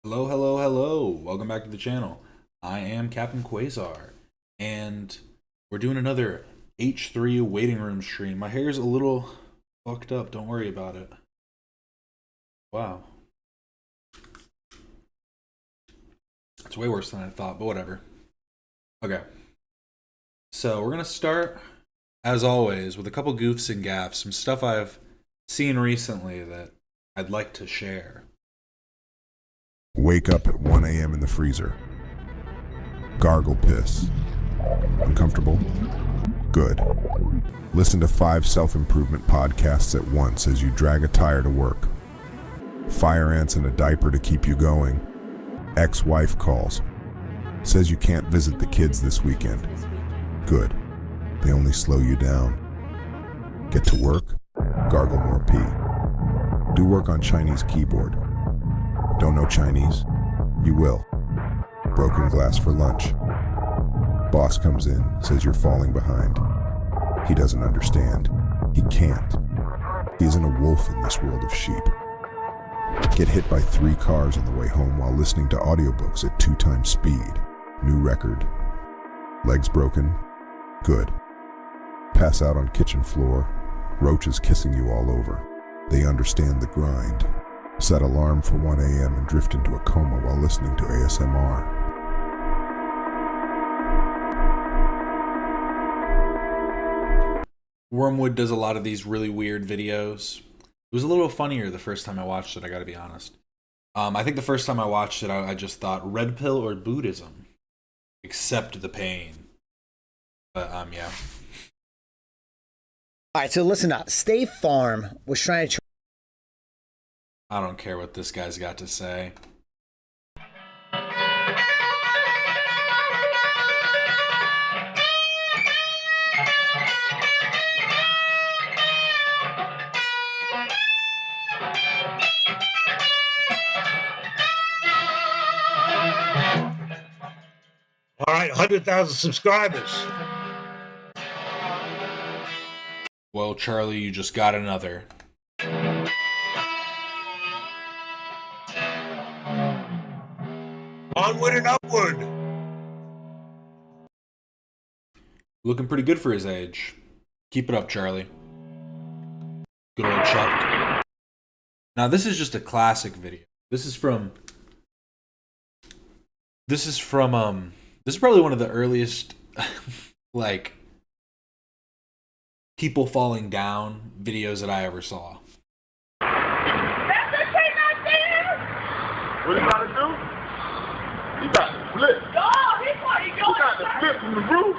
Hello, hello, hello. Welcome back to the channel. I am Captain Quasar, and we're doing another H3 waiting room stream. My hair's a little fucked up. Don't worry about it. Wow. It's way worse than I thought, but whatever. Okay. So we're going to start, as always, with a couple goofs and gaffes. Some stuff I've seen recently that I'd like to share. Wake up at 1 a.m. in the freezer. Gargle piss. Uncomfortable? Good. Listen to 5 self-improvement podcasts at once as you drag a tire to work. Fire ants in a diaper to keep you going. Ex-wife calls. Says you can't visit the kids this weekend. Good. They only slow you down. Get to work? Gargle more pee. Do work on Chinese keyboard. Don't know Chinese? You will. Broken glass for lunch. Boss comes in, says you're falling behind. He doesn't understand. He can't. He isn't a wolf in this world of sheep. Get hit by 3 cars on the way home while listening to audiobooks at 2 times speed. New record. Legs broken? Good. Pass out on kitchen floor. Roaches kissing you all over. They understand the grind. Set alarm for 1 a.m. and drift into a coma while listening to ASMR. Wormwood does a lot of these really weird videos. It was a little funnier the first time I watched it, I gotta be honest. I think the first time I watched it, I just thought, red pill or Buddhism? Accept the pain. But, yeah. Alright, so listen up. State Farm was trying to... I don't care what this guy's got to say. All right, 100,000 subscribers. Well, Charlie, you just got another. Onward and upward. Looking pretty good for his age. Keep it up, Charlie. Good old Chuck. Now, this is just a classic video. This is probably one of the earliest, like, people falling down videos that I ever saw. That's the shit not there! What he got to do? He got to flip. No, he's probably He going got to flip from the roof.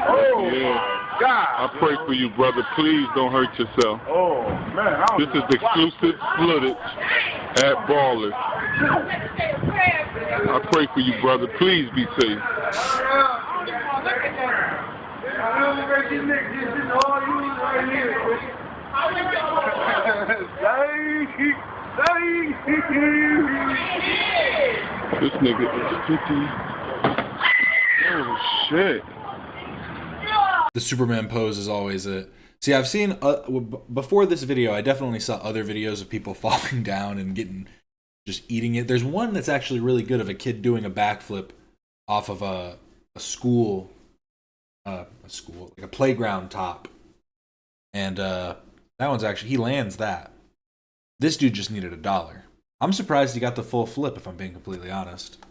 Oh, Yeah. my God. I pray for you, brother. Please don't hurt yourself. Oh, man. This is exclusive footage at Ballers. I pray for you, brother. Please be safe. This nigga is 50. Oh, shit. The Superman pose is always it. See, I've seen, before this video, I definitely saw other videos of people falling down and just eating it. There's one that's actually really good of a kid doing a backflip off of a school, like a playground top. And that one's actually, he lands that. This dude just needed $1. I'm surprised he got the full flip, if I'm being completely honest.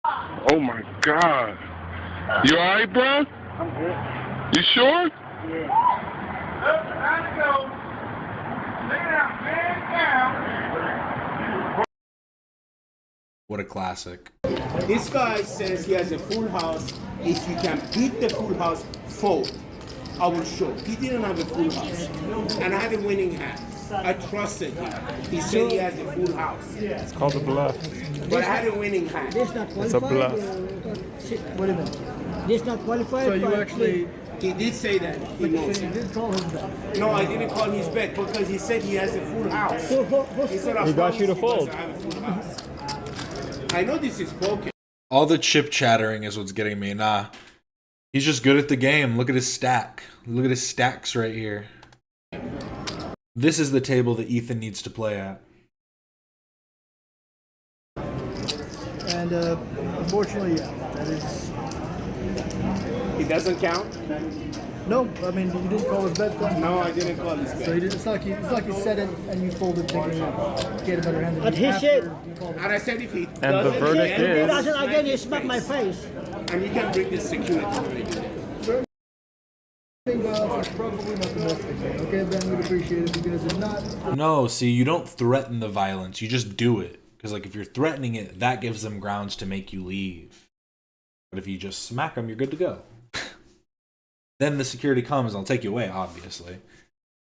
Oh, my God. You all right, bro? I'm good. You sure? What a classic. This guy says he has a full house. If you can beat the full house, fold. I will show. He didn't have a full house. And I had a winning hand. I trusted him. He said he has a full house. It's called a bluff. But I had a winning hand. This not It's a qualified. bluff. Wait a minute. This not qualified. So you but actually... He did say that. He knows. you did call him that. No, I didn't call his bet because he said he has a full house. So He said, I He got you to promise fold. I have a full house. I know this is poker. All the chip chattering is what's getting me. Nah, he's just good at the game. Look at his stack. Look at his stacks right here. This is the table that Ethan needs to play at. And unfortunately, yeah, that is. It doesn't count? No, I mean, you didn't call his bedtime. No, I didn't call his bed. So it's not like you said it and you folded thinking get a better hand than But you he after said- you called And I said if he And the doesn't, verdict he is- doesn't Doesn't again, you smack my face. And you can bring the security when you do that. violence is probably not the best thing. Okay, Ben, we'd appreciate it because if not, No, see, you don't threaten the violence. You just do it. Because, like, if you're threatening it, that gives them grounds to make you leave. But if you just smack them, you're good to go. Then the security comes and they'll take you away, obviously.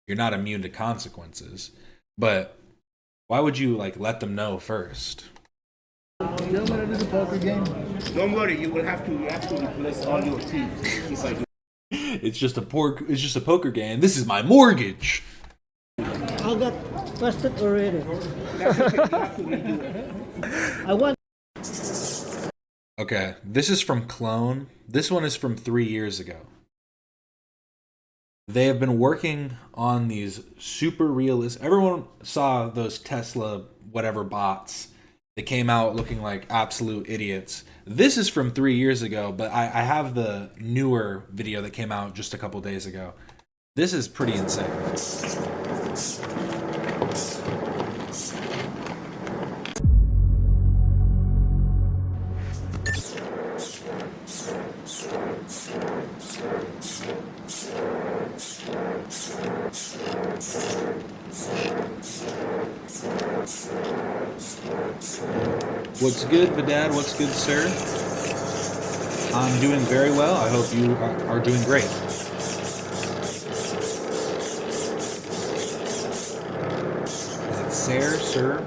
You're not immune to consequences. But why would you, like, let them know first? gentlemen, it is a poker game. Don't worry, you have to replace all your teeth. It's like It's just a poker game. This is my mortgage. I got busted already. that's okay, you have to redo it. I want. Okay, this is from Clone. This one is from 3 years ago. They have been working on these super realistic. Everyone saw those Tesla whatever bots that came out looking like absolute idiots. This is from 3 years ago, but I have the newer video that came out just a couple days ago. This is pretty insane. What's good, Vidad? What's good, sir? I'm doing very well. I hope you are doing great. Is it sir?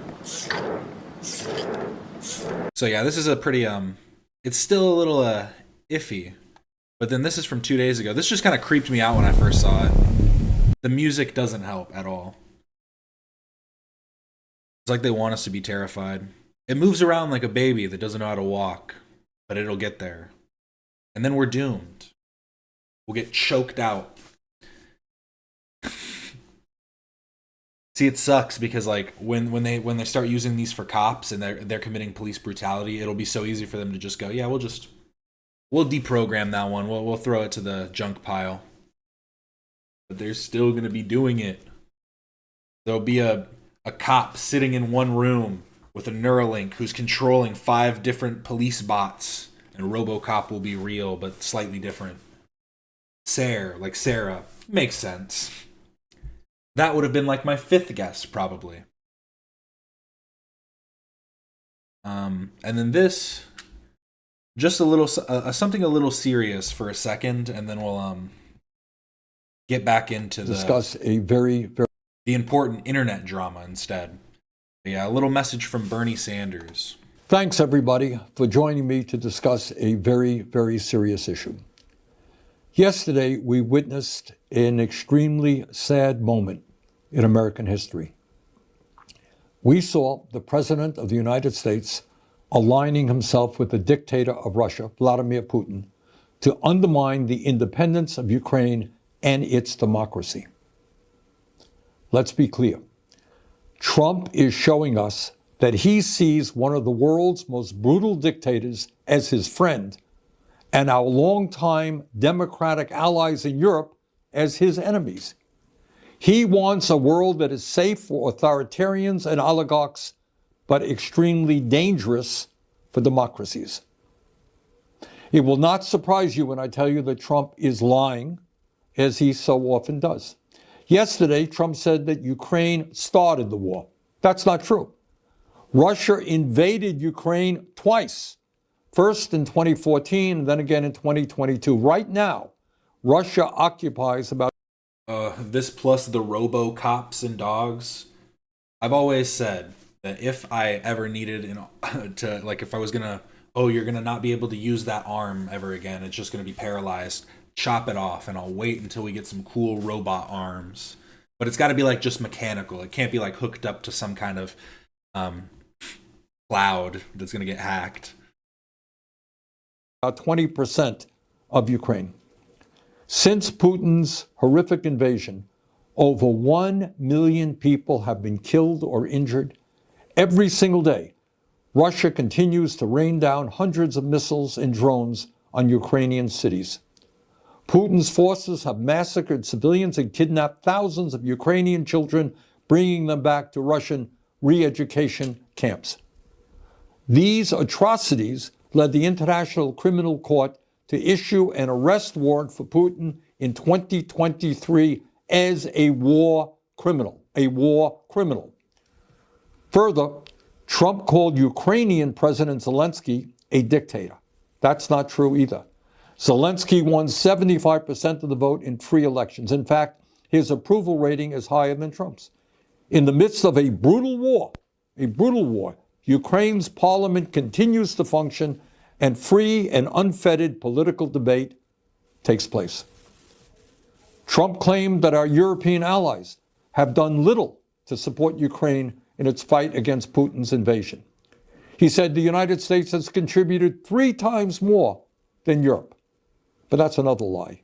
So yeah, this is a pretty it's still a little iffy. But then this is from 2 days ago. This just kind of creeped me out when I first saw it. The music doesn't help at all. It's like they want us to be terrified. It moves around like a baby that doesn't know how to walk, but it'll get there. And then we're doomed. We'll get choked out. See, it sucks because like when they start using these for cops and they're committing police brutality, it'll be so easy for them to just go, yeah, we'll deprogram that one. We'll throw it to the junk pile. But they're still gonna be doing it. There'll be a cop sitting in one room with a Neuralink who's controlling 5 different police bots, and RoboCop will be real but slightly different. Like Sarah, makes sense. That would have been like my 5th guess probably. And then this, just a little something a little serious for a second, and then we'll get back into discuss a very the important internet drama instead. Yeah, a little message from Bernie Sanders. Thanks, everybody, for joining me to discuss a very, very serious issue. Yesterday, we witnessed an extremely sad moment in American history. We saw the President of the United States aligning himself with the dictator of Russia, Vladimir Putin, to undermine the independence of Ukraine and its democracy. Let's be clear. Trump is showing us that he sees one of the world's most brutal dictators as his friend and our longtime democratic allies in Europe as his enemies. He wants a world that is safe for authoritarians and oligarchs, but extremely dangerous for democracies. It will not surprise you when I tell you that Trump is lying, as he so often does. Yesterday, Trump said that Ukraine started the war. That's not true. Russia invaded Ukraine twice, first in 2014 and then again in 2022. Right now, Russia occupies about this plus the robo-cops and dogs. I've always said that if I ever needed if I was gonna, you're gonna not be able to use that arm ever again, it's just gonna be paralyzed, chop it off, and I'll wait until we get some cool robot arms. But it's got to be like just mechanical. It can't be like hooked up to some kind of cloud that's gonna get hacked. About 20% of Ukraine. Since Putin's horrific invasion, over 1 million people have been killed or injured every single day. Russia continues to rain down hundreds of missiles and drones on Ukrainian cities. Putin's forces have massacred civilians and kidnapped thousands of Ukrainian children, bringing them back to Russian re-education camps. These atrocities led the International Criminal Court to issue an arrest warrant for Putin in 2023 as a war criminal. Further, Trump called Ukrainian President Zelensky a dictator. That's not true either. Zelensky won 75% of the vote in free elections. In fact, his approval rating is higher than Trump's. In the midst of a brutal war, Ukraine's parliament continues to function and free and unfettered political debate takes place. Trump claimed that our European allies have done little to support Ukraine in its fight against Putin's invasion. He said the United States has contributed 3 times more than Europe. But that's another lie.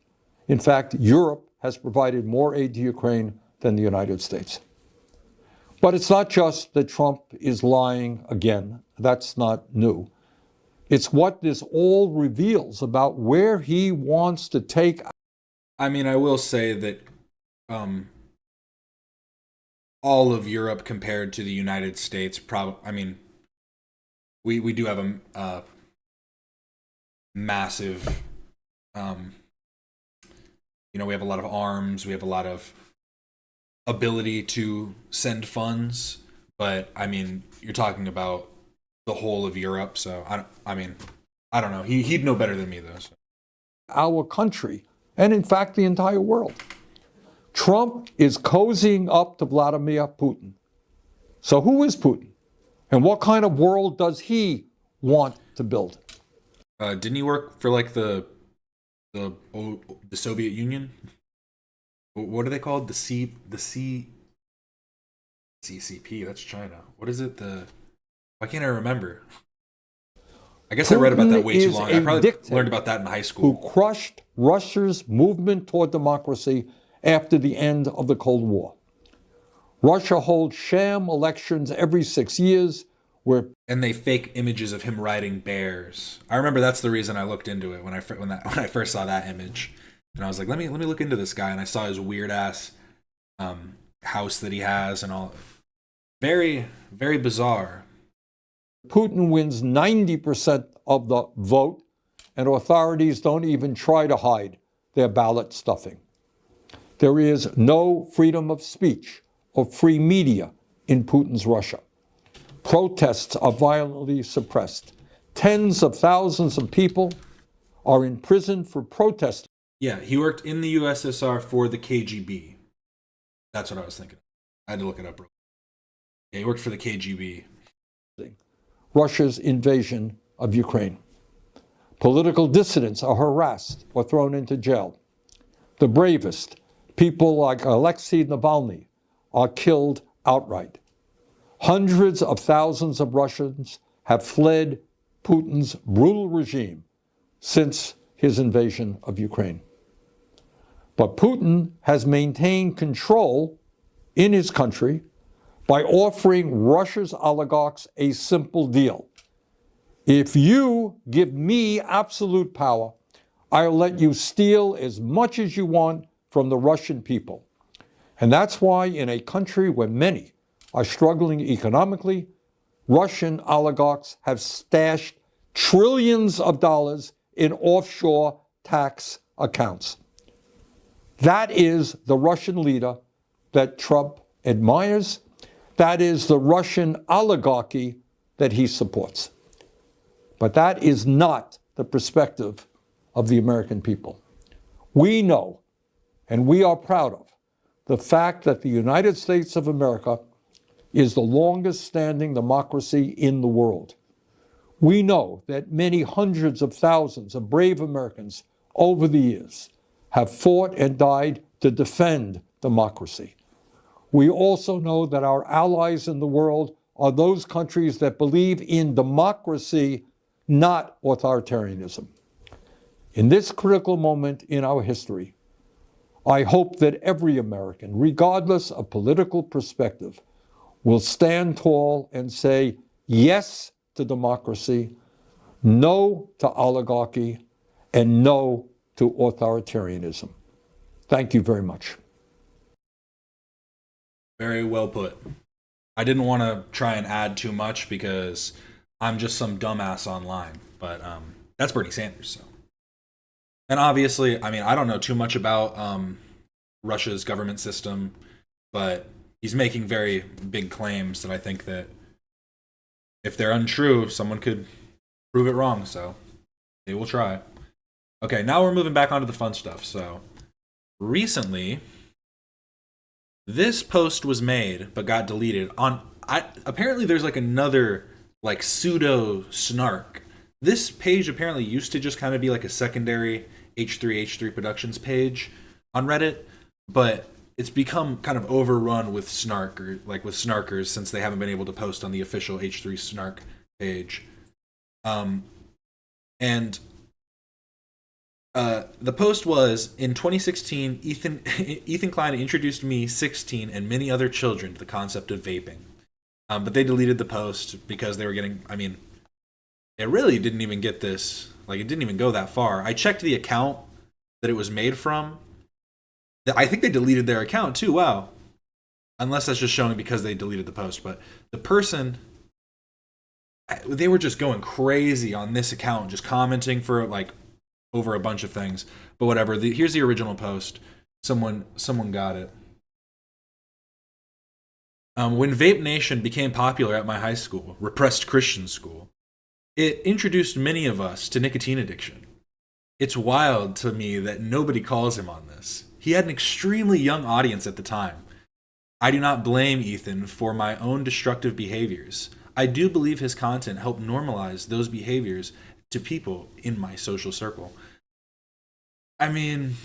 In fact, Europe has provided more aid to Ukraine than the United States. But it's not just that Trump is lying again. That's not new. It's what this all reveals about where he wants to take. I mean, I will say that all of Europe compared to the United States, we do have a massive, we have a lot of arms, we have a lot of ability to send funds, but I mean, you're talking about the whole of Europe, so I don't know. He'd know better than me, though. So. Our country, and in fact, the entire world. Trump is cozying up to Vladimir Putin. So who is Putin? And what kind of world does he want to build? Didn't he work for like the Soviet Union? What are they called? The CCP. That's China. What is it? Why can't I remember? I guess I read about that way too long. I probably learned about that in high school. Who crushed Russia's movement toward democracy after the end of the Cold War. Russia holds sham elections every 6 years and they fake images of him riding bears. I remember that's the reason I looked into it when I first saw that image. And I was like, let me look into this guy. And I saw his weird ass house that he has and all. Very, very bizarre. Putin wins 90% of the vote, and authorities don't even try to hide their ballot stuffing. There is no freedom of speech or free media in Putin's Russia. Protests are violently suppressed. Tens of thousands of people are in prison for protesting. Yeah, he worked in the USSR for the KGB. That's what I was thinking. I had to look it up. Yeah, he worked for the KGB. Russia's invasion of Ukraine. Political dissidents are harassed or thrown into jail. The bravest, people like Alexei Navalny, are killed outright. Hundreds of thousands of Russians have fled Putin's brutal regime since his invasion of Ukraine. But Putin has maintained control in his country by offering Russia's oligarchs a simple deal. If you give me absolute power, I'll let you steal as much as you want from the Russian people. And that's why in a country where many are struggling economically, Russian oligarchs have stashed trillions of dollars in offshore tax accounts. That is the Russian leader that Trump admires. That is the Russian oligarchy that he supports. But that is not the perspective of the American people. We know, and we are proud of, the fact that the United States of America is the longest standing democracy in the world. We know that many hundreds of thousands of brave Americans over the years have fought and died to defend democracy. We also know that our allies in the world are those countries that believe in democracy, not authoritarianism. In this critical moment in our history, I hope that every American, regardless of political perspective, will stand tall and say yes to democracy, no to oligarchy, and no to authoritarianism. Thank you very much. Very well put. I didn't want to try and add too much because I'm just some dumbass online, but that's Bernie Sanders. So, and obviously, I mean, I don't know too much about Russia's government system, but he's making very big claims that I think that if they're untrue, someone could prove it wrong. So they will try. Okay, now we're moving back onto the fun stuff. So recently, this post was made but got deleted on apparently there's like another like pseudo snark. This page apparently used to just kind of be like a secondary H3 Productions page on Reddit, but it's become kind of overrun with snark, or like with snarkers, since they haven't been able to post on the official H3 snark page. The post was, in 2016, Ethan Klein introduced me, 16, and many other children to the concept of vaping. But they deleted the post because they were getting, I mean, it really didn't even get this, like it didn't even go that far. I checked the account that it was made from. I think they deleted their account too, wow. Unless that's just showing because they deleted the post. But the person, they were just going crazy on this account, just commenting for like over a bunch of things. But whatever, here's the original post. Someone got it. When Vape Nation became popular at my high school, repressed Christian school, it introduced many of us to nicotine addiction. It's wild to me that nobody calls him on this. He had an extremely young audience at the time. I do not blame Ethan for my own destructive behaviors. I do believe his content helped normalize those behaviors to people in my social circle. I mean,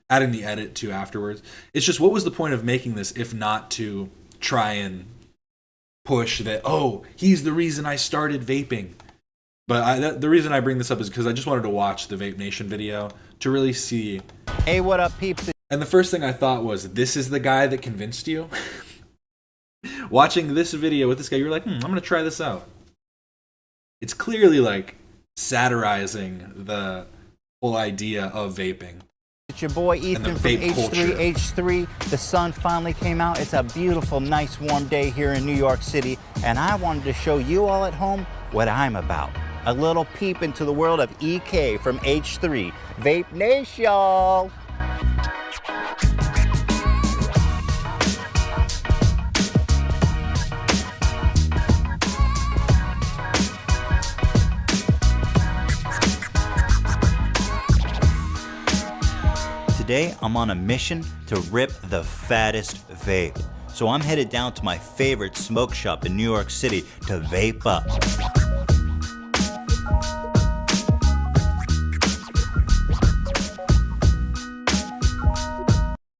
adding the edit to afterwards. It's just, what was the point of making this if not to try and push that, oh, he's the reason I started vaping. But the reason I bring this up is because I just wanted to watch the Vape Nation video to really see. Hey, what up, peeps? And the first thing I thought was, this is the guy that convinced you? Watching this video with this guy, you're like, I'm going to try this out. It's clearly like satirizing the whole idea of vaping. It's your boy Ethan from H3. The sun finally came out. It's a beautiful, nice, warm day here in New York City, and I wanted to show you all at home what I'm about. A little peep into the world of EK from H3. Vape Nation! Today, I'm on a mission to rip the fattest vape. So I'm headed down to my favorite smoke shop in New York City to vape up.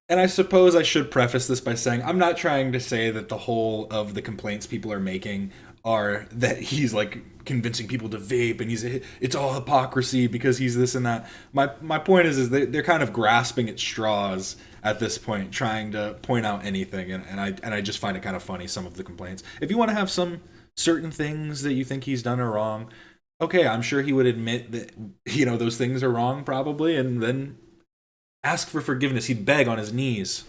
And I suppose I should preface this by saying I'm not trying to say that the whole of the complaints people are making are that he's like convincing people to vape and it's all hypocrisy because he's this and that. My point is they're kind of grasping at straws at this point, trying to point out anything, and I just find it kind of funny, some of the complaints. If you want to have some certain things that you think he's done are wrong, okay, I'm sure he would admit that, you know, those things are wrong probably, and then ask for forgiveness. He'd beg on his knees.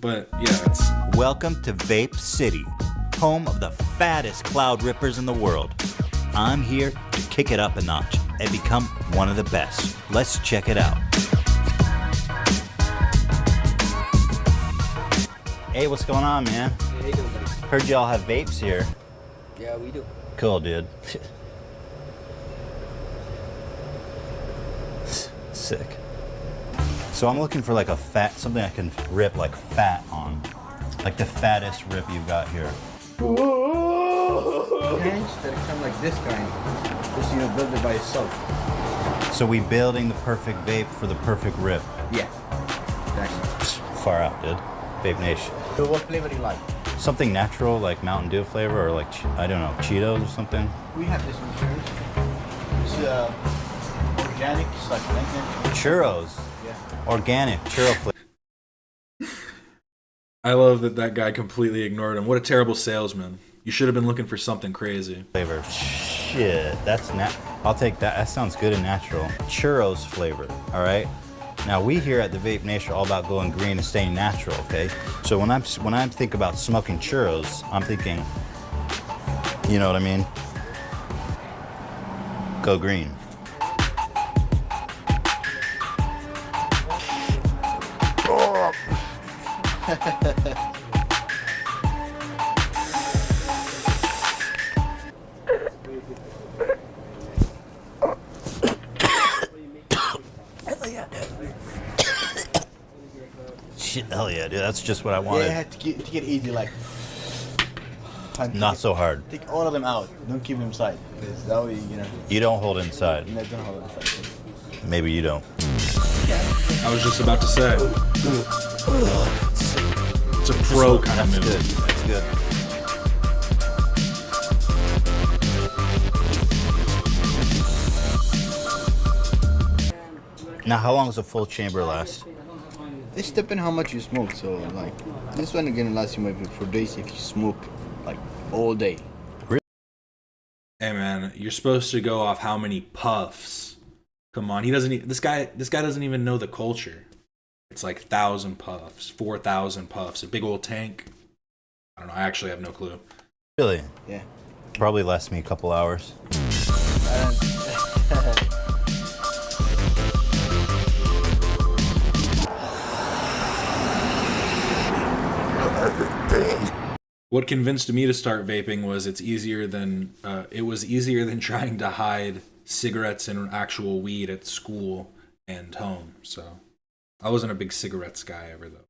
But yeah, it's... Welcome to Vape City, home of the fattest cloud rippers in the world. I'm here to kick it up a notch and become one of the best. Let's check it out. Hey, what's going on, man? Hey, how you doing, buddy? Heard y'all have vapes here. Yeah, we do. Cool, dude. Sick. So I'm looking for like a fat, something I can rip like fat on. Like the fattest rip you've got here. Kinds that come like this kind. Just, you know, build it by yourself. So we building the perfect vape for the perfect rip. Yeah, exactly. Far out, dude. Vape Nation. So what flavor do you like? Something natural, like Mountain Dew flavor, or like, I don't know, Cheetos or something. We have this one here. It's organic, it's like Lincoln. Churros. Yeah. Organic churro flavor. I love that guy completely ignored him. What a terrible salesman. You should have been looking for something crazy. Flavor. Shit, that's I'll take that. That sounds good and natural. Churros flavor, all right? Now we here at the Vape Nation are all about going green and staying natural, okay? So when I think about smoking churros, I'm thinking, you know what I mean? Go green. Shit, hell yeah, dude. That's just what I wanted. Yeah, to get easy, like. Not so hard. Take all of them out. Don't keep them inside. Because that way, you know. You don't hold it inside. No, don't hold it inside. Maybe you don't. I was just about to say. It's a pro kind of move. Good. That's good. Now, how long does a full chamber last? It's depending how much you smoke. So, like, this one gonna last you maybe for days if you smoke, like, all day. Hey man, you're supposed to go off how many puffs. Come on, he doesn't. This guy doesn't even know the culture. It's like 1,000 puffs, 4,000 puffs, a big old tank. I don't know. I actually have no clue. Really? Yeah. Probably lasts me a couple hours. What convinced me to start vaping was it was easier than trying to hide cigarettes and actual weed at school and home. So I wasn't a big cigarettes guy ever though.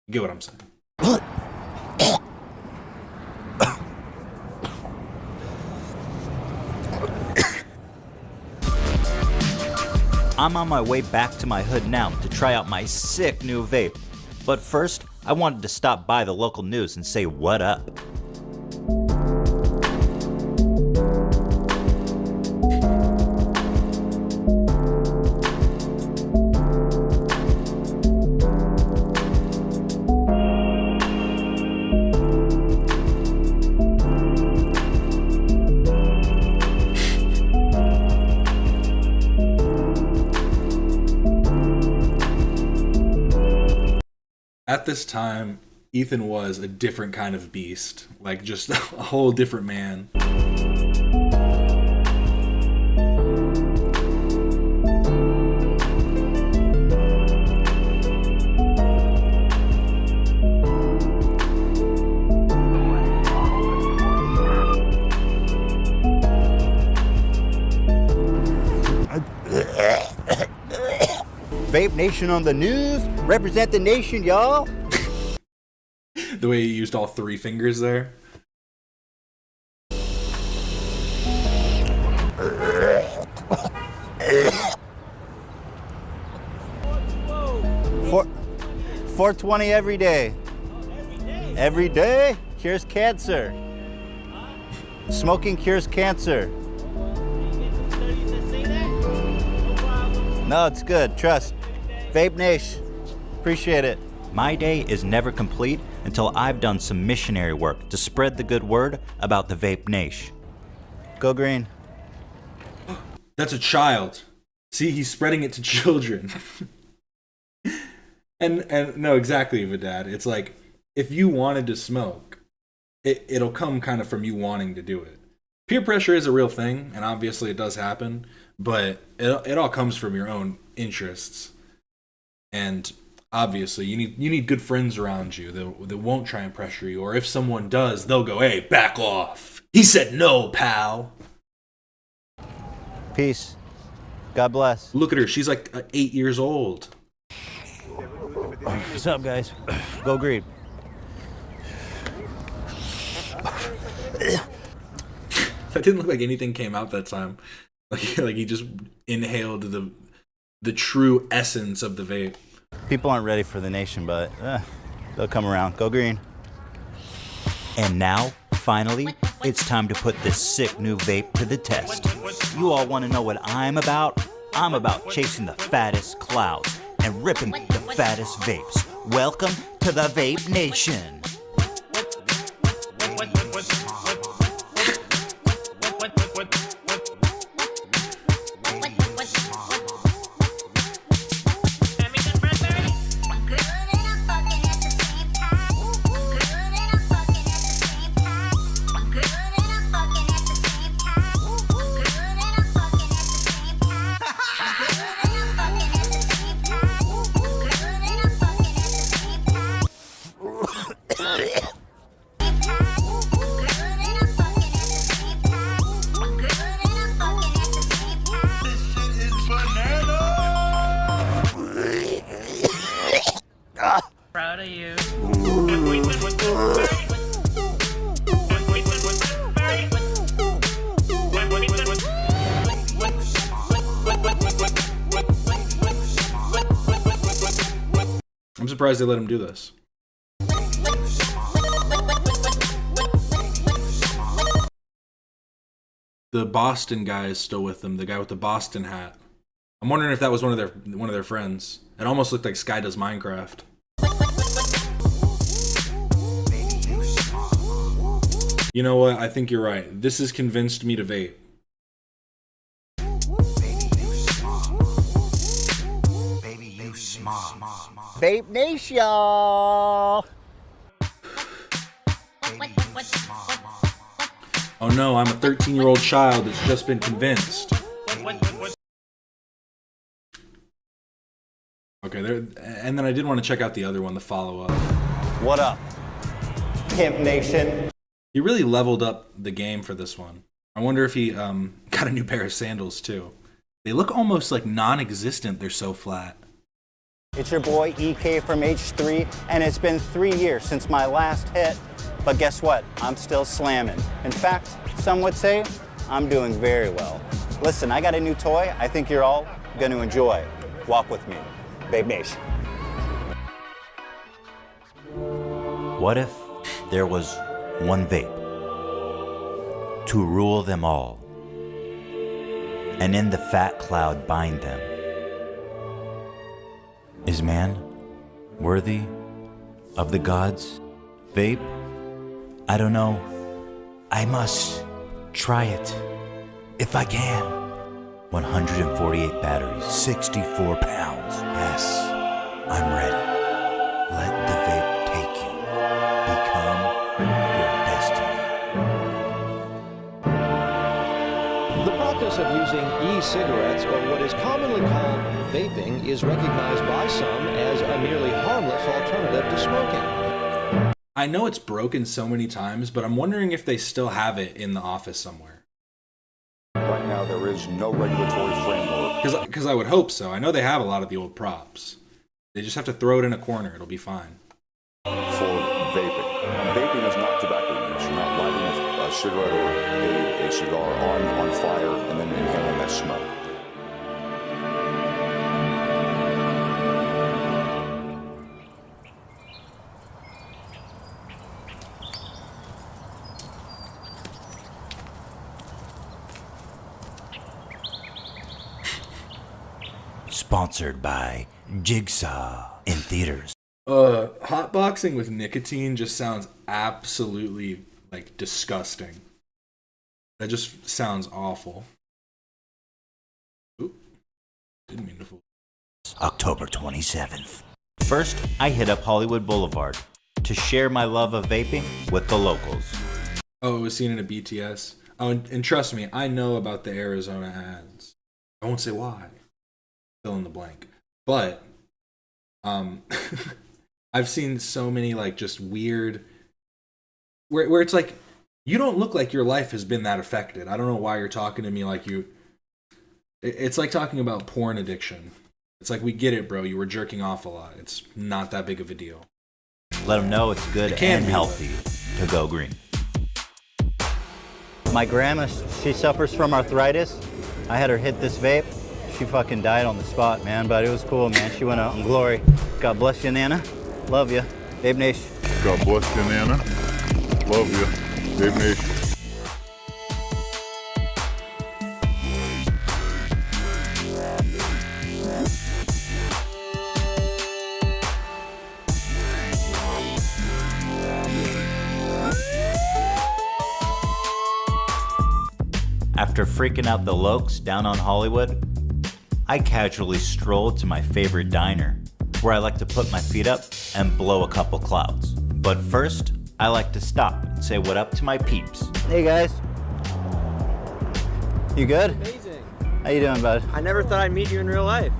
You get what I'm saying? I'm on my way back to my hood now to try out my sick new vape. But first, I wanted to stop by the local news and say what up. At this time, Ethan was a different kind of beast, like just a whole different man. Vape Nation on the news. Represent the nation, y'all. The way he used all three fingers there. For 420 every day. Every day cures cancer. Smoking cures cancer. No, it's good. Trust. Vape Nation. Appreciate it. My day is never complete until I've done some missionary work to spread the good word about the Vape Nation. Go green. That's a child. See, he's spreading it to children. and no, exactly, Vidad. It's like, if you wanted to smoke, it'll come kind of from you wanting to do it. Peer pressure is a real thing, and obviously it does happen, but it all comes from your own interests. And obviously, you need good friends around you that won't try and pressure you, or if someone does, they'll go, "Hey, back off. He said no, pal." Peace. God bless. Look at her. She's like 8 years old. What's up, guys? Go green. That didn't look like anything came out that time. Like he just inhaled the true essence of the vape. People aren't ready for the nation, but they'll come around. Go green. And now, finally, it's time to put this sick new vape to the test. You all want to know what I'm about? I'm about chasing the fattest clouds and ripping the fattest vapes. Welcome to the Vape Nation. surprised they let him do this. The Boston guy is still with them. The guy with the Boston hat. I'm wondering if that was one of their friends. It almost looked like Sky Does Minecraft. You know what? I think you're right. This has convinced me to vape. Vape Nation! Oh no, I'm a 13-year-old child that's just been convinced. Okay, there, and then I did want to check out the other one, the follow-up. What up, Pimp Nation? He really leveled up the game for this one. I wonder if he got a new pair of sandals too. They look almost like non-existent, they're so flat. It's your boy EK from H3, and it's been 3 years since my last hit. But guess what? I'm still slamming. In fact, some would say I'm doing very well. Listen, I got a new toy I think you're all going to enjoy. Walk with me. Vape Nation. What if there was one vape to rule them all, and in the fat cloud bind them? Is man worthy of the gods? Vape? I don't know. I must try it. If I can. 148 batteries, 64 pounds. Yes, I'm ready. Let the vape take you. Become your destiny. The practice of using e-cigarettes, or what is commonly called vaping, is recognized by some as a nearly harmless alternative to smoking. I know it's broken so many times, but I'm wondering if they still have it in the office somewhere. Right now, there is no regulatory framework. Because I would hope so. I know they have a lot of the old props. They just have to throw it in a corner. It'll be fine. For vaping. Vaping is not tobacco use. You're not lighting a cigarette or a cigar on fire and then inhaling that smoke. Sponsored by Jigsaw in theaters. Hotboxing with nicotine just sounds absolutely, like, disgusting. That just sounds awful. Oop. Didn't mean to fool. October 27th. First, I hit up Hollywood Boulevard to share my love of vaping with the locals. Oh, it was seen in a BTS. Oh, and trust me, I know about the Arizona ads. I won't say why. Fill in the blank. But I've seen so many, like, just weird where it's like, you don't look like your life has been that affected. I don't know why you're talking to me like you. It's like talking about porn addiction. It's like, we get it, bro. You were jerking off a lot. It's not that big of a deal. Let them know it's good and healthy to go green. My grandma, she suffers from arthritis. I had her hit this vape. She fucking died on the spot, man, but it was cool, man. She went out in glory. God bless you, Nana. Love you. Vape Nation. God bless you, Nana. Love you. Vape Nation. After freaking out the lokes down on Hollywood, I casually strolled to my favorite diner, where I like to put my feet up and blow a couple clouds. But first, I like to stop and say what up to my peeps. Hey guys. You good? Amazing. How you doing, bud? I never thought I'd meet you in real life.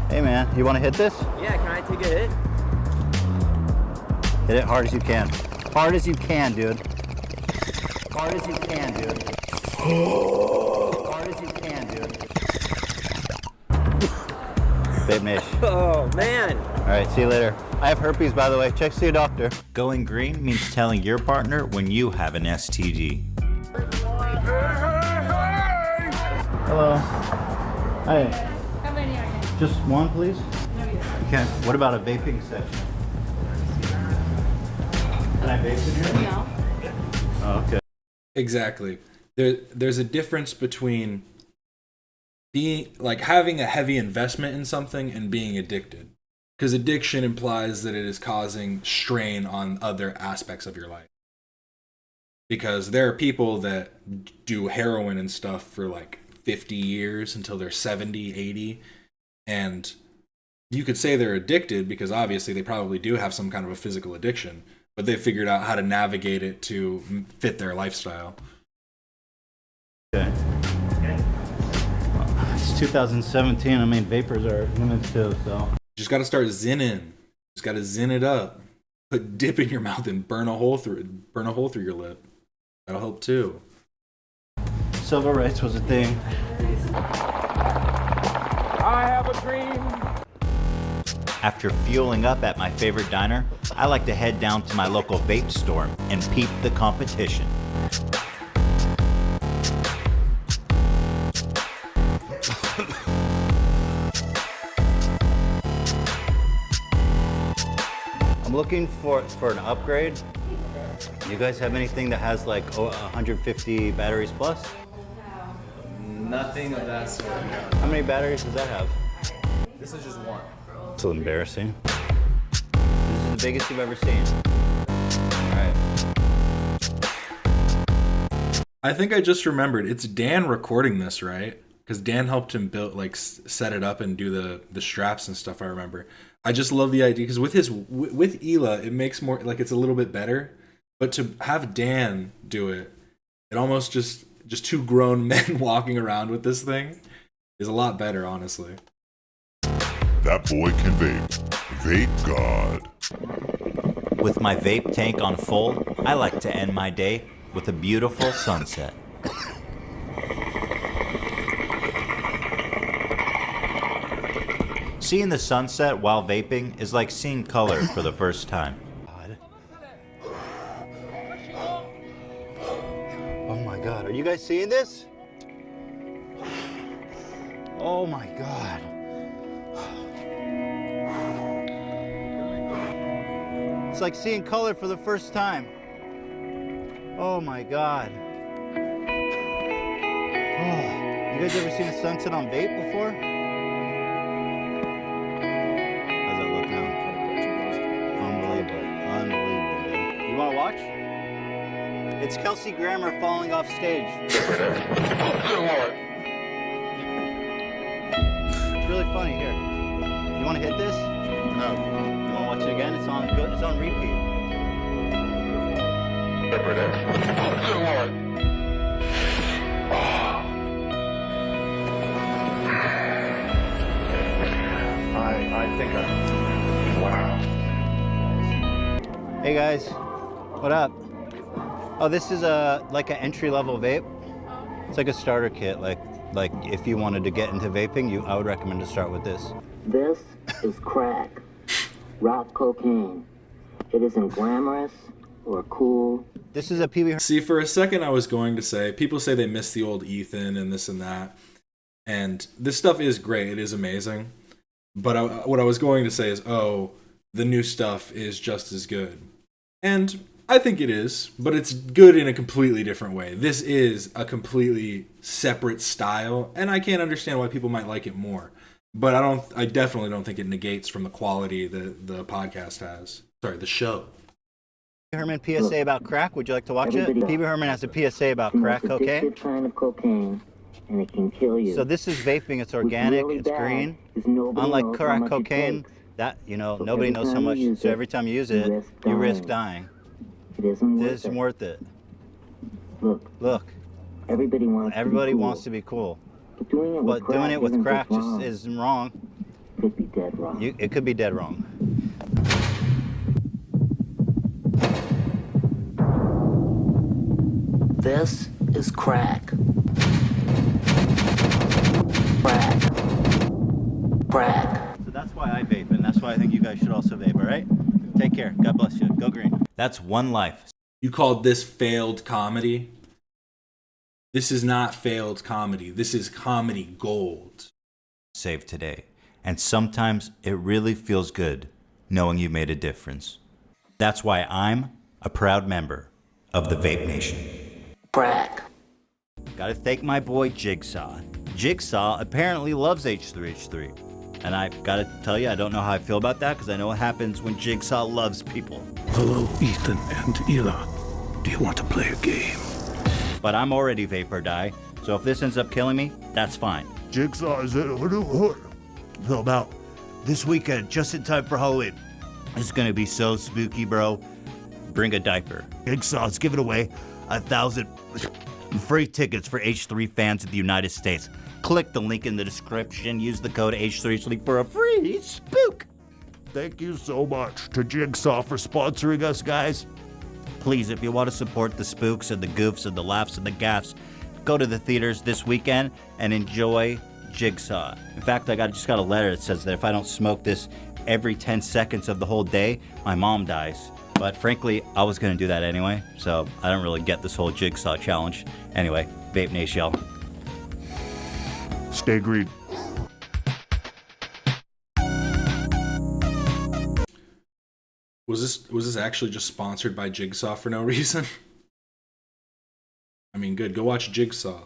Hey man, you wanna hit this? Yeah, can I take a hit? Hit it hard as you can. Hard as you can, dude. Hard as you can, dude. Hard as you can, dude. Vape Nation. Oh, man. All right, see you later. I have herpes, by the way. Check to see a doctor. Going green means telling your partner when you have an STD. Hello. Hi. How many are there? Just one, please? No, you don't. Okay. What about a vaping session? Can I vape in here? No. Oh, okay. Exactly. There's a difference between being like having a heavy investment in something and being addicted. Because addiction implies that it is causing strain on other aspects of your life. Because there are people that do heroin and stuff for like 50 years until they're 70, 80. And you could say they're addicted because obviously they probably do have some kind of a physical addiction. But they figured out how to navigate it to fit their lifestyle. Okay. It's 2017. I mean, vapors are limited too, so. Just got to start zinning. Just got to zin it up. Put dip in your mouth and burn a hole through your lip. That'll help too. Civil rights was a thing. I have a dream. After fueling up at my favorite diner, I like to head down to my local vape store and peep the competition. I'm looking for an upgrade. You guys have anything that has like 150 batteries plus? Nothing of that sort. How many batteries does that have? This is just one. So embarrassing. This is the biggest you've ever seen. Alright. I think I just remembered. It's Dan recording this, right? Because Dan helped him build, like, set it up and do the straps and stuff. I remember. I just love the idea because with Hila, it makes more like it's a little bit better. But to have Dan do it, it almost just two grown men walking around with this thing is a lot better, honestly. That boy can vape. Vape God. With my vape tank on full, I like to end my day with a beautiful sunset. Seeing the sunset while vaping is like seeing color for the first time. Oh my God, are you guys seeing this? Oh my God. It's like seeing color for the first time. Oh my God. Oh, you guys ever seen a sunset on vape before? How's that look now? Unbelievable. Unbelievable. You wanna watch? It's Kelsey Grammer falling off stage. It's really funny. Here. You wanna hit this? No. You wanna watch it again? It's on repeat. I think wow. Hey guys, what up? Oh, this is like an entry-level vape. It's like a starter kit. Like if you wanted to get into vaping, I would recommend to start with this. This is crack, rock cocaine. It isn't glamorous or cool. This is a PB. See, for a second I was going to say, people say they miss the old Ethan and this and that. And this stuff is great. It is amazing. But what I was going to say is, oh, the new stuff is just as good. And I think it is, but it's good in a completely different way. This is a completely separate style, and I can't understand why people might like it more. But I definitely don't think it negates from the quality that the podcast has. Sorry, the show. Herman PSA about crack. Would you like to watch it? PB Herman has a PSA about crack cocaine. Kind of cocaine, and it can kill you. So this is vaping. It's organic. It's green. Unlike crack cocaine, that nobody knows how much. So every time you use it, you risk dying. It isn't worth it. Look. Everybody wants to be cool. But doing it with crack just is wrong. Could be dead wrong. It could be dead wrong. This is crack. Crack. So that's why I vape, and that's why I think you guys should also vape, all right? Take care. God bless you. Go green. That's one life. You called this failed comedy? This is not failed comedy. This is comedy gold. Save today. And sometimes it really feels good knowing you made a difference. That's why I'm a proud member of the Vape Nation. Brag. Gotta thank my boy Jigsaw. Jigsaw apparently loves H3H3. And I gotta tell you, I don't know how I feel about that because I know what happens when Jigsaw loves people. Hello, Ethan and Ela. Do you want to play a game? But I'm already vape or die, so if this ends up killing me, that's fine. Jigsaw is it? Phil, about this weekend, just in time for Halloween. It's gonna be so spooky, bro. Bring a diaper. Jigsaw's giving away 1,000 free tickets for H3 fans in the United States. Click the link in the description. Use the code H3H for a free spook. Thank you so much to Jigsaw for sponsoring us, guys. Please, if you want to support the spooks and the goofs and the laughs and the gaffes, go to the theaters this weekend and enjoy Jigsaw. In fact, I just got a letter that says that if I don't smoke this every 10 seconds of the whole day, my mom dies. But frankly, I was going to do that anyway, so I don't really get this whole Jigsaw challenge. Anyway, Vape Nation, y'all. Stay green. Was this actually just sponsored by Jigsaw for no reason? I mean, good. Go watch Jigsaw.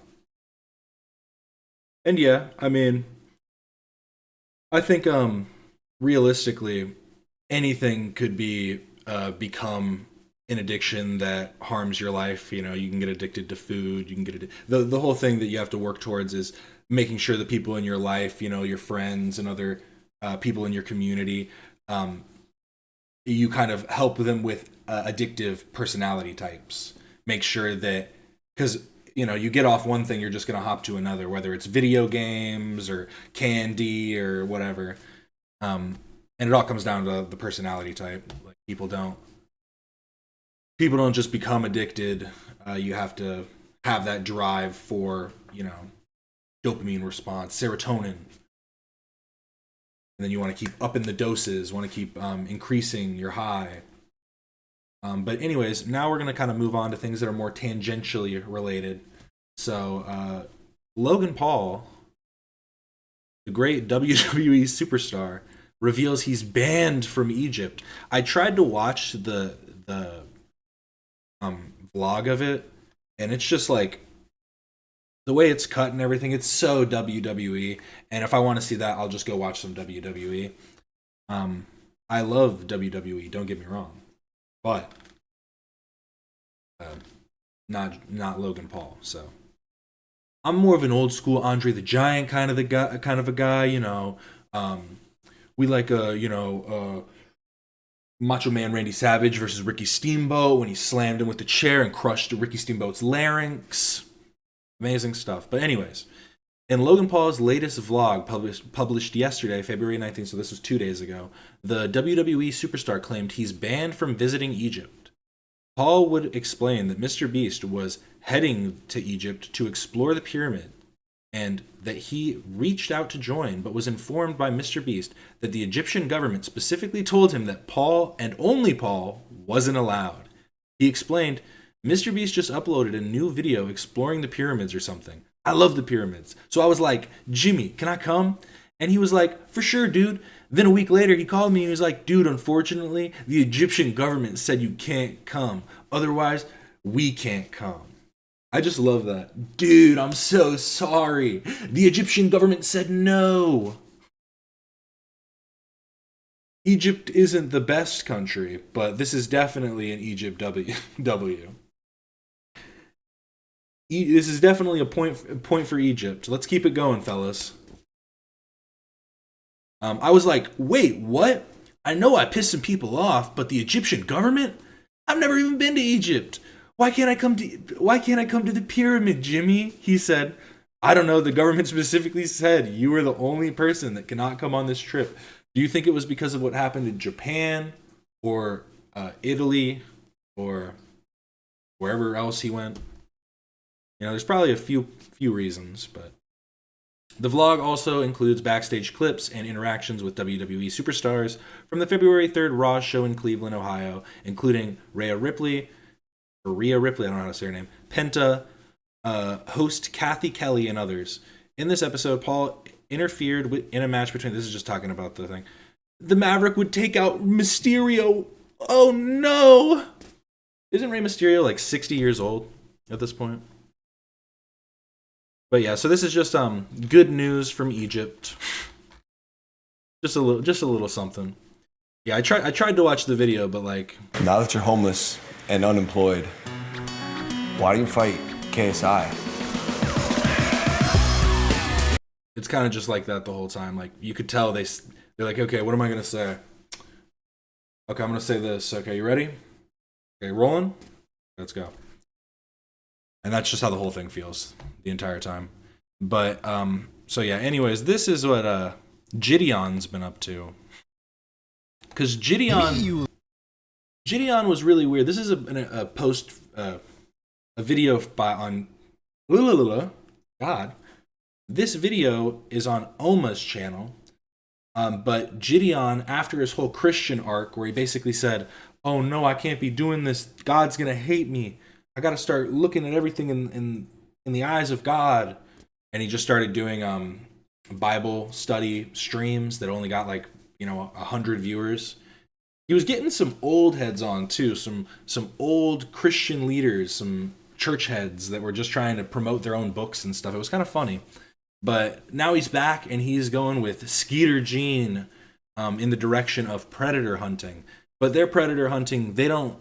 And yeah, I mean, I think realistically, anything could be become an addiction that harms your life. You know, you can get addicted to food. You can get the whole thing that you have to work towards is making sure the people in your life, you know, your friends and other people in your community, you kind of help them with addictive personality types. Make sure that, because, you know, you get off one thing, you're just going to hop to another, whether it's video games or candy or whatever. And it all comes down to the personality type. Like people don't just become addicted. You have to have that drive for, you know, dopamine response, serotonin. And then you want to keep upping the doses, want to keep increasing your high. But anyways, now we're going to kind of move on to things that are more tangentially related. So Logan Paul, the great WWE superstar, reveals he's banned from Egypt. I tried to watch the vlog of it, and it's just like, the way it's cut and everything, it's so WWE. And if I want to see that, I'll just go watch some WWE. I love WWE, don't get me wrong, but not Logan Paul. So I'm more of an old school Andre the Giant kind of a guy. You know, we like Macho Man Randy Savage versus Ricky Steamboat when he slammed him with the chair and crushed Ricky Steamboat's larynx. Amazing stuff. But anyways, in Logan Paul's latest vlog published yesterday, February 19th, so this was 2 days ago, the WWE superstar claimed he's banned from visiting Egypt. Paul would explain that Mr. Beast was heading to Egypt to explore the pyramid and that he reached out to join, but was informed by Mr. Beast that the Egyptian government specifically told him that Paul, and only Paul, wasn't allowed. He explained, Mr. Beast just uploaded a new video exploring the pyramids or something. I love the pyramids. So I was like, Jimmy, can I come? And he was like, for sure, dude. Then a week later, he called me and he was like, dude, unfortunately, the Egyptian government said you can't come. Otherwise, we can't come. I just love that. Dude, I'm so sorry. The Egyptian government said no. Egypt isn't the best country, but this is definitely an Egypt W. This is definitely a point for Egypt. Let's keep it going, fellas. I was like, wait, what? I know I pissed some people off, but the Egyptian government? I've never even been to Egypt. Why can't I come to the pyramid, Jimmy? He said. I don't know. The government specifically said you were the only person that cannot come on this trip. Do you think it was because of what happened in Japan or Italy or wherever else he went? You know, there's probably a few reasons, but the vlog also includes backstage clips and interactions with WWE superstars from the February 3rd Raw show in Cleveland, Ohio, including Rhea Ripley, I don't know how to say her name, Penta, host Kathy Kelly, and others. In this episode, Paul interfered in a match between, this is just talking about the thing, the Maverick would take out Mysterio. Oh no! Isn't Rey Mysterio like 60 years old at this point? But yeah, so this is just good news from Egypt. Just a little something. Yeah, I tried to watch the video, but like, Now that you're homeless and unemployed, why do you fight KSI? it's kind of just like that the whole time. Like you could tell they're like, okay, what am I gonna say? Okay, I'm gonna say this. Okay, you ready? Okay, rolling. Let's go. And that's just how the whole thing feels the entire time. But so yeah. Anyways, this is what Gideon's been up to. Because Gideon was really weird. This is a post, a video on God. This video is on Oma's channel. But Gideon, after his whole Christian arc, where he basically said, "Oh no, I can't be doing this. God's gonna hate me. I gotta start looking at everything in the eyes of God," and he just started doing Bible study streams that only got like 100 viewers. He was getting some old heads on too, some old Christian leaders, some church heads that were just trying to promote their own books and stuff. It was kind of funny. But now he's back and he's going with Skeeter Gene in the direction of predator hunting. But their predator hunting, they don't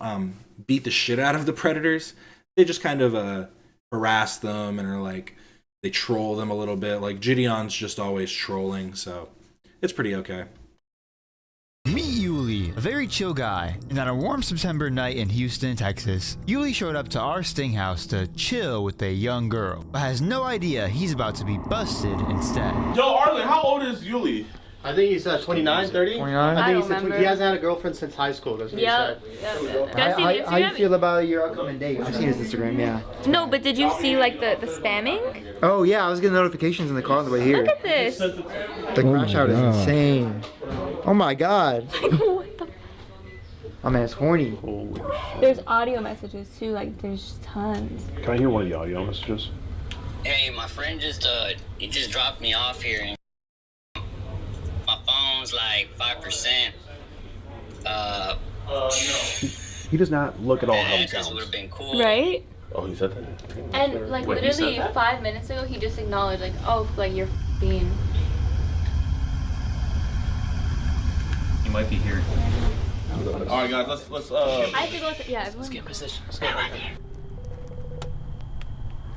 beat the shit out of the predators. They just kind of harass them and are like, they troll them a little bit. Like Gideon's just always trolling, so it's pretty okay. Meet Yuli, a very chill guy. And on a warm September night in Houston, Texas, Yuli showed up to our sting house to chill with a young girl, but has no idea he's about to be busted instead. Yo, Arlen, how old is Yuli? I think he's 29, 30. 29? I think he hasn't had a girlfriend since high school. That's what he said. How you feel about your upcoming date? I've seen his Instagram, yeah. No, but did you see like the spamming? Oh yeah, I was getting notifications in the car on the way here. Look at this. The crash out is insane. Oh my god. What the? Oh man, it's horny. There's audio messages too. Like there's tons. Can I hear one of the audio messages? Hey, my friend he just dropped me off here. And my phone's like 5%. He does not look at all how he sounds. Would have been cool. Right? Oh, he said that? And like Wait, he said literally that? 5 minutes ago, he just acknowledged like, oh, like you're being. He might be here. Alright guys, let's I have to go. Yeah, everyone. Let's get in position. Let's get right there.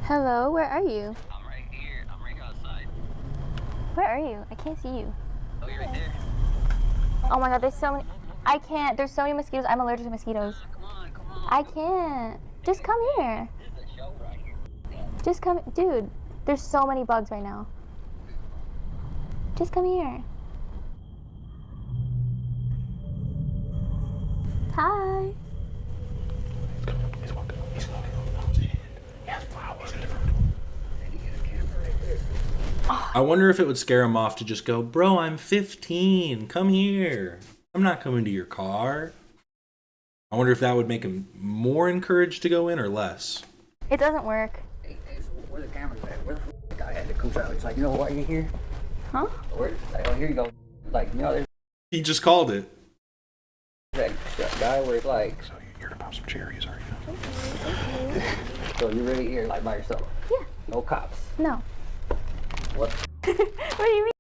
Hello, where are you? I'm right here. I'm right outside. Where are you? I can't see you. Oh, you're right there. Oh my god, there's so many. I can't. There's so many mosquitoes. I'm allergic to mosquitoes. Come on. I can't. Just come here. There's a show right here. Just come, dude. There's so many bugs right now. Just come here. Hi. He's walking. He's walking over his head. He has flowers in front of him. I wonder if it would scare him off to just go, "Bro, I'm 15. Come here. I'm not coming to your car." I wonder if that would make him more encouraged to go in or less. It doesn't work. Hey, where the camera's at? Where the guy had to come out? It's like, you know, why are you here? Huh? Where? Like, oh, here you go. Like, you know, there's He just called it. that guy where it's like. So you're gonna pop some cherries, are you? So you're really here, like, by yourself? Yeah. No cops? No. What? What do you mean?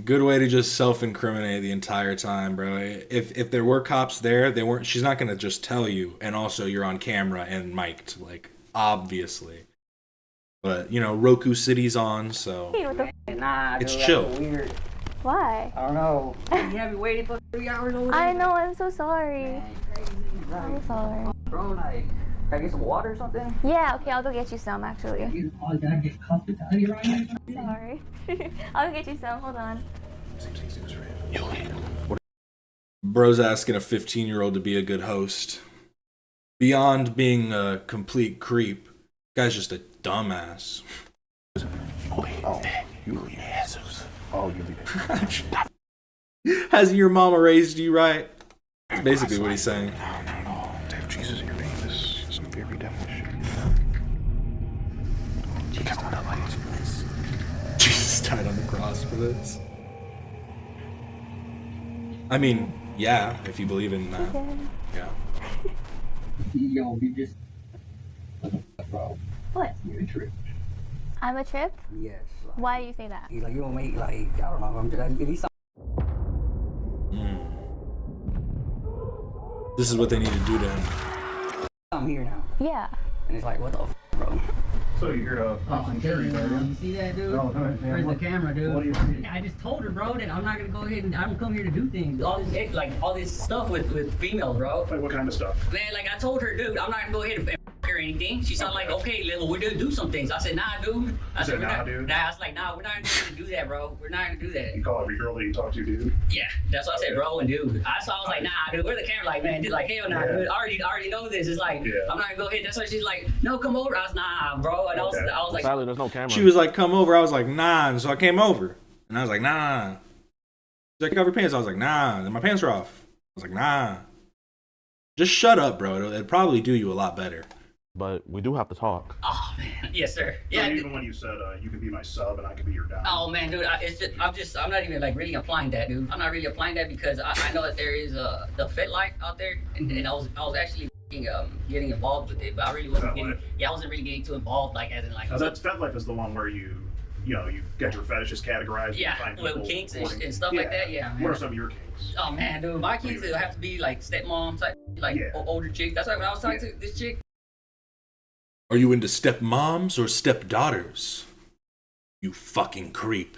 Good way to just self-incriminate the entire time, bro. If there were cops there, they weren't. She's not gonna just tell you, and also you're on camera and mic'd, like obviously. But you know, Roku City's on, so Hey, what the Nah, it's dude, chill. that's weird. Why? I don't know. You have me waiting for 3 hours over there? I know. I'm so sorry. I'm sorry. Bro, like, can I get some water or something? Yeah. Okay. I'll go get you some. Actually. Oh, I gotta get comfortable out of here right now. Sorry. I'll go get you some. Hold on. Bro's asking a 15-year-old to be a good host. Beyond being a complete creep, guy's just a dumbass. Has your mama raised you right? That's basically what he's saying. No. Dude, Jesus, you're being this some very devilish. Jesus died on the cross for this. Jesus died on the cross for this. I mean, yeah, if you believe in that. Yeah. Yo, you just. Bro. What? You're a trip. I'm a trip? Yes. Why do you say that? He's like, you don't make, like, I don't know, I'm just, at least This is what they need to do to him. I'm here now. Yeah. And it's like, what the f, bro? So you're I'm killing you, you see that, dude? Where's the camera, dude? I just told her, bro, that I'm not gonna go ahead and I'm come here to do things. All this, like, all this stuff with females, bro. Like what kind of stuff? Man, like I told her, dude, I'm not gonna go ahead and f her or anything. She sounded like, okay, little, we're gonna do some things. I said, nah, dude. I said, nah, dude. Nah, I was like, nah, we're not gonna do that, bro. We're not gonna do that. You call every girl that you talk to, dude? Yeah, that's what I said, bro and dude. I was like, nah, dude, where's the camera? Like, man, dude, like, hell nah, dude. I already know this. It's like, I'm not gonna go ahead. That's why she's like, no, come over. I was nah, bro. And I was like, sadly, there's no camera. She was like, come over. I was like, nah. And so I came over. And I was like, nah. She's like, cover your pants. I was like, nah. And my pants are off. I was like, nah. Just shut up, bro. It'd probably do you a lot better. But we do have to talk. oh man, yes sir. Yeah. Yeah. Even when you said you can be my sub and I can be your dom. Oh man, dude, I'm not even like really applying that, dude. I'm not really applying that because I know that there is the fit life out there, and I was actually getting involved with it, but I really wasn't getting. Yeah, I wasn't really getting too involved, like as in like. That's Fet Life is the one where you get your fetishes categorized. Yeah, and with find kinks people and stuff like that. Yeah, man. What are some of your kinks? Oh man, dude, my kinks will have to be like stepmom type, like older chick. That's why when I was talking to this chick. Are you into stepmoms or stepdaughters? You fucking creep.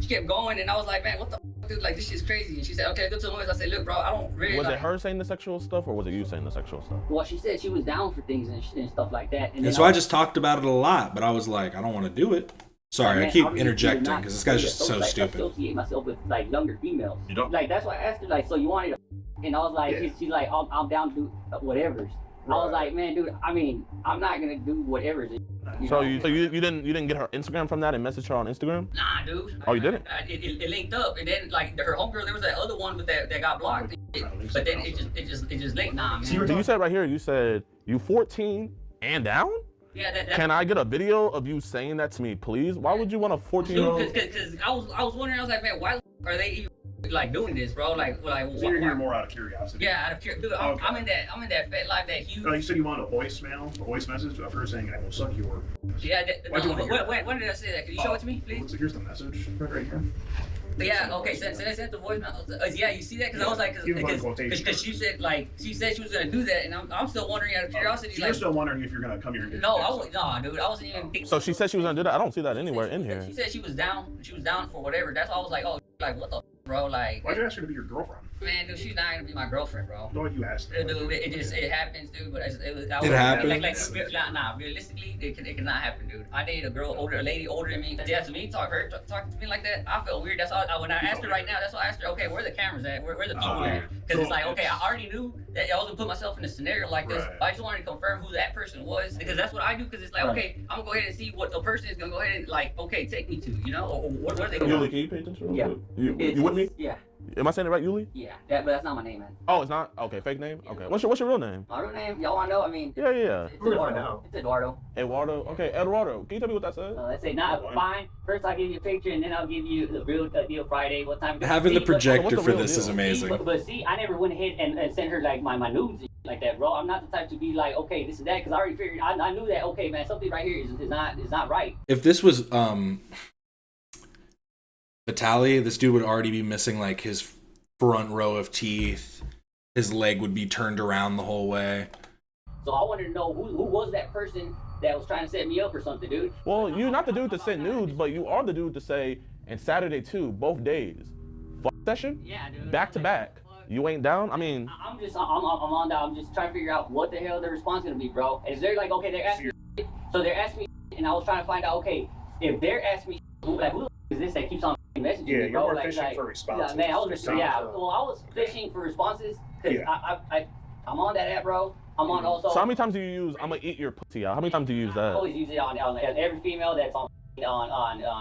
She kept going, and I was like, man, what the f, dude? Like, this shit's crazy. And she said, okay, go to the movies. I said, look, bro, I don't really. Was it her saying the sexual stuff, or was it you saying the sexual stuff? Well, she said she was down for things and stuff like that. And so I just talked about it a lot, but I was like, I don't want to do it. Sorry, I keep interjecting because this guy's just so stupid. I associate myself with like younger females. You don't? Like, that's why I asked her, like, so you wanted to, and I was like, she's like, I'm down to do whatever. I was like, man, dude, I mean, I'm not gonna do whatever. So you didn't get her Instagram from that and message her on Instagram? Nah, dude. Oh, you didn't? It linked up, and then like her homegirl, there was that other one with that got blocked. But then it just linked. Nah, man. So you said right here, you said you 14 and down? Yeah. Can I get a video of you saying that to me, please? Why would you want a 14-year-old? Because I was wondering, I was like, man, why are they even like doing this, bro? Like so you're here more out of curiosity. Yeah, out of curiosity. Dude, I'm in that Fet Life, that huge. Oh, you said you wanted a voice message of her saying, I will suck your. Yeah, when did I say that? Can you show it to me, please? So here's the message right here. Yeah, okay, so they sent the voicemail. Yeah, you see that? Because I was like, because she said she was gonna do that, and I'm still wondering out of curiosity. So you're still wondering if you're gonna come here and do No, dude, I wasn't even thinking. So she said she was gonna do that. I don't see that anywhere in here. She said she was down. She was down for whatever. That's why I was like, oh, like what the bro, like. Why'd you ask her to be your girlfriend? Man, dude, she's not gonna be my girlfriend, bro. No, you asked. Dude, it happens, dude. But it happens. Realistically, it cannot happen, dude. I dated a lady older than me. Yeah, to me, talk to me like that. I felt weird. That's all. When I asked her right now, that's why I asked her, okay, where the cameras at? Where the people at? Because it's like, okay, I already knew that I wasn't put myself in a scenario like this. But I just wanted to confirm who that person was, because that's what I do. Because it's like, okay, I'm gonna go ahead and see what the person is gonna go ahead and like, okay, take me to, you know, or what are they gonna do? Yuli, can you pay attention? Yeah. You with me? Yeah. Am I saying it right, Yuli? Yeah, but that's not my name, man. Oh, it's not? Okay, fake name? Okay. What's your real name? My real name? Y'all wanna know? I mean, yeah. It's Eduardo. It's Eduardo. Eduardo? Okay, Eduardo. Can you tell me what that says? Let's say, fine. First, I'll give you a picture, and then I'll give you the real deal Friday. What time? Having the projector for this is amazing. But see, I never went ahead and sent her like my nudes and like that, bro. I'm not the type to be like, okay, this is that, because I already figured. I knew that. Okay, man, something right here is not right. If this was Vitaly, this dude would already be missing like his front row of teeth. His leg would be turned around the whole way. So I wanted to know who was that person that was trying to set me up or something, dude. Well, you're not the dude to send nudes, but you are the dude to say, and Saturday too, both days. Session? Yeah, dude. Back to back. You ain't down? I mean, I'm on that. I'm just trying to figure out what the hell the response gonna be, bro. And they're like, okay, they're asking me, so they're asking me, and I was trying to find out, okay, if they're asking me, who is this that keeps on messaging me, bro? You're more fishing for responses. Yeah, man, I was fishing for responses because I'm on that app, bro. I'm on also. So how many times do you use "I'm gonna eat your pussy out"? How many times do you use that? I always use it on every female that's on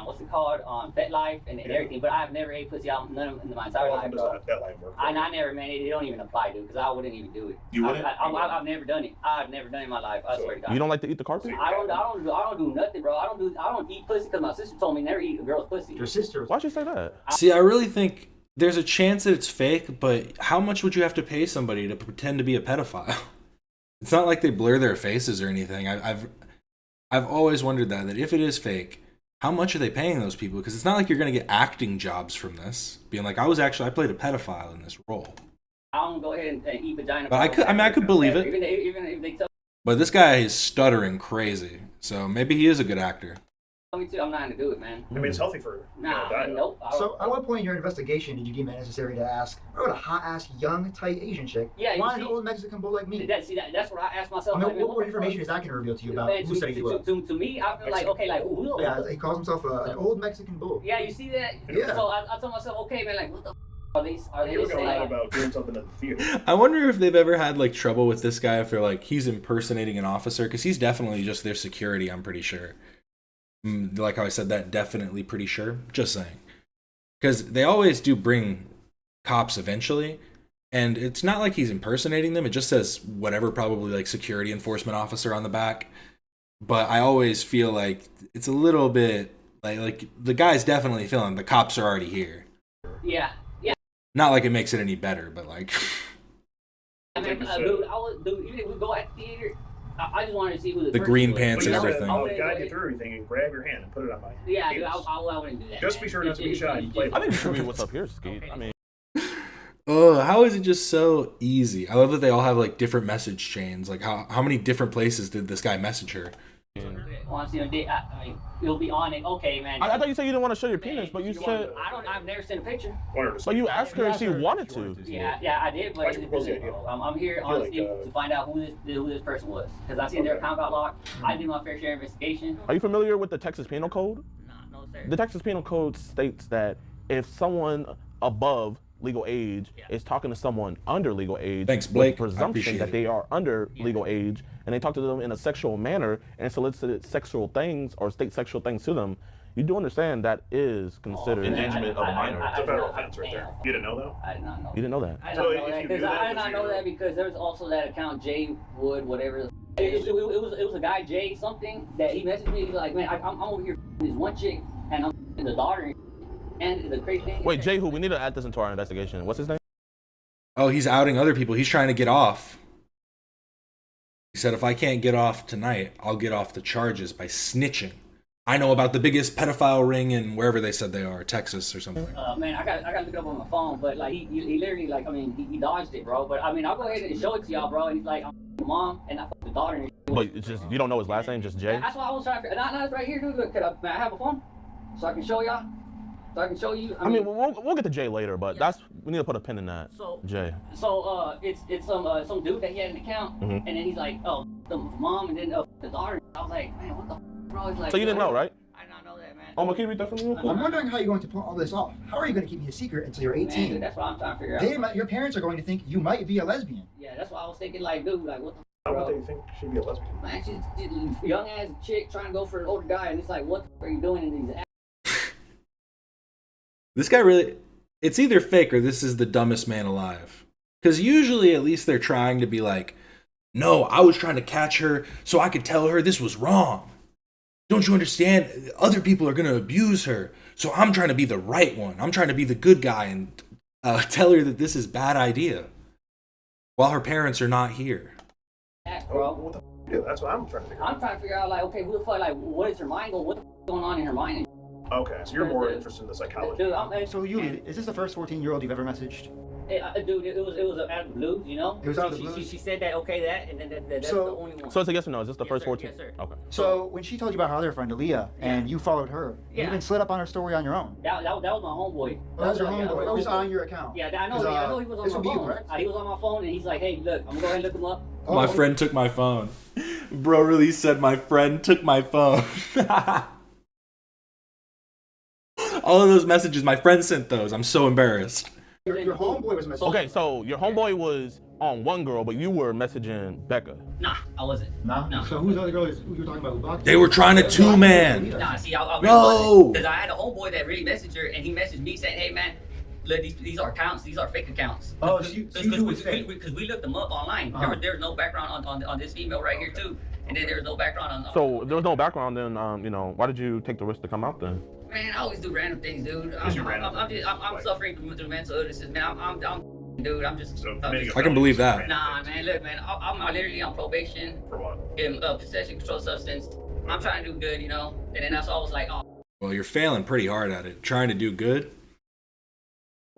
what's it called, on Fet Life and everything. But I've never ate pussy out none of in my entire life, bro. That line work? I never, man. It don't even apply, dude, because I wouldn't even do it. You wouldn't? I've never done it. I've never done it in my life. I swear to God. You don't like to eat the carpet? I don't do nothing, bro. I don't eat pussy because my sister told me never eat a girl's pussy. Your sister? Why'd you say that? See, I really think there's a chance that it's fake, but how much would you have to pay somebody to pretend to be a pedophile? It's not like they blur their faces or anything. I've always wondered that if it is fake, how much are they paying those people? Because it's not like you're going to get acting jobs from this. Being like, I played a pedophile in this role. I'm gonna go ahead and eat vagina. But I could believe it. Even if they tell But this guy is stuttering crazy, so maybe he is a good actor. me to, I'm not gonna do it, man. I mean, it's healthy for diet. Nope. So, at what point in your investigation did you deem it necessary to ask, what a hot-ass, young, tight Asian chick, why an old Mexican bull like me? That's what I asked myself. I mean, what information is that going to reveal to you about who's setting you up? To me, I feel like, okay, like, who? Yeah, he calls himself an old Mexican bull. Yeah, you see that? Yeah. So I told myself, okay, man, like, what the are they You're saying? going about doing something at the theater. I wonder if they've ever had like trouble with this guy, if they're like he's impersonating an officer, because he's definitely just their security. I'm pretty sure. Like how I said that, definitely pretty sure. Just saying, because they always do bring cops eventually, and it's not like he's impersonating them. It just says whatever, probably like security enforcement officer on the back. But I always feel like it's a little bit like the guy's definitely feeling the cops are already here. Yeah. Not like it makes it any better, but like. I mean, dude, even if we go at the theater, I just wanted to see who the green pants and everything. I'll guide you through everything and grab your hand and put it on my. Yeah, dude, I wouldn't do that. Just be sure not to be shy. And play. I think it should be what's up here, Skeet. I mean. Oh, how is it just so easy? I love that they all have like different message chains. Like how many different places did this guy message her? You'll be on it. Okay, man. I thought you said you didn't want to show your penis, but you said. I've never seen a picture. But you asked her if she wanted to. Yeah, I did. But I'm here honestly to find out who this person was, because I seen their account got locked. I did my fair share investigation. Are you familiar with the Texas Penal Code? No, sir. The Texas Penal Code states that if someone above legal age is talking to someone under legal age, thanks, Blake, with presumption that they are under legal age, and they talk to them in a sexual manner and solicit sexual things or state sexual things to them, you do understand that is considered endangerment of a minor. It's a federal offense right there. You didn't know that? I did not know. You didn't know that? I did not know that because there's also that account Jay Wood, whatever. It was a guy Jay something that he messaged me. He's like, man, I'm over here this one chick and I'm the daughter. And the crazy thing. Wait, Jay, who? We need to add this into our investigation. What's his name? Oh, he's outing other people. He's trying to get off. He said, if I can't get off tonight, I'll get off the charges by snitching. I know about the biggest pedophile ring in wherever they said they are, Texas or something. Man, I got to look it up on my phone, but like he literally like, I mean, he dodged it, bro. But I mean, I'll go ahead and show it to y'all, bro. And he's like, I'm the mom and I the daughter. And but it's just you don't know his last name, just Jay. That's why I was trying to. Not it's right here, dude. Look, man, I have a phone, so I can show y'all. So I can show you. I mean, we'll get to Jay later, but we need to put a pin in that. So Jay. So it's some dude that he had an account, and then he's like, oh, the mom, and then the daughter. I was like, man, what the bro? He's like, so you didn't know, right? I did not know that, man. Oh, can you read that for me? I'm wondering how you're going to pull all this off. How are you going to keep me a secret until you're 18? Man, dude, that's what I'm trying to figure out. Your parents are going to think you might be a lesbian. Yeah, that's why I was thinking, like, dude, like, what the How would they think she'd be a lesbian? man, she's a young ass chick trying to go for an older guy, and it's like, what the are you doing in these? This guy really, it's either fake or this is the dumbest man alive. Because usually at least they're trying to be like, no, I was trying to catch her so I could tell her this was wrong. Don't you understand? Other people are going to abuse her. So I'm trying to be the right one. I'm trying to be the good guy and tell her that this is a bad idea. While her parents are not here. Bro. What the do? That's what I'm trying to figure out. I'm trying to figure out, like, okay, who the fuck, like, what is her mind going? What the fuck going on in her mind? Okay, so you're more interested in the psychology. Dude, So Yuli, is this the first 14-year-old you've ever messaged? Dude, it was out of the blue, you know? It was out of the blue? She said that, okay, that, and then that's the only one. So it's a yes or no? Is this the first 14? Yes, sir. Okay. So when she told you about her other friend, Aaliyah, and you followed her, you even slid up on her story on your own. That was my homeboy. That was your homeboy. That was on your account. Yeah, I know he was on my phone. He was on my phone, and he's like, hey, look, I'm going to go ahead and look him up. My friend took my phone. Bro really said my friend took my phone. All of those messages, my friend sent those. I'm so embarrassed. Your homeboy was messaging. Okay, so your homeboy was on one girl, but you were messaging Becca. Nah, I wasn't. No? So who's the other girl who you were talking about who blocked you? They were trying to two-man. Nah, see, I No! Because I had a homeboy that really messaged her, and he messaged me saying, hey, man, look, these are accounts. These are fake accounts. Oh, so you knew it was fake. Because we looked them up online. There's no background on this female right here, too. And then there's no background on... So there was no background, then, why did you take the risk to come out then? Man, I always do random things, dude. I'm suffering through mental illnesses, man. Dude, I'm just. I can believe that. Nah, man, look, man, I'm literally on probation. For what? In possession controlled substance. I'm trying to do good, you know? And then that's always like, oh. Well, you're failing pretty hard at it. Trying to do good.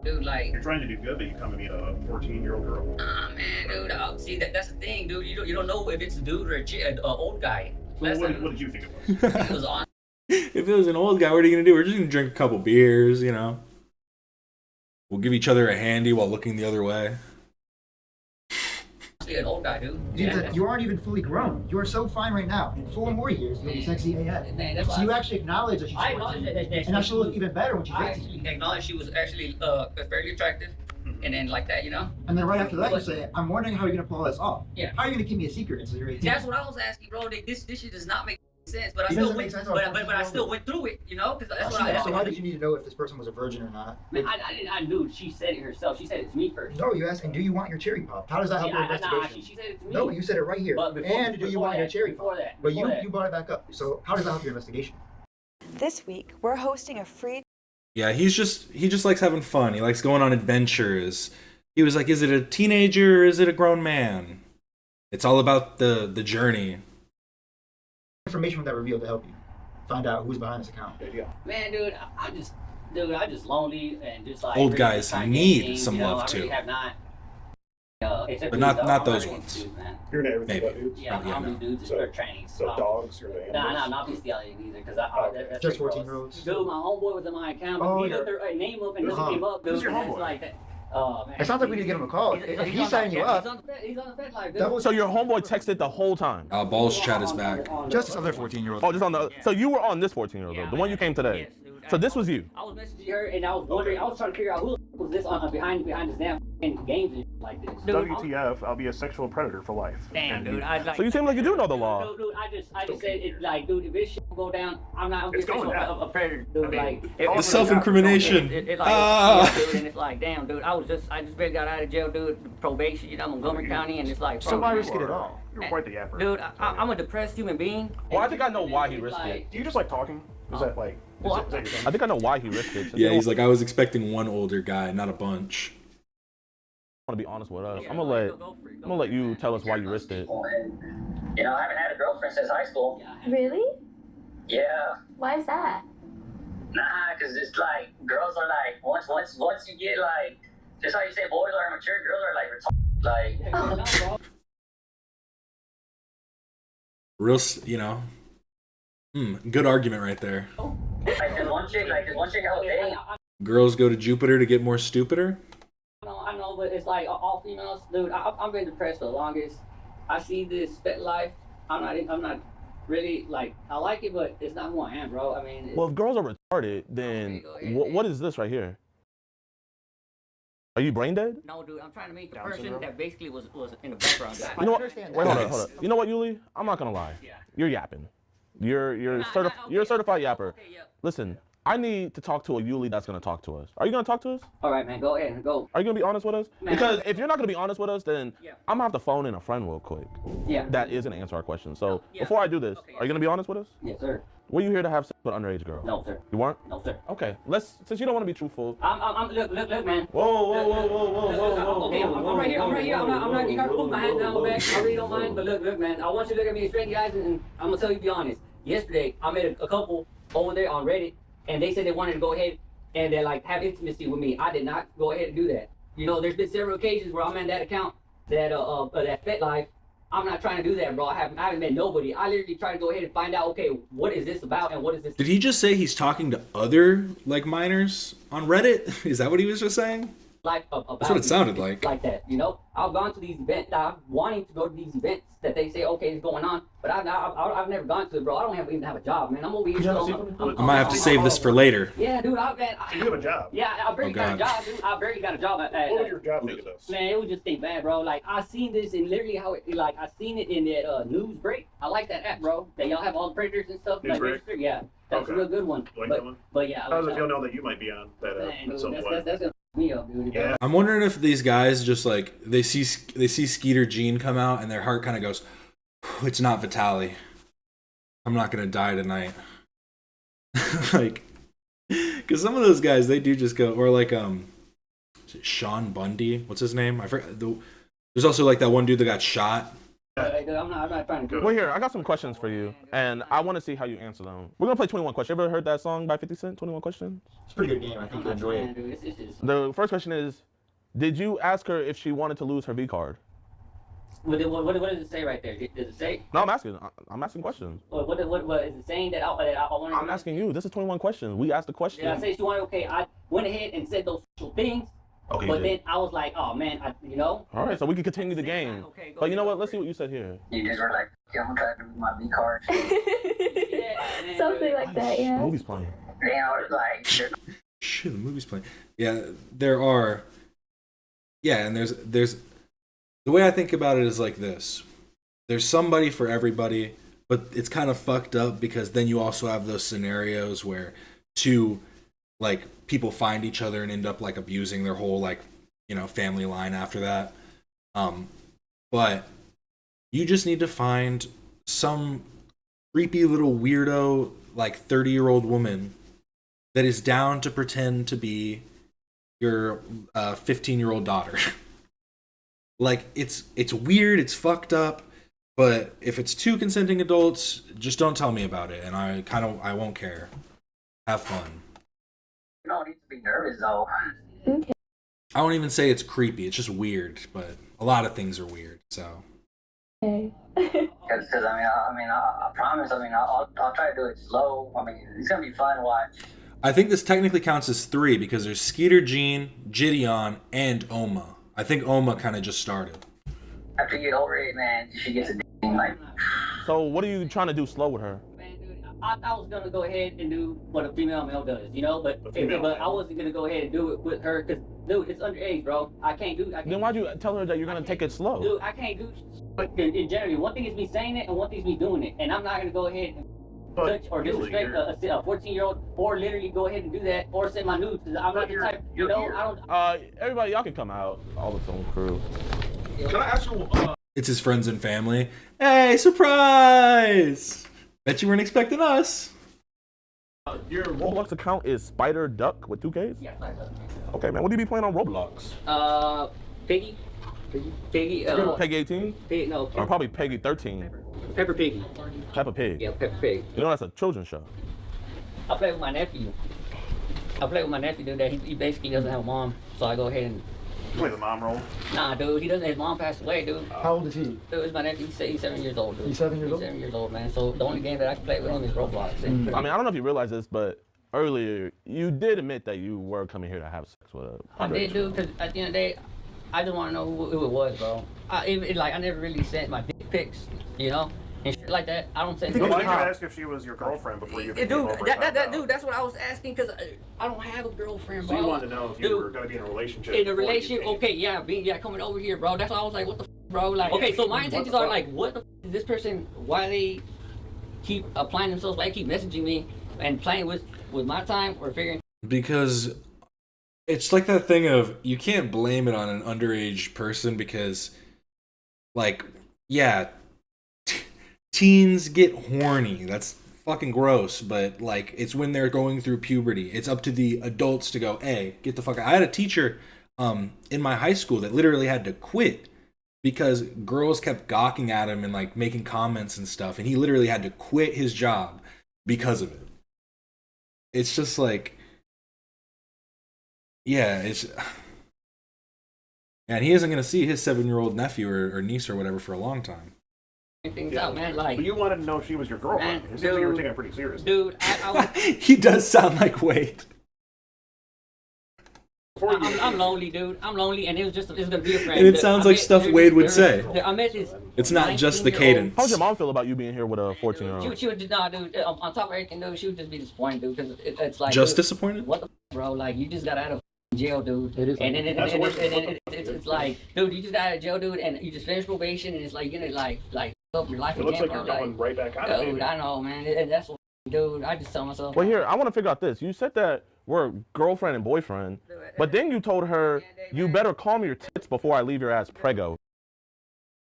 Dude, like. You're trying to do good, but you come and meet a 14-year-old girl. Nah, man, dude. See, that's the thing, dude. You don't know if it's a dude or an old guy. Well, what did you think it was? It was on. If it was an old guy, what are you gonna do? We're just gonna drink a couple beers, you know. We'll give each other a handy while looking the other way. An old guy, dude. You aren't even fully grown. You are so fine right now. In 4 more years, you'll be sexy AF. Man, so you actually acknowledge that she's 14. And that she'll look even better when she's 18. I actually acknowledge she was actually fairly attractive. And then like that, you know? And then right after that, you say, I'm wondering how you're going to pull this off. Yeah. How are you going to keep me a secret until you're 18? That's what I was asking, bro. This shit does not make sense, but I still went, but I still went through it, you know? Because that's what I. So how did you need to know if this person was a virgin or not? Man, I knew. She said it herself. She said it to me first. No, you asked, and do you want your cherry pop? How does that help your investigation? Nah, she said it to me. No, you said it right here. And do you want your cherry pop? But you brought it back up. So how does that help your investigation? This week, we're hosting a free. Yeah, he just likes having fun. He likes going on adventures. He was like, is it a teenager or is it a grown man? It's all about the journey. Information from that reveal to help you find out who's behind this account. There you go. Man, dude, I'm just lonely and just like old really guys need some love too. I really have not. But not those ones. Dudes, man. You're into everything Maybe. but dudes? Yeah, I'm into dudes that are training. So dogs, you're the animals? Nah, not bestiality either, because that's just 14-year-olds. Dude, my homeboy was in my account. Oh, he looked their name up and nothing came up. Dude, who's your homeboy? Like that. Oh, man. It sounds like we need to get him a call. If he's setting you up. He's on the Fed Life, dude. So your homeboy texted the whole time? Balls chat is back. Just this other 14-year-old. Oh, just on the. So you were on this 14-year-old, the one you came today. Yes, dude. So this was you. I was messaging her and I was wondering, I was trying to figure out who was this on behind his damn games and like this. Dude, WTF, I'll be a sexual predator for life. Damn, dude. I like. So you seem like you do know the law. Dude, I just said it like, dude, if this shit go down, I'm not gonna be a predator, dude. I mean, like the self-incrimination. Dude, and it's like, damn, dude, I just barely got out of jail, dude. Probation, you know, Montgomery County, and it's like. So why risk it at all? You're quite the yapper. Dude, I'm a depressed human being. Well, I think I know why he risked it. Do you just like talking? Is that like? Is that your thing? I think I know why he risked it. Yeah, he's like, I was expecting one older guy, not a bunch. Want to be honest with us? I'm gonna let you tell us why you risked it. You know, I haven't had a girlfriend since high school. Really? Yeah. Why is that? Nah, cause it's like girls are like once you get like just how you say boys are mature, girls are like retarded. Like. Real, you know. Good argument right there. Like there's one chick I was dating. Girls go to Jupiter to get more stupider. I know, but it's like all females, dude. I've been depressed for the longest. I see this Fet Life. I'm not really like. I like it, but it's not who I am, bro. I mean. Well, if girls are retarded, then what is this right here? Are you brain dead? No, dude. I'm trying to make the person that basically was in the background. You know what? Wait, hold up. You know what, Yuli? I'm not gonna lie. Yeah. You're yapping. You're a certified yapper. Okay, yeah. Listen, I need to talk to a Yuli that's gonna talk to us. Are you gonna talk to us? All right, man. Go ahead and go. Are you gonna be honest with us? Man. Because if you're not gonna be honest with us, then I'm gonna have to phone in a friend real quick. Yeah. That is gonna answer our question. So before I do this, are you gonna be honest with us? Yes, sir. Were you here to have sex with an underage girl? No, sir. You weren't? No, sir. Okay. Since you don't want to be truthful. Look, man. Whoa. Okay, I'm right here. I'm not. You gotta put my hand down my back. I really don't mind, but look, man. I want you to look at me straight in the eyes, and I'm gonna tell you, be honest. Yesterday, I met a couple over there on Reddit, and they said they wanted to go ahead and they like have intimacy with me. I did not go ahead and do that. You know, there's been several occasions where I'm in that account that Fet Life. I'm not trying to do that, bro. I haven't met nobody. I literally try to go ahead and find out, okay, what is this about and what is this? Did he just say he's talking to other like minors on Reddit? Is that what he was just saying? Like That's what it sounded like. Like that, you know. I've gone to these events. I'm wanting to go to these events that they say, okay, it's going on, but I've never gone to it, bro. I don't even have a job, man. I'm over here. I might have to save this for later. Yeah, dude. You have a job. Yeah, I barely got a job, dude. I barely got a job. What was your job think of this? Man, it was just think bad, bro. Like I seen this and literally how it like I seen it in that news break. I like that app, bro. That y'all have all the predators and stuff. News break? Yeah, that's a real good one. But yeah. How does it feel know that you might be on that app at some point? That's gonna me up, dude. Yeah. I'm wondering if these guys just like they see Skeeter Jean come out and their heart kind of goes, it's not Vitaly. I'm not gonna die tonight. Like Because some of those guys, they do just go, or like is it Sean Bundy? What's his name? I forgot. There's also like that one dude that got shot. I'm not trying to. Well, here, I got some questions for you, and I want to see how you answer them. We're gonna play 21 Questions. You ever heard that song by 50 Cent, 21 Questions? It's a pretty good game. I think you'll enjoy it. The first question is, did you ask her if she wanted to lose her V card? What does it say right there? Does it say? No, I'm asking questions. What is it saying that I want? I'm asking you. This is 21 Questions. We asked the question. Yeah, I say she wanted. Okay, I went ahead and said those things. Okay, but then I was like, oh man, All right, so we can continue the game. Okay, but you know what? Let's see what you said here. You just were like, yeah, I'm trying to lose my V card. Something like that, yeah. The movie's playing. Yeah, I was like, Shit, the movie's playing. Yeah, there are. Yeah, and there's the way I think about it is like this. There's somebody for everybody, but it's kind of fucked up because then you also have those scenarios where two like people find each other and end up like abusing their whole like, you know, family line after that. But you just need to find some creepy little weirdo like 30-year-old woman that is down to pretend to be your 15-year-old daughter. Like it's weird, it's fucked up, but if it's two consenting adults, just don't tell me about it and I won't care. Have fun. you don't need to be nervous though. Okay. I won't even say it's creepy, it's just weird, but a lot of things are weird, so. Okay. Because I promise. I'll try to do it slow. It's gonna be fun to watch. I think this technically counts as 3 because there's Skeeter Jean, Gideon, and Oma. I think Oma kind of just started. After you get over it, man, she gets a ding like. So what are you trying to do slow with her? Man, dude, I was gonna go ahead and do what a female male does, you know, but I wasn't gonna go ahead and do it with her because, dude, it's underage, bro. I can't. Then why'd you tell her that you're gonna take it slow? Dude, I can't do. But in general, one thing is me saying it, and one thing is me doing it, and I'm not gonna go ahead and touch or disrespect a 14-year-old, or literally go ahead and do that, or send my nudes. Because I'm not the type, you know. I don't. Everybody, y'all can come out. All the film crew. Can I ask you? It's his friends and family. Hey, surprise! Bet you weren't expecting us. Your Roblox account is Spider Duck with 2 Ks? Yeah, Spider Duck. Okay, man. What do you be playing on Roblox? Piggy. Peggy. Peggy 18? No. Or probably Peggy 13. Pepper Piggy. Peppa Pig. Yeah, Pepper Pig. You know that's a children's show. I play with my nephew. Dude. That he basically doesn't have a mom, so I go ahead and. You play the mom role? Nah, dude, he doesn't. His mom passed away, dude. How old is he? Dude, it's my nephew. He's 7 years old, dude. He's 7 years old? He's 7 years old, man. So the only game that I can play with him is Roblox. I mean, I don't know if you realize this, but earlier you did admit that you were coming here to have sex with a. I did, dude, because at the end of the day, I just want to know who it was, bro. I never really sent my dick pics, you know, and shit like that. I don't send. Why did you ask if she was your girlfriend before you? Dude, that's what I was asking, because I don't have a girlfriend, bro. So you wanted to know if you were going to be in a relationship. In a relationship, okay, yeah, coming over here, bro. That's why I was like, what the bro? Like, okay, so my intentions are like, what the is this person? Why they keep applying themselves? Why they keep messaging me and playing with my time or figuring? Because it's like that thing of you can't blame it on an underage person because, like, yeah, teens get horny. That's fucking gross, but like it's when they're going through puberty. It's up to the adults to go, hey, get the fuck out. I had a teacher in my high school that literally had to quit because girls kept gawking at him and like making comments and stuff, and he literally had to quit his job because of it. It's just like, yeah, and he isn't gonna see his 7-year-old nephew or niece or whatever for a long time. Things out, man. Like, but you wanted to know if she was your girlfriend. It seems like you were taking it pretty serious. Dude, he does sound like Wade. I'm lonely, dude. I'm lonely, and it's gonna be a friend. And it sounds like stuff Wade would say. I met this. It's not just the cadence. How's your mom feel about you being here with a 14-year-old? She would just, nah, dude. On top of everything, dude, she would just be disappointed, dude, because it's like. Just dude, disappointed? What the bro? Like, you just got out of jail, dude. And then it's like, dude, you just got out of jail, dude, and you just finished probation, and it's like you're gonna like up your life again. It looks like you're going right back out of it. Dude, I know, man. That's what, dude. I just tell myself. Well, here, I want to figure out this. You said that we're girlfriend and boyfriend, but then you told her you better call me your tits before I leave your ass prego.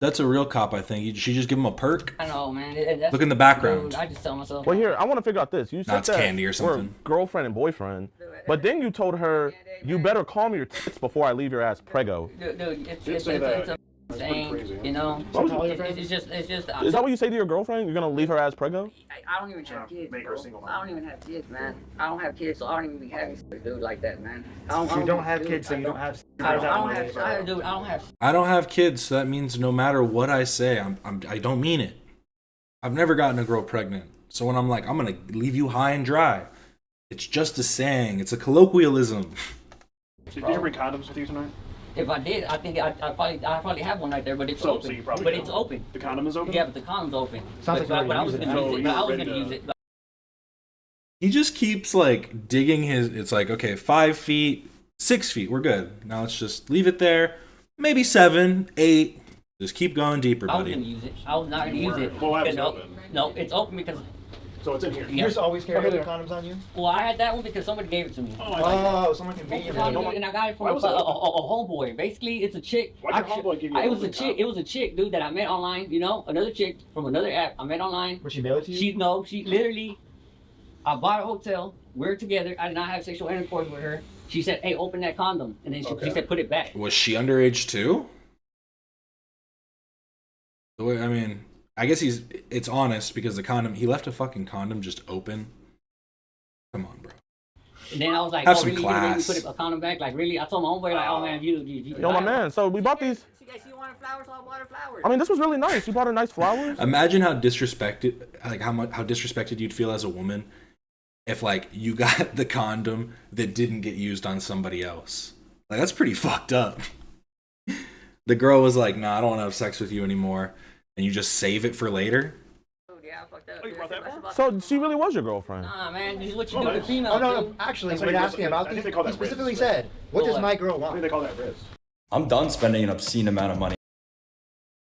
That's a real cop, I think. She just give him a perk. I know, man. That's, Look in the background. Dude, I just tell myself. Well, here, I want to figure out this. You said That's that candy or something. we're girlfriend and boyfriend, but then you told her, you better call me your tits before I leave your ass prego. Dude, it's a thing, you know. It's just. Is that what you say to your girlfriend? You're gonna leave her ass prego? I don't even have kids. Make her a single I don't even have kids, man. I don't have kids, so I don't even be having dude like that, man. You don't have kids, so you don't have. I don't have. I don't have kids, so that means no matter what I say, I don't mean it. I've never gotten a girl pregnant, so when I'm like, I'm gonna leave you high and dry, it's just a saying. It's a colloquialism. Did you bring condoms with you tonight? If I did, I think I probably have one right there, but it's open. So you probably but don't. it's open. The condom is open? Yeah, but the condom's open. Sounds like but I was gonna use it. He just keeps like digging his. It's like, okay, 5 feet, 6 feet, we're good. Now let's just leave it there. Maybe 7, 8. Just keep going deeper, I was buddy. gonna use it. I was not gonna use it. Well, that was open. No, it's open because. So it's in here. You just always carry other condoms on you? Well, I had that one because somebody gave it to me. Oh, someone convenient. And I got it from a homeboy. Basically, it's a chick. Why'd your homeboy give you it was a chick. It was a chick, dude, that I met online. You know, another chick from another app I met online. Would she mail it to you? She literally. I bought a hotel. We're together. I did not have sexual intercourse with her. She said, "Hey, open that condom," and then she said, "Put it back." Was she underage too? The way, I mean, I guess it's honest because the condom, he left a fucking condom just open. Come on, bro. And then I was like, Have "Oh, some really? class. You put a condom back? Like, really?" I told my homeboy, like, "Oh man, you." Yo, my man. So we bought these. She wanted flowers, so I bought her flowers. I mean, this was really nice. You bought her nice flowers. Imagine how disrespected, like how disrespected you'd feel as a woman if like you got the condom that didn't get used on somebody else. Like that's pretty fucked up. The girl was like, "Nah, I don't want to have sex with you anymore," and you just save it for later. Yeah, I fucked up. Oh, you brought that for? So she really was your girlfriend. Nah, man, this is what you do to females. Oh, no. Actually, when asking about these, he specifically said, what does my girl want? I think they call that Riz. I'm done spending an obscene amount of money.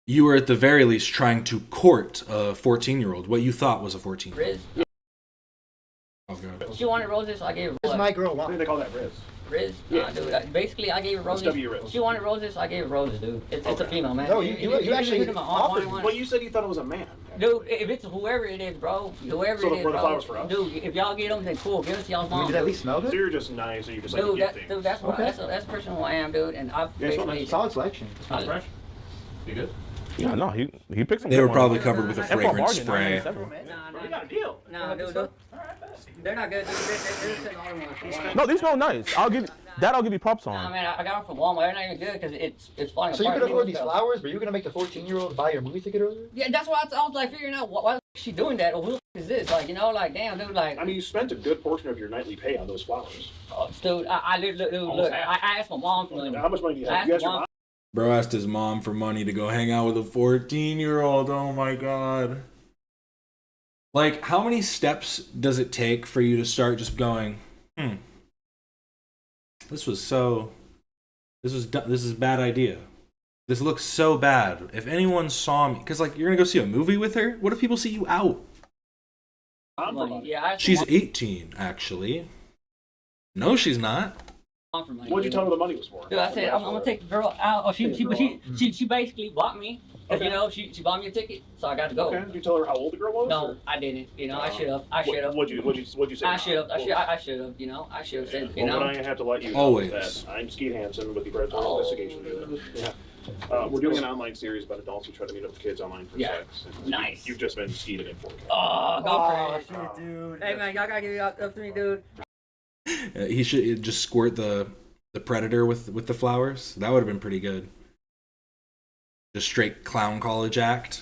You were at the very least trying to court a 14-year-old. What you thought was a 14-year-old. Riz. Oh, God. She wanted roses, so I gave her. What does my girl I want? think they call that Riz. Riz? Yeah. Dude, basically, I gave her roses. W Riz. She wanted roses, so I gave her roses, dude. It's a female, man. No, you actually offered. Well, you said you thought it was a man. Dude, if it's whoever it is, bro, whoever So it is, were the bro. flowers for us? Dude, if y'all get them, then cool. Give us y'all's mom. Did at least smell So good? you're just nice, or you just like Dude, to give things. that's personally who I am, dude. And I've basically Solid selection. Smells fresh. You good? Yeah, no, he picked some. They good were ones. probably covered with a And for a fragrance bargain, spray. We got a deal. Nah, dude. They're not good. They're No, these smell nice. I'll give you props on. Nah, man, I got them from Walmart. They're not even good because it's falling So you apart. could afford these flowers, but you were gonna make the 14-year-old buy your movie ticket earlier? Yeah, that's why I was like figuring out why the f she doing that or who the f is this? Like, you know, like damn, dude, like. I mean, you spent a good portion of your nightly pay on those flowers. Dude, I literally look. I asked my mom for money. How much money do you I have? asked You my asked your mom. mom? Bro asked his mom for money to go hang out with a 14-year-old. Oh my God. Like, how many steps does it take for you to start just going, this is a bad idea. This looks so bad. If anyone saw me, because like you're gonna go see a movie with her. What if people see you out? Yeah, She's 18, actually. No, she's not. What'd you tell her the money was for? Dude, I said I'm gonna take the girl out. Oh, she basically bought me. You know, she bought me a ticket, so I got to go. Okay. Did you tell her how old the girl was? No, or? I didn't. You know, I should have. What'd you say? I should have. You know, I should have said. You know. Well, then I have to let you know Always. that I'm Skeet Hansen with the Predatory Investigation Unit. Yeah. We're doing an online series about adults who try to meet up with kids online for sex. And Nice. You've just been skeeted in 4K. Oh, go for it, dude. Hey man, y'all gotta give it up to me, dude. He should just squirt the predator with the flowers. That would have been pretty good. Just straight clown college act.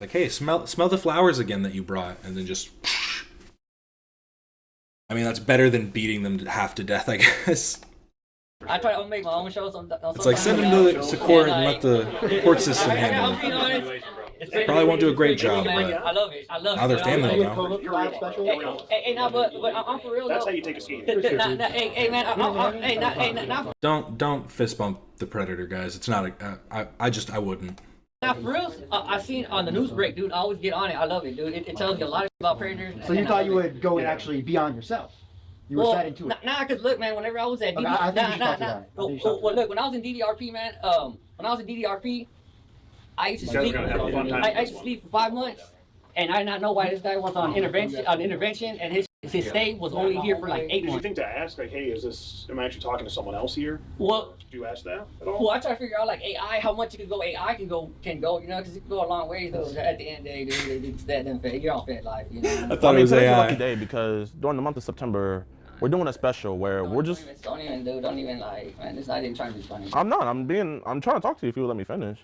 Like, hey, smell the flowers again that you brought, and then just. I mean, that's better than beating them half to death, I guess. I try to make my own shows on It's like send them to court and let the court system handle it. Probably won't do a great job, but I love it. now they're family now. Hey, now, but I'm for real though. That's how you take a ski. Hey, man, Don't fist bump the predator, guys. It's not a. I wouldn't. now for real, I seen on the news break, dude. I always get on it. I love it, dude. It tells you a lot about predators. So you thought you would go and actually be on yourself? You were set into it. Nah, cause look, man. Whenever I was at I think you should talk to that. Well, look, when I was in DDRP, man. When I was in DDRP, I used to You guys sleep. are gonna have a fun time. I used to sleep for 5 months, and I did not know why this guy was on intervention, and his stay was only here for like 8 Did you months. think to ask, like, hey, am I actually talking to someone else here? Well, did you ask that at all? well, I try to figure out like AI, how much it can go. AI can go, you know, because it can go a long way. Though at the end of the day, dude, it's that unfed. You're on fed life, you know. I thought it was today's a AI. lucky day because during the month of September, we're doing a special where we're just. Don't even like, man. It's not even trying to be funny. I'm not. I'm trying to talk to you if you would let me finish.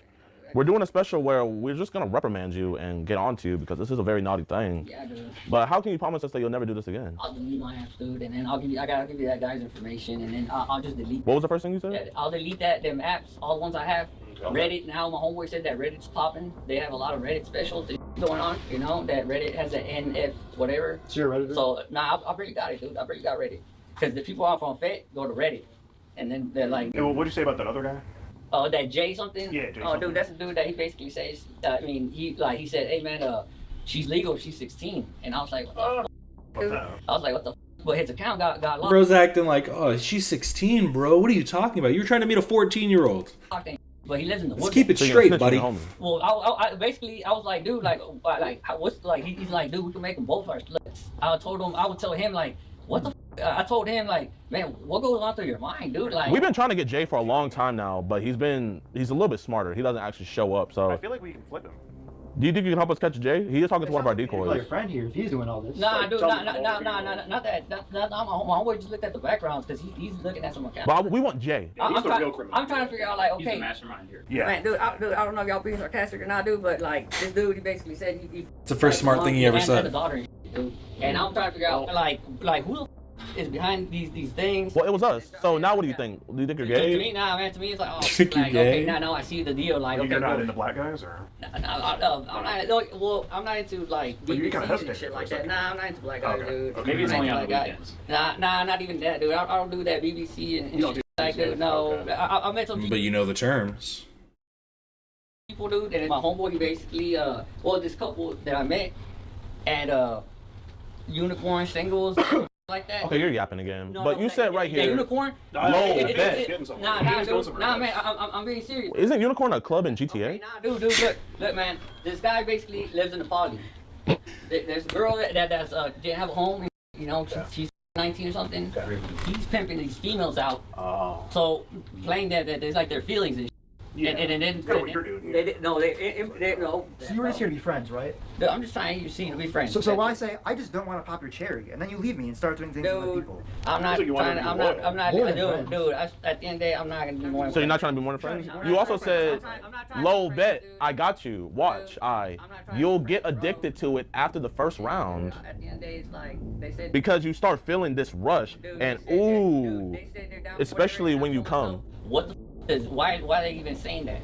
We're doing a special where we're just gonna reprimand you and get on to you because this is a very naughty thing. Yeah, dude. But how can you promise us that you'll never do this again? I'll delete my apps, dude, and then I'll give you that guy's information, and then I'll just delete. What was the first thing you said? I'll delete them apps, all the ones I have. Reddit, now my homeboy said that Reddit's popping. They have a lot of Reddit specials going on, you know, that Reddit has an NF whatever. So you're Reddit? So, nah, I really got it, dude. I really got Reddit. Because the people off on Fed go to Reddit. And then they're like... Hey, well, what did you say about that other guy? Oh, that Jay something? Yeah, Jay Oh, something. dude, that's the dude that he basically says, he said, hey, man, she's legal if she's 16. And I was like, what the dude? I was like, what the But his account got locked. Bro's acting like, oh, she's 16, bro. What are you talking about? You're trying to meet a 14-year-old. But he lives in the woods. Let's keep it straight, buddy. Well, I was like, dude, what's like? He's like, dude, we can make them both our splits. I would tell him like, what the? I told him like, man, what goes on through your mind, dude? Like, We've been trying to get Jay for a long time now, but he's a little bit smarter. He doesn't actually show up. So I feel like we can flip him. do you think you can help us catch Jay? He is talking to one of our decoys. Your friend here, if he's doing all this. Nah, dude, not that. My homeboy just looked at the backgrounds because he's looking at some accounts. But we want Jay. I'm trying to figure out like, okay, He's the mastermind here. Yeah. Man, dude, I don't know if y'all being sarcastic or not, dude, but like this dude, he basically said he It's the first smart thing he ever said. The daughter, dude. And I'm trying to figure out like who the is behind these things. Well, it was us. So now what do you think? Do you think you're gay? To me, nah, man. To me, it's like, oh, Think you're like, gay? okay, now I see the deal. Like, okay, You're not bro. into black guys, or? I'm not into like Well, you kinda BBCs hesitated and shit for a like that. second. Nah, I'm not into black guys, Okay. dude. Okay. Maybe it's I'm only not on into the black guys. Nah, not even that, dude. I don't do that BBC and You don't shit do like that. No, I met some But you know the terms. people, dude, and my homeboy, he basically, this couple that I met at Unicorn Singles, like that. Okay, you're yapping again. No, but no, you said right yeah, here. Unicorn? No, bet. Nah, dude. Nah, man, I'm being serious. Isn't Unicorn a club in GTA? Okay, nah, dude, look, man. This guy basically lives in the poly. There's a girl that didn't have a home. You know, she's 19 or something. He's pimping these females out. So playing that there's like their feelings and shit. Yeah. And then That's what you're doing here. no. So you were just here to be friends, right? No, I'm just trying to see to be friends. So when I say I just don't want to pop your cherry, and then you leave me and start doing things with other people. I'm not trying. I'm not. More than Dude. At the end of the day, I'm not gonna be more. So you're not trying to be more than friends? You also said, low bet, I got you. Watch, you'll get addicted to it after the first round. At the end of the day, it's like they said. Because you start feeling this rush, and ooh, especially when you come. What the is why are they even saying that?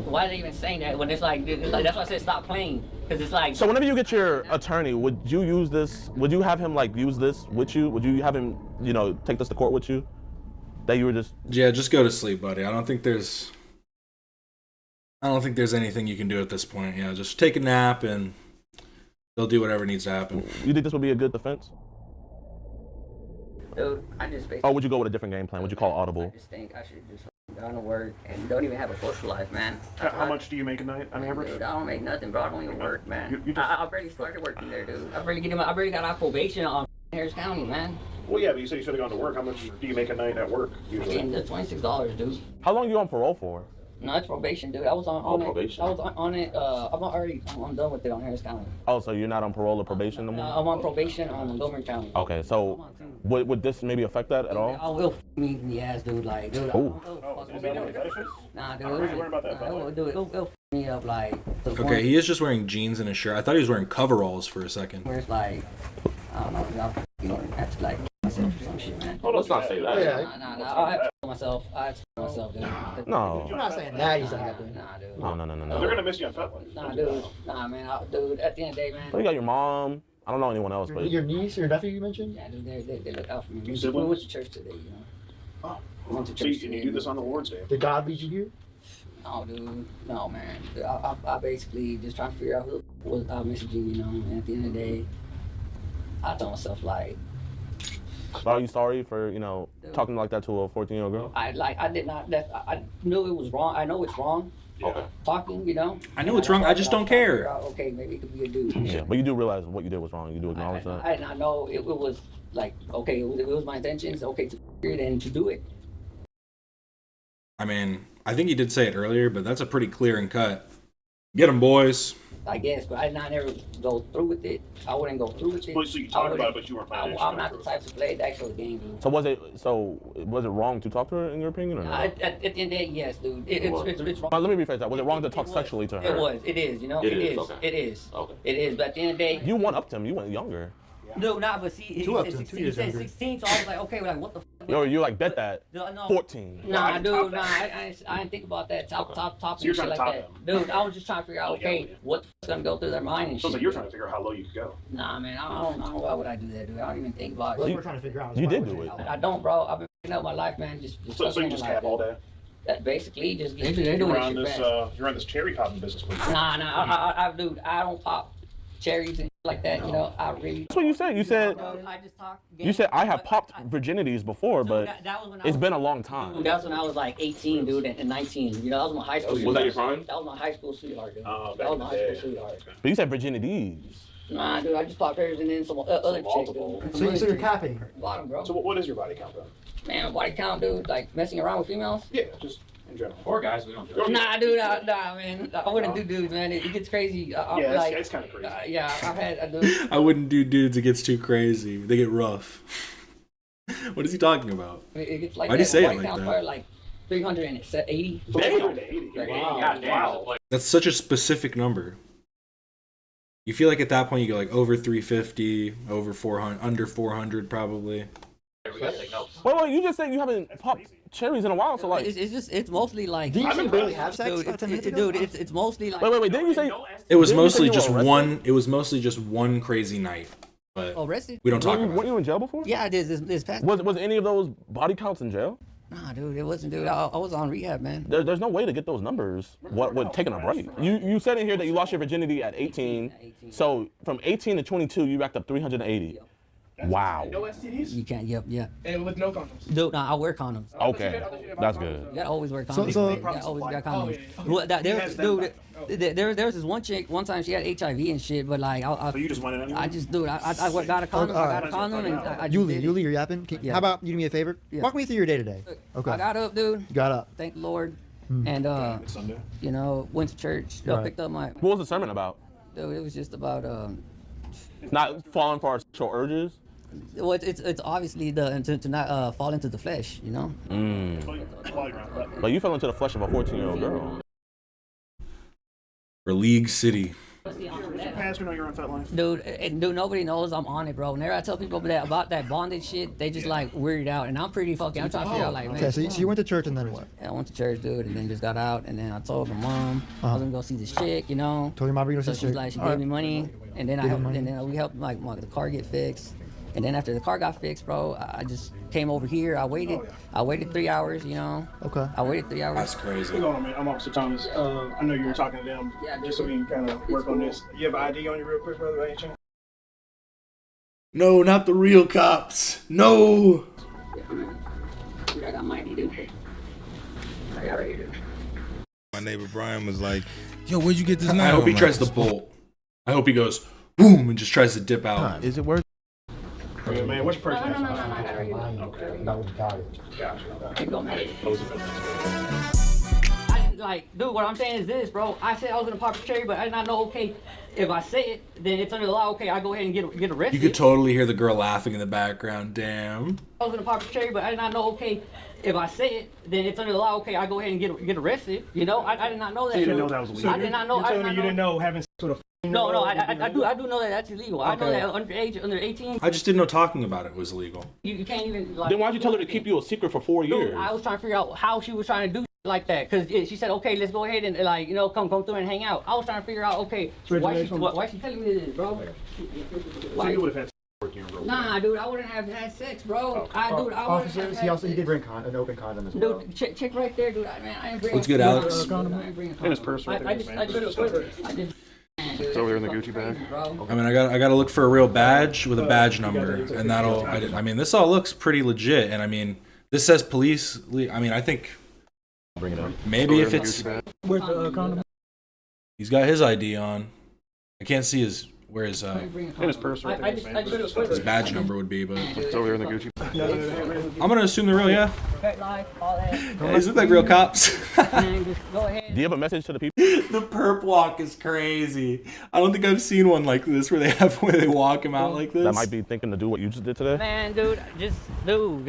Why are they even saying that when it's like that's why I said stop playing, because it's like. So whenever you get your attorney, would you use this? Would you have him like use this with you? Would you have him, take this to court with you? That you were just. Yeah, just go to sleep, buddy. I don't think there's anything you can do at this point. Yeah, just take a nap and they'll do whatever needs to happen. You think this would be a good defense? Dude, I just basically. Or would you go with a different game plan? Would you call audible? I just think I should just go to work and don't even have a social life, man. How much do you make a night on average? Dude, I don't make nothing, bro. I don't even work, man. I barely started working there, dude. I barely got out probation on Harris County, man. Well, yeah, but you said you should have gone to work. How much do you make a night at work usually? $26, dude. How long are you on parole for? No, it's probation, dude. I was on it. Probation. I was on it. I'm done with it on Harris County. Oh, so you're not on parole or probation no more? I'm on probation on Montgomery County. Okay, so would this maybe affect that at all? I will f me in the ass, dude. Like, dude. Ooh. Nah, dude. It'll f me up, like. Okay, he is just wearing jeans and a shirt. I thought he was wearing coveralls for a second. Where it's like, I don't know, have to like myself or some shit, man. Oh, let's not say that. Nah, I have to myself. I have to myself, dude. No. You're not saying that he's not happy. Nah, dude. No. They're gonna miss you on FetLife. Nah, dude. Nah, man. Dude, at the end of the day, man. So you got your mom. I don't know anyone else, but Your niece, your nephew, you mentioned? Yeah, dude. They look out for me. You We siblings? went to church today, you know. Oh. We went to So church you today. do this on the Lord's Day? Did God lead you here? No, dude. No, man. Dude, I basically just trying to figure out who was messaging, you know. And at the end of the day, I told myself like. are you sorry for talking like that to a 14-year-old girl? I did not. I knew it was wrong. I know it's wrong. talking, you know. I know it's wrong. I just don't care. Okay, maybe it could be a dude. Yeah, but you do realize what you did was wrong. You do acknowledge that. I did not know it was like, okay, it was my intentions, okay, to it and to do it. I mean, I think you did say it earlier, but that's a pretty clear and cut. Get them, boys. I guess, but I did not ever go through with it. I wouldn't go through with it. So you talked about it, but you weren't planning. I'm not the type to play the actual game, dude. So was it wrong to talk to her in your opinion or not? At the end of the day, yes, dude. It's wrong. Let me rephrase that. Was it wrong to talk sexually to her? It is, you know. It is. It is. But at the end of the day, you went up to him. You went younger. No, not, but see, he said 16, so I was like, okay, we're like, what the f? Yo, you like bet that? No. 14. Nah, dude, nah, I didn't think about that top So you're shit trying like to top that. Dude, I was just trying to figure out, okay, what the f is gonna go through their mind and So shit. you're trying to figure out how low you could go. Nah, man, I don't know. Why would I do that, dude? I don't even think about it. We're trying to figure out. You did do it. I don't, bro. I've been picking up my life, man. So you just cap all day? Basically, just they're doing that shit fast. You're on this cherry popping business, please. Nah, dude, I don't pop cherries and like that, you know. I really. That's what you said. You said. I just talked. You said I have popped virginities before, but it's been a long time. Dude, that was when I was like 18, dude, and 19. You know, that was my high school. Was that your prime? That was my high school sweetheart, dude. Oh, that was my high school sweetheart. But you said virginities. Nah, dude, I just popped hers and then some other chick, dude. So you're capping. Bottom, bro. So what is your body count, bro? Man, my body count, dude, like messing around with females? Yeah, just in general. Or guys, we don't do it. Nah, dude, nah, man. I wouldn't do dudes, man. It gets crazy. It's kind of crazy. Yeah, I've had a dude. I wouldn't do dudes. It gets too crazy. They get rough. What is he talking about? It gets like Why'd he say it body like count's that? probably like 380. Wow. That's such a specific number. You feel like at that point you go like over 350, over 400, under 400 probably. Wait, you just said you haven't popped cherries in a while, so like it's mostly like. Did you barely have sex? Dude, it's mostly like. Wait, didn't you say it was mostly just one? It was mostly just one crazy night. But arrested? We don't talk about it. Weren't you in jail before? Yeah, I did. This past. Was any of those body counts in jail? Nah, dude, it wasn't, dude. I was on rehab, man. There's no way to get those numbers. What with taking a break? You said in here that you lost your virginity at 18. So from 18 to 22, you racked up 380. Wow. No STDs? You can't. Yep. And with no condoms? Dude, nah, I wear condoms. Okay, that's good. You gotta always wear condoms. So you gotta always got condoms. Well, there was this one chick. One time she had HIV and shit, but like, So you just went in anyway? I just, dude, I got a condom. I got a condom, and I just did it. Yuli, you're yapping. How about you do me a favor? Yeah. Walk me through your day today. Okay. I got up, dude. You got up. Thank the Lord. And Sunday. you know, went to church. Right. Picked up my. What was the sermon about? Dude, it was just about Not falling for our sexual urges. well, it's obviously to not fall into the flesh, you know. But you fell into the flesh of a 14-year-old girl. For League City. Pastor, know you're on Fat Life. Dude, nobody knows I'm on it, bro. Whenever I tell people about that bondage shit, they just like weirded out, and I'm pretty fucking. I'm trying to figure out like, man. Okay, so you went to church and then what? I went to church, dude, and then just got out, and then I told my mom I was gonna go see this chick, you know. Told your mom you're gonna So see she's chick. like, she All gave right. me money, and then we helped like the car get fixed. And then after the car got fixed, bro, I just came over here. I waited 3 hours, you know. Okay. I waited 3 hours. That's crazy. Hold on, man. I'm Officer Thomas. I know you were talking to them. Just so we can kind of work on this. You have an ID on you real quick, brother, by any chance? No, not the real cops. No. I got my ID, dude. I got it, dude. My neighbor Brian was like, "Yo, where'd you get this I knife?" hope he tries to bolt. I hope he goes boom and just tries to dip out. Is it worth? Okay, man, what's your first name? Like, dude, what I'm saying is this, bro. I said I was gonna pop a cherry, but I did not know, okay, if I say it, then it's under the law, okay, I go ahead and get arrested. You could totally hear the girl laughing in the background. Damn. I was gonna pop a cherry, but I did not know, okay, if I say it, then it's under the law, okay, I go ahead and get arrested. You know, I did not know that. So you didn't know that was illegal? I did not know. You're telling me you didn't know having sex with a No, I do know that that's illegal. I know that underage, under 18. I just didn't know talking about it was illegal. You can't even. Like, Then why'd you tell her to keep you a secret for 4 years? Dude, I was trying to figure out how she was trying to do like that, cause she said, okay, let's go ahead and like, you know, come through and hang out. I was trying to figure out, okay, why she telling me this, bro? So you would have had sex working real. Nah, dude, I wouldn't have had sex, bro. Officers, he did bring an open condom as well. Dude, check right there, dude. Man, I ain't bringing. What's good, Alex? I ain't bringing. In his purse right there, I just. It's over there in the Gucci bag. I mean, I got to look for a real badge with a badge number, and that'll. I mean, this all looks pretty legit, and I mean, this says police. I mean, I think Bring it up. Maybe if it's... Where's the condom? He's got his ID on. I can't see his... Where his purse right there. his badge number would be, but... It's over here in the Gucci. I'm gonna assume they're real, yeah. These look like real cops. Do you have a message to the people? The perp walk is crazy. I don't think I've seen one like this where they walk him out like this. That might be thinking to do what you just did today. Man, dude, just don't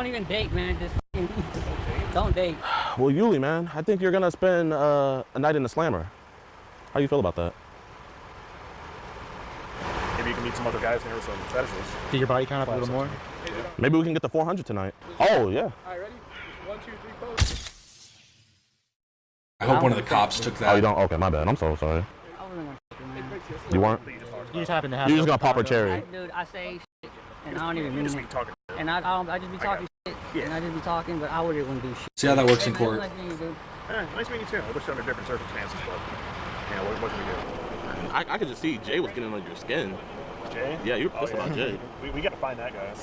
even date, man. Just don't date. Well, Yuli, man, I think you're gonna spend a night in the slammer. How you feel about that? Maybe you can meet some other guys here with some fetishes. Get your body count up a little more. Maybe we can get the 400 tonight. Oh, yeah. All right, ready? 1, 2, 3, pose. I hope one of the cops took that. Oh, you don't? Okay, my bad. I'm so sorry. You weren't? You just happen to have. You're just gonna pop her cherry. Dude, I say shit, and I don't even mean it. And I just be talking shit, and I just be talking, but I wouldn't do shit. See how that works in court. Nice meeting you too. I wish under different circumstances, but yeah, what can we do? I could just see Jay was getting under your skin. Jay? Yeah, you were pissed about Jay. We gotta find that guy.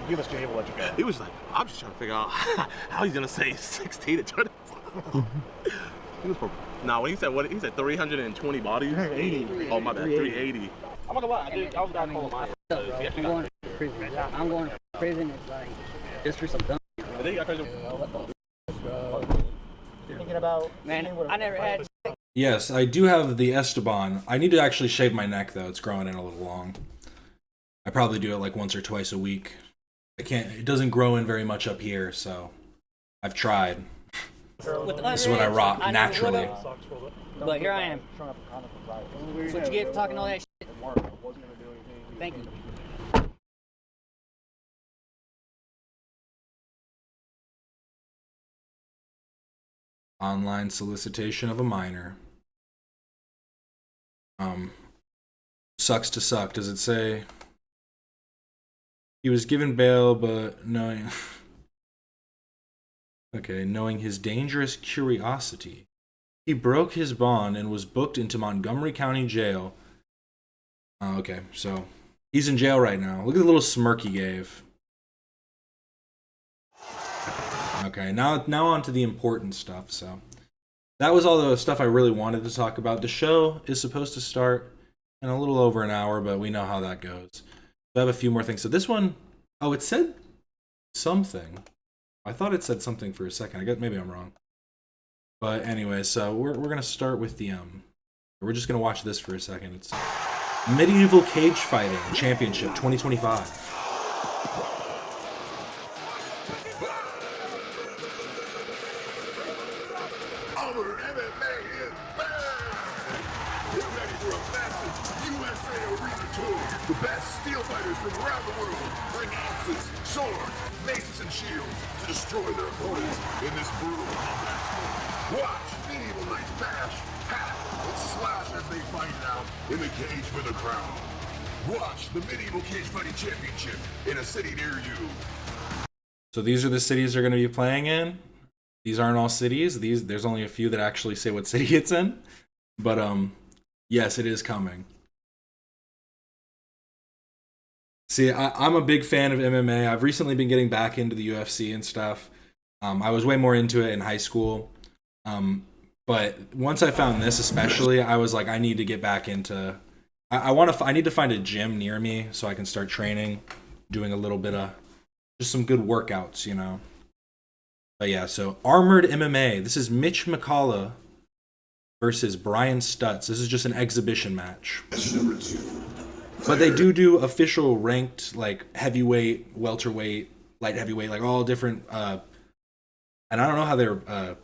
Give us Jay, we'll let you go. He was like, I'm just trying to figure out how he's gonna say 16 and turn it. Nah, when he said 320 bodies. 380. Oh my bad, 380. I'm not gonna lie, I was gonna call him out. I'm going to prison. I'm going to prison. It's like just for some dumb. And then you got crazy. Thinking about. Man, I never had. Yes, I do have the Esteban. I need to actually shave my neck though. It's growing in a little long. I probably do it like once or twice a week. It doesn't grow in very much up here, so I've tried. This is what I rock naturally. But here I am. That's what you get for talking all that shit. Thank you. Online solicitation of a minor. Sucks to suck. Does it say he was given bail, but knowing knowing his dangerous curiosity, he broke his bond and was booked into Montgomery County Jail. Okay, so he's in jail right now. Look at the little smirk he gave. Okay, now on to the important stuff. So that was all the stuff I really wanted to talk about. The show is supposed to start in a little over an hour, but we know how that goes. So I have a few more things. So this one, oh, it said something. I thought it said something for a second. I guess maybe I'm wrong. But anyway, so we're gonna start with the we're just gonna watch this for a second. It's Medieval Cage Fighting Championship 2025. The best steel fighters from around the world bring axes, swords, maces, and shields to destroy their opponents in this brutal combat sport. Watch medieval knights bash, hack, and slash as they fight it out in the cage for the crown. Watch the Medieval Cage Fighting Championship in a city near you. So these are the cities they're going to be playing in. These aren't all cities. There's only a few that actually say what city it's in. But yes, it is coming. See, I'm a big fan of MMA. I've recently been getting back into the UFC and stuff. I was way more into it in high school. But once I found this especially, I was like, I need to get back into... I need to find a gym near me so I can start training, doing a little bit of... just some good workouts, you know? But yeah, so Armored MMA. This is Mitch McCullough versus Brian Stutz. This is just an exhibition match. But they do official ranked, like, heavyweight, welterweight, light heavyweight, like all different, and I don't know how their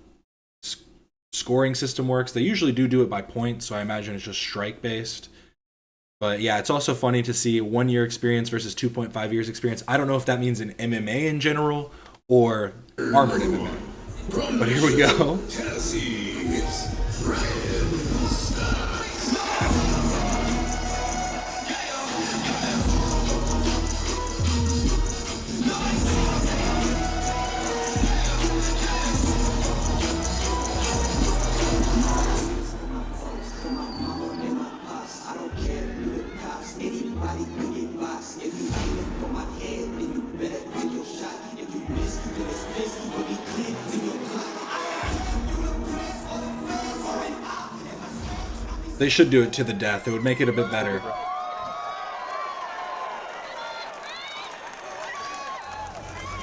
scoring system works. They usually do it by points, so I imagine it's just strike-based. But yeah, it's also funny to see 1 year experience versus 2.5 years experience. I don't know if that means in MMA in general or Armored MMA. But here we go. They should do it to the death. It would make it a bit better.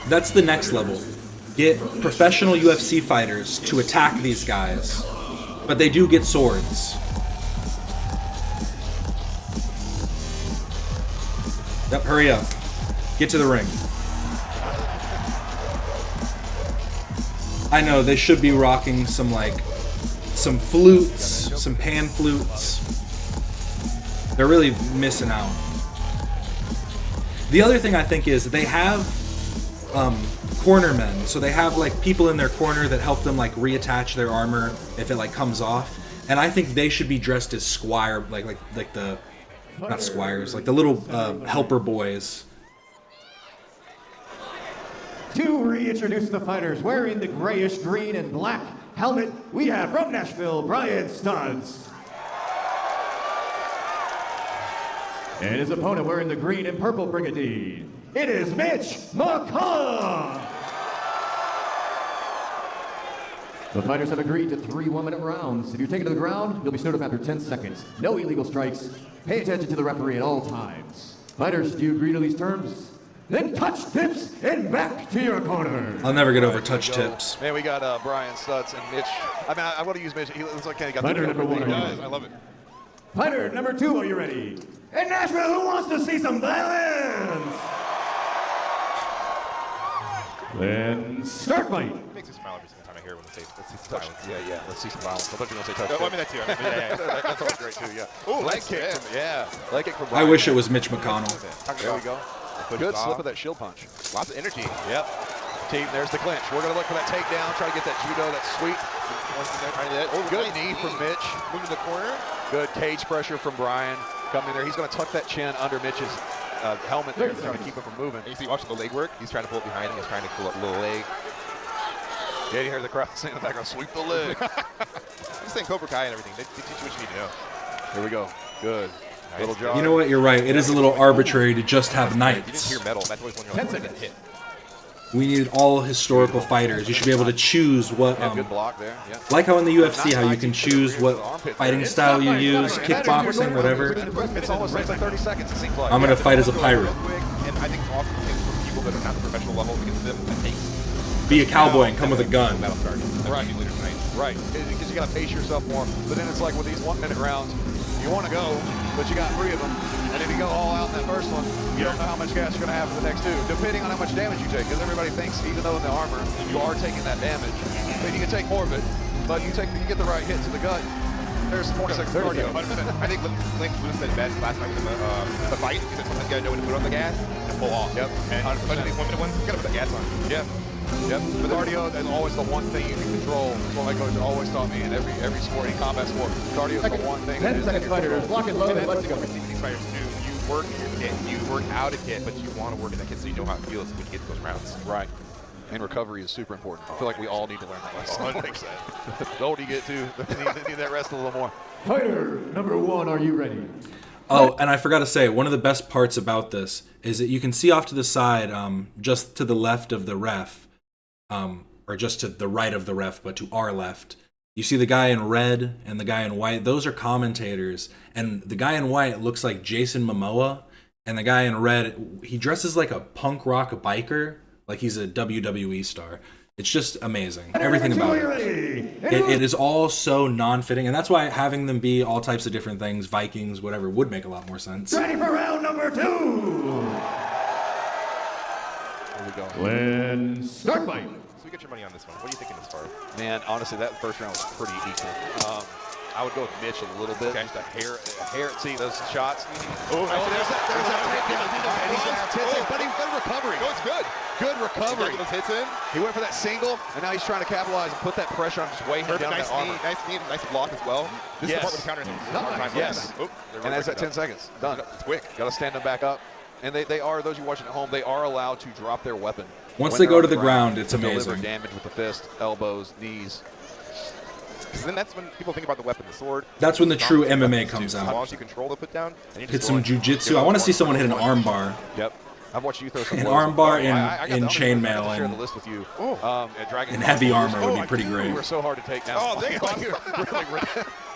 That's the next level. Get professional UFC fighters to attack these guys. But they do get swords. Yep, hurry up. Get to the ring. I know, they should be rocking some flutes, some pan flutes. They're really missing out. The other thing I think is they have cornermen, so they have like people in their corner that help them like reattach their armor if it like comes off. And I think they should be dressed as squire, like the not squires, like the little helper boys. To reintroduce the fighters wearing the grayish green and black helmet, we have from Nashville, Brian Stuntz. And his opponent wearing the green and purple brigandine, it is Mitch McCullough. The fighters have agreed to 3 1-minute rounds. If you're taken to the ground, you'll be stood up after 10 seconds. No illegal strikes. Pay attention to the referee at all times. Fighters, do you agree to these terms? Then touch tips and back to your corner. I'll never get over touch tips. Man, we got Brian Stutz and Mitch. I mean, I want to use Mitch. He looks like he got Fighter number 1. Guys, I love it. Fighter number 2, are you ready? In Nashville, who wants to see some violence? Then start fight. It makes me smile every single time I hear it when they say, let's see some violence. Yeah. Let's see some violence. I thought you were going to say touch. I mean, that too. That's always great too, yeah. Oh, leg kick. Leg kick from Brian. I wish it was Mitch McConnell. There we go. Good slip of that shield punch. Lots of energy. Yep. Team, there's the clinch. We're going to look for that takedown, try to get that judo, that sweep. Oh, good knee from Mitch. Moving to the corner. Good cage pressure from Brian. Coming there. He's going to tuck that chin under Mitch's helmet there, trying to keep him from moving. You see, watching the leg work. He's trying to pull it behind him. He's trying to pull up a little leg. Yeah, you hear the crowd saying in the background, sweep the leg. I'm saying Cobra Kai and everything. They teach you what you need to know. Here we go. Good. Nice. Little job. You know what? You're right. It is a little arbitrary to just have knights. You didn't hear metal. That's always when you're like, 10 seconds hit. We need all historical fighters. You should be able to choose what. Good block there. Yeah. Like how in the UFC, how you can choose what fighting style you use, kickboxing, whatever. It's almost like 30 seconds. It seems like. I'm gonna fight as a pirate. And I think often for people that are not the professional level, because them that takes. Be a cowboy and come with a gun. Right. Right. Because you gotta pace yourself more. But then it's like with these 1-minute rounds, you want to go, but you got 3 of them. And if you go all out in that first one, you don't know how much gas you're going to have for the next 2, depending on how much damage you take. Because everybody thinks, even though in the armor, you are taking that damage. But you can take more of it. But you get the right hit to the gut. There's 40 seconds cardio. I think Link Lewis said best last night in the fight. He said sometimes you got to know when to put on the gas and pull off. Yep. And especially these 1-minute ones, you got to put that gas on. Yep. But cardio is always the one thing you can control. That's what my coach always taught me in every sport, any combat sport. Cardio is the one thing. 10 seconds fighters, lock and load, and let's go. These fighters do. You work in your kit, you work out a kit, but you want to work in that kit so you know how it feels when you get to those rounds. Right. And recovery is super important. I feel like we all need to learn that lesson. 100%. The older you get to, you need that rest a little more. Fighter number 1, are you ready? Oh, and I forgot to say, one of the best parts about this is that you can see off to the side, just to the left of the ref, or just to the right of the ref, but to our left, you see the guy in red and the guy in white. Those are commentators. And the guy in white looks like Jason Momoa. And the guy in red, he dresses like a punk rock biker, like he's a WWE star. It's just amazing. Everything about it. It is all so non-fitting. And that's why having them be all types of different things, Vikings, whatever, would make a lot more sense. Ready for round number 2. Here we go. When start fight. So we get your money on this one. What are you thinking this far? Man, honestly, that first round was pretty equal. I would go with Mitch a little bit. Okay. Just a hair. See those shots. Oh, there's that takedown. And he's going to have 10 seconds, but he's good recovery. Oh, it's good. Good recovery. Those hits in. He went for that single, and now he's trying to capitalize and put that pressure on, just weighing him down that armor. Nice knee, nice block as well. This is the part where the counter is. Yes. And that's at 10 seconds. Done. It's quick. Got to stand them back up. And they are, those you watching at home, they are allowed to drop their weapon. Once they go to the ground, it's amazing. Deliver damage with the fist, elbows, knees. Because then that's when people think about the weapon, the sword. That's when the true MMA comes out. As long as you control the put down. Hit some jujitsu. I want to see someone hit an arm bar. Yep. I've watched you throw some an arm bar in chainmail and in heavy armor would be pretty great. We're so hard to take down. Oh, thank you.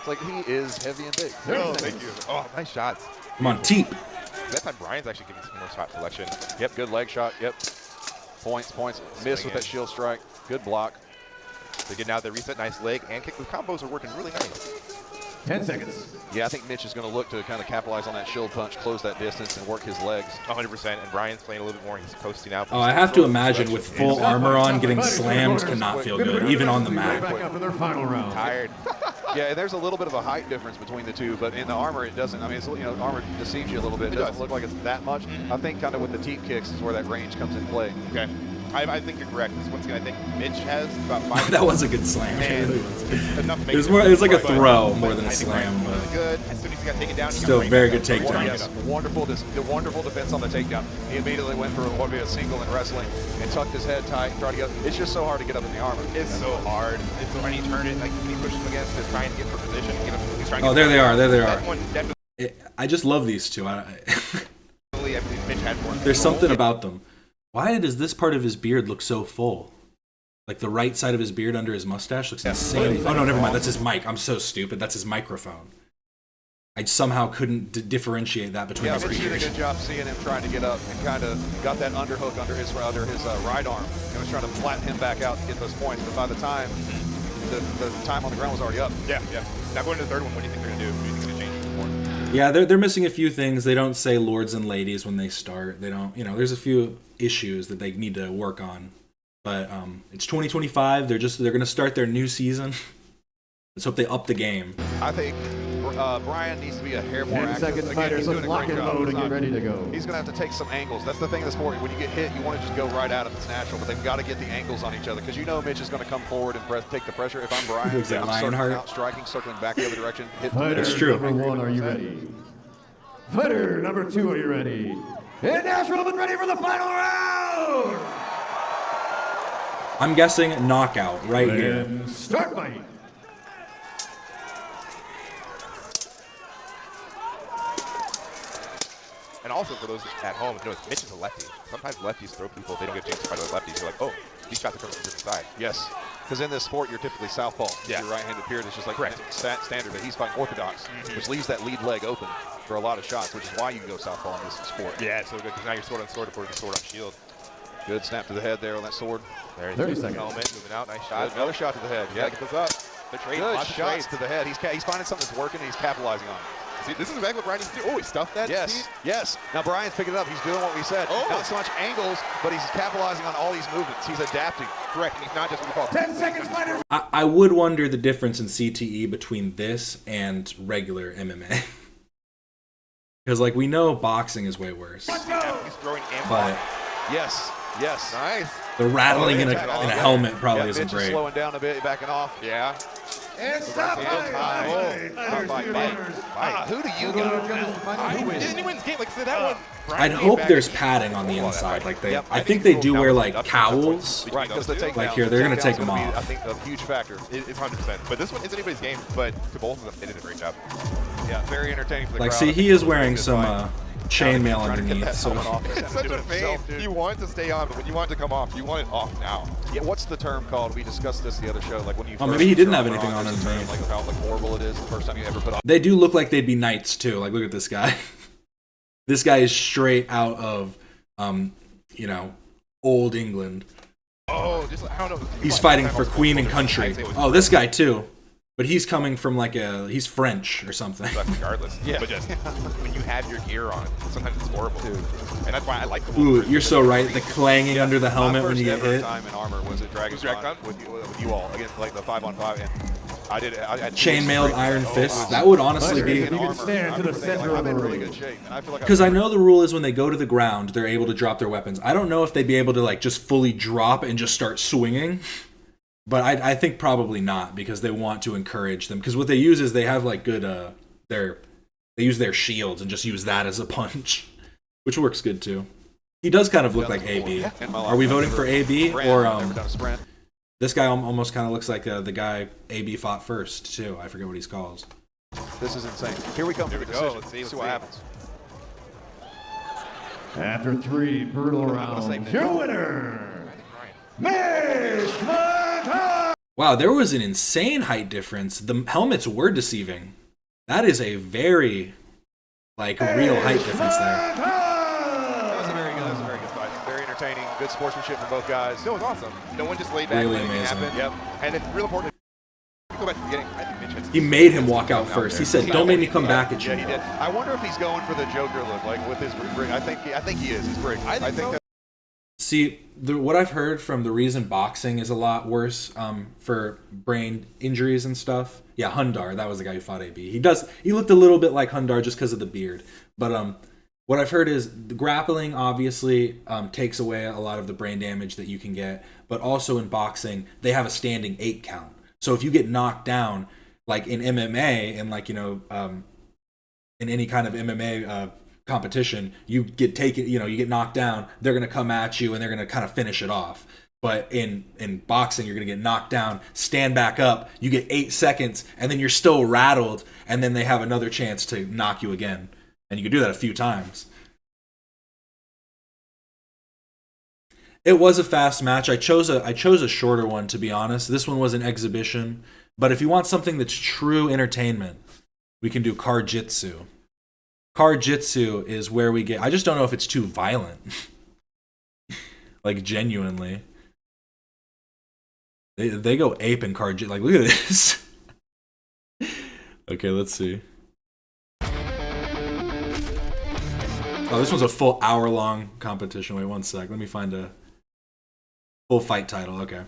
It's like he is heavy and big. Oh, thank you. Oh, nice shots. Come on, Teep. That time Brian's actually giving some more shot selection. Yep, good leg shot. Yep. Points. Miss with that shield strike. Good block. They're getting out there, reset, nice leg and kick. The combos are working really nice. 10 seconds. Yeah, I think Mitch is going to look to kind of capitalize on that shield punch, close that distance, and work his legs. 100%. And Brian's playing a little bit more. He's posting out. Oh, I have to imagine with full armor on, getting slammed cannot feel good, even on the mat. Back up in their final round. Tired. Yeah, and there's a little bit of a height difference between the two, but in the armor it doesn't. I mean, it's, armor deceives you a little bit. It doesn't look like it's that much. I think kind of with the teep kicks is where that range comes in play. Okay. I think you're correct. Once again, I think Mitch has about 5. That was a good slam. And enough to make it was like a throw more than a slam. Really good. As soon as he got taken down, still very good takedown. Yes, wonderful defense on the takedown. He immediately went for what would be a single in wrestling and tucked his head tight and tried to get up. It's just so hard to get up in the armor. It's so hard. It's when he turned it, like when he pushed him against it, trying to get for position. He's trying to oh, there they are. There they are. That one, I just love these two. Mitch had more. There's something about them. Why does this part of his beard look so full? Like the right side of his beard under his mustache looks insane. Oh no, never mind. That's his mic. I'm so stupid. That's his microphone. I somehow couldn't differentiate that between his Mitch did a beard. good job seeing him trying to get up and kind of got that underhook under his right arm and was trying to flatten him back out to get those points. But by the time the time on the ground was already up. Yeah. Now going to the third one, what do you think they're gonna do? What do you think they're gonna change more? Yeah, they're missing a few things. They don't say lords and ladies when they start. They don't, there's a few issues that they need to work on. But it's 2025. They're going to start their new season. Let's hope they up the game. I think Brian needs to be a hair more 10 active. seconds, Again, fighters. he's doing Let's a great lock in job. mode and get ready to go. He's going to have to take some angles. That's the thing in the sport. When you get hit, you want to just go right at him. It's natural, but they've got to get the angles on each other because Mitch is going to come forward and take the pressure. If I'm Brian, I'm circling out, striking, circling back the other direction. Fighter It's true. number 1, are you ready? Fighter number 2, are you ready? And Nashville, been ready for the final round! I'm guessing knockout right here. Start fighting. And also for those at home, Mitch is a lefty. Sometimes lefties throw people. They don't get a chance to fight with lefties. You're like, oh, these shots are coming from the different side. Yes, because in this sport, you're typically southpaw. Yeah. Your right-handed period is just like standard, but he's fighting orthodox, which leaves that lead leg open for a lot of shots, which is why you can go southpaw in this sport. Yeah, it's so good because now you're sword on sword before you're sword on shield. Good snap to the head there on that sword. There 30 seconds. Helmet, moving out, nice shot. Another shot to the head. Yeah, get this up. They're trading. Good Lots of shots trades. to the head. He's finding something that's working and he's capitalizing on it. See, this is exactly what Brian needs to do. Oh, he stuffed that. Yes. Now Brian's picking it up. He's doing what we said. Oh. Not so much angles, but he's capitalizing on all these movements. He's adapting. Correct. And he's not just what we call 10 seconds, fighters. I would wonder the difference in CTE between this and regular MMA. Because, we know boxing is way worse. He's throwing But yes. Nice. the rattling in a helmet probably isn't Mitch great. is slowing down a bit, backing off. Yeah. And stop fighting. Who do you got? Who wins? He wins game. Like, so that one. I'd hope there's padding on the inside. I think they do wear cowls. Right, because the takedown. Here, they're going to take them I off. think a huge factor. It's 100%. But this one isn't anybody's game. But to both of them, they did a great job. Yeah, very entertaining for the crowd. See, he is wearing some chainmail underneath. So It's such a pain. You want it to stay on, but when you want it to come off, you want it off now. Yeah, what's the term called? We discussed this the other show. Like when you. maybe he didn't have anything on his name. Like how horrible it is the first time you ever put on. They do look like they'd be knights too. Look at this guy. This guy is straight out of, old England. Oh, I don't know. He's fighting for Queen and Country. Oh, this guy too. But he's coming from he's French or something. Regardless. Yeah. But just when you have your gear on, sometimes it's horrible. Dude. And that's why I like the Ooh, you're so right. The clanging under the helmet when you get hit. My first ever time in armor was at Dragon's Con with you all against the 5-on-5. And I did it. Chainmailed Iron Fist. That would honestly be. If you could stand to the center of the really ring. good shape. Because I know the rule is when they go to the ground, they're able to drop their weapons. I don't know if they'd be able to just fully drop and just start swinging. But I think probably not, because they want to encourage them. Because what they use is they have good they use their shields and just use that as a punch, which works good too. He does kind of look like AB. Are we voting for AB or this guy almost kind of looks like the guy AB fought first too. I forget what he's called. This is insane. Here we come. Here we go. Let's see what happens. After 3 brutal rounds, your winner, Mitch. Wow, there was an insane height difference. The helmets were deceiving. That is a very, like, real height difference there. That was a very good fight. Very entertaining. Good sportsmanship from both guys. It was awesome. No one just laid back Really and anything amazing. happened. Yep. And it's real important. Go back to the beginning. I think Mitch had He made him walk out first. He said, "Don't make me come back at you." Yeah, he did. I wonder if he's going for the Joker look, like with his rig. I think he is. His rig. I think that. See, what I've heard from the reason boxing is a lot worse for brain injuries and stuff. Yeah, Hundar, that was the guy who fought AB. He looked a little bit like Hundar just because of the beard. But what I've heard is the grappling obviously takes away a lot of the brain damage that you can get. But also in boxing, they have a standing 8 count. So if you get knocked down, like in MMA and like, in any kind of MMA competition, you get taken, you get knocked down, they're going to come at you and they're going to kind of finish it off. But in boxing, you're going to get knocked down, stand back up, you get 8 seconds, and then you're still rattled, and then they have another chance to knock you again. And you can do that a few times. It was a fast match. I chose a shorter one, to be honest. This one was an exhibition. But if you want something that's true entertainment, we can do car jitsu. Car jitsu is where we get... I just don't know if it's too violent. Like, genuinely. They go ape in car jitsu. Like, look at this. Okay, let's see. Oh, this one's a full hour-long competition. Wait, one sec. Let me find a full fight title. Okay.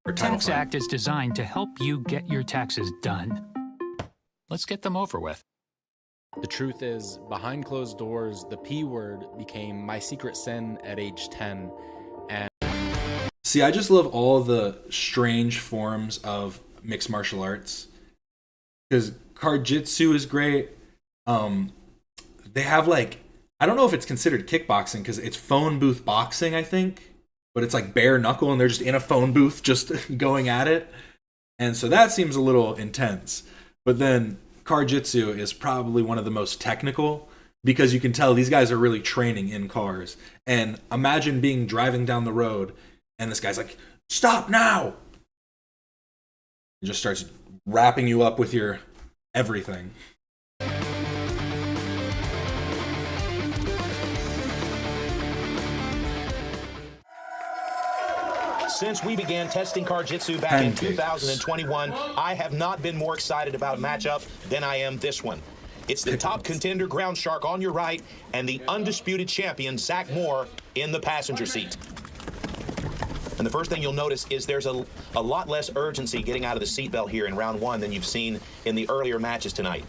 Or title Tax fight. Act is designed to help you get your taxes done. Let's get them over with. The truth is, behind closed doors, the P word became my secret sin at age 10. And see, I just love all the strange forms of mixed martial arts. Because Karjitsu is great. They have like, I don't know if it's considered kickboxing because it's phone booth boxing, I think. But it's like bare knuckle and they're just in a phone booth just going at it. And so that seems a little intense. But then Karjitsu is probably one of the most technical because you can tell these guys are really training in cars. And imagine driving down the road and this guy's like, "Stop now!" He just starts wrapping you up with your everything. Since we began testing Karjitsu back in 2021, I have not been more excited about a matchup than I am this one. It's the top contender Ground Shark on your right and the undisputed champion Zach Moore in the passenger seat. And the first thing you'll notice is there's a lot less urgency getting out of the seatbelt here in round one than you've seen in the earlier matches tonight.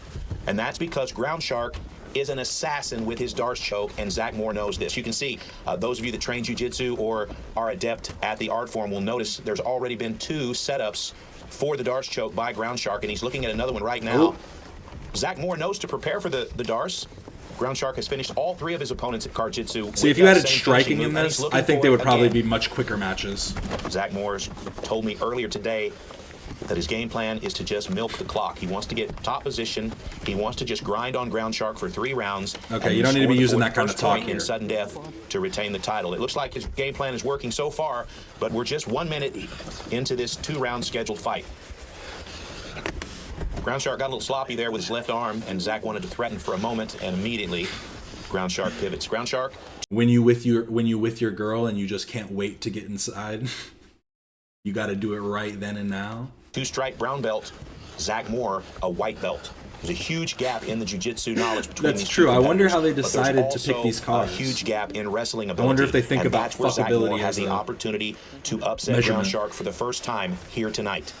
And that's because Ground Shark is an assassin with his Darce choke, and Zach Moore knows this. You can see, those of you that train jiu-jitsu or are adept at the art form will notice there's already been 2 setups for the Darce choke by Ground Shark, and he's looking at another one right now. Ooh. Zach Moore knows to prepare for the Darce. Ground Shark has finished all 3 of his opponents at Karjitsu. See, if you added striking in this, I think they would probably be much quicker matches. Zach Moore's told me earlier today that his game plan is to just milk the clock. He wants to get top position. He wants to just grind on Ground Shark for 3 rounds. Okay, you don't need to be using that kind of talk here. In sudden death to retain the title. It looks like his game plan is working so far, but we're just 1 minute into this 2-round scheduled fight. Ground Shark got a little sloppy there with his left arm, and Zach wanted to threaten for a moment, and immediately Ground Shark pivots. Ground Shark. When you with your girl and you just can't wait to get inside, you got to do it right then and now. 2-stripe brown belt, Zach Moore, a white belt. There's a huge gap in the jiu-jitsu knowledge between these two. That's true. I wonder how they decided to pick these cars. A huge gap in wrestling ability. I wonder if they think about that's where Zach Moore fuckability has as the a opportunity to upset measurement. Ground Shark for the first time here tonight.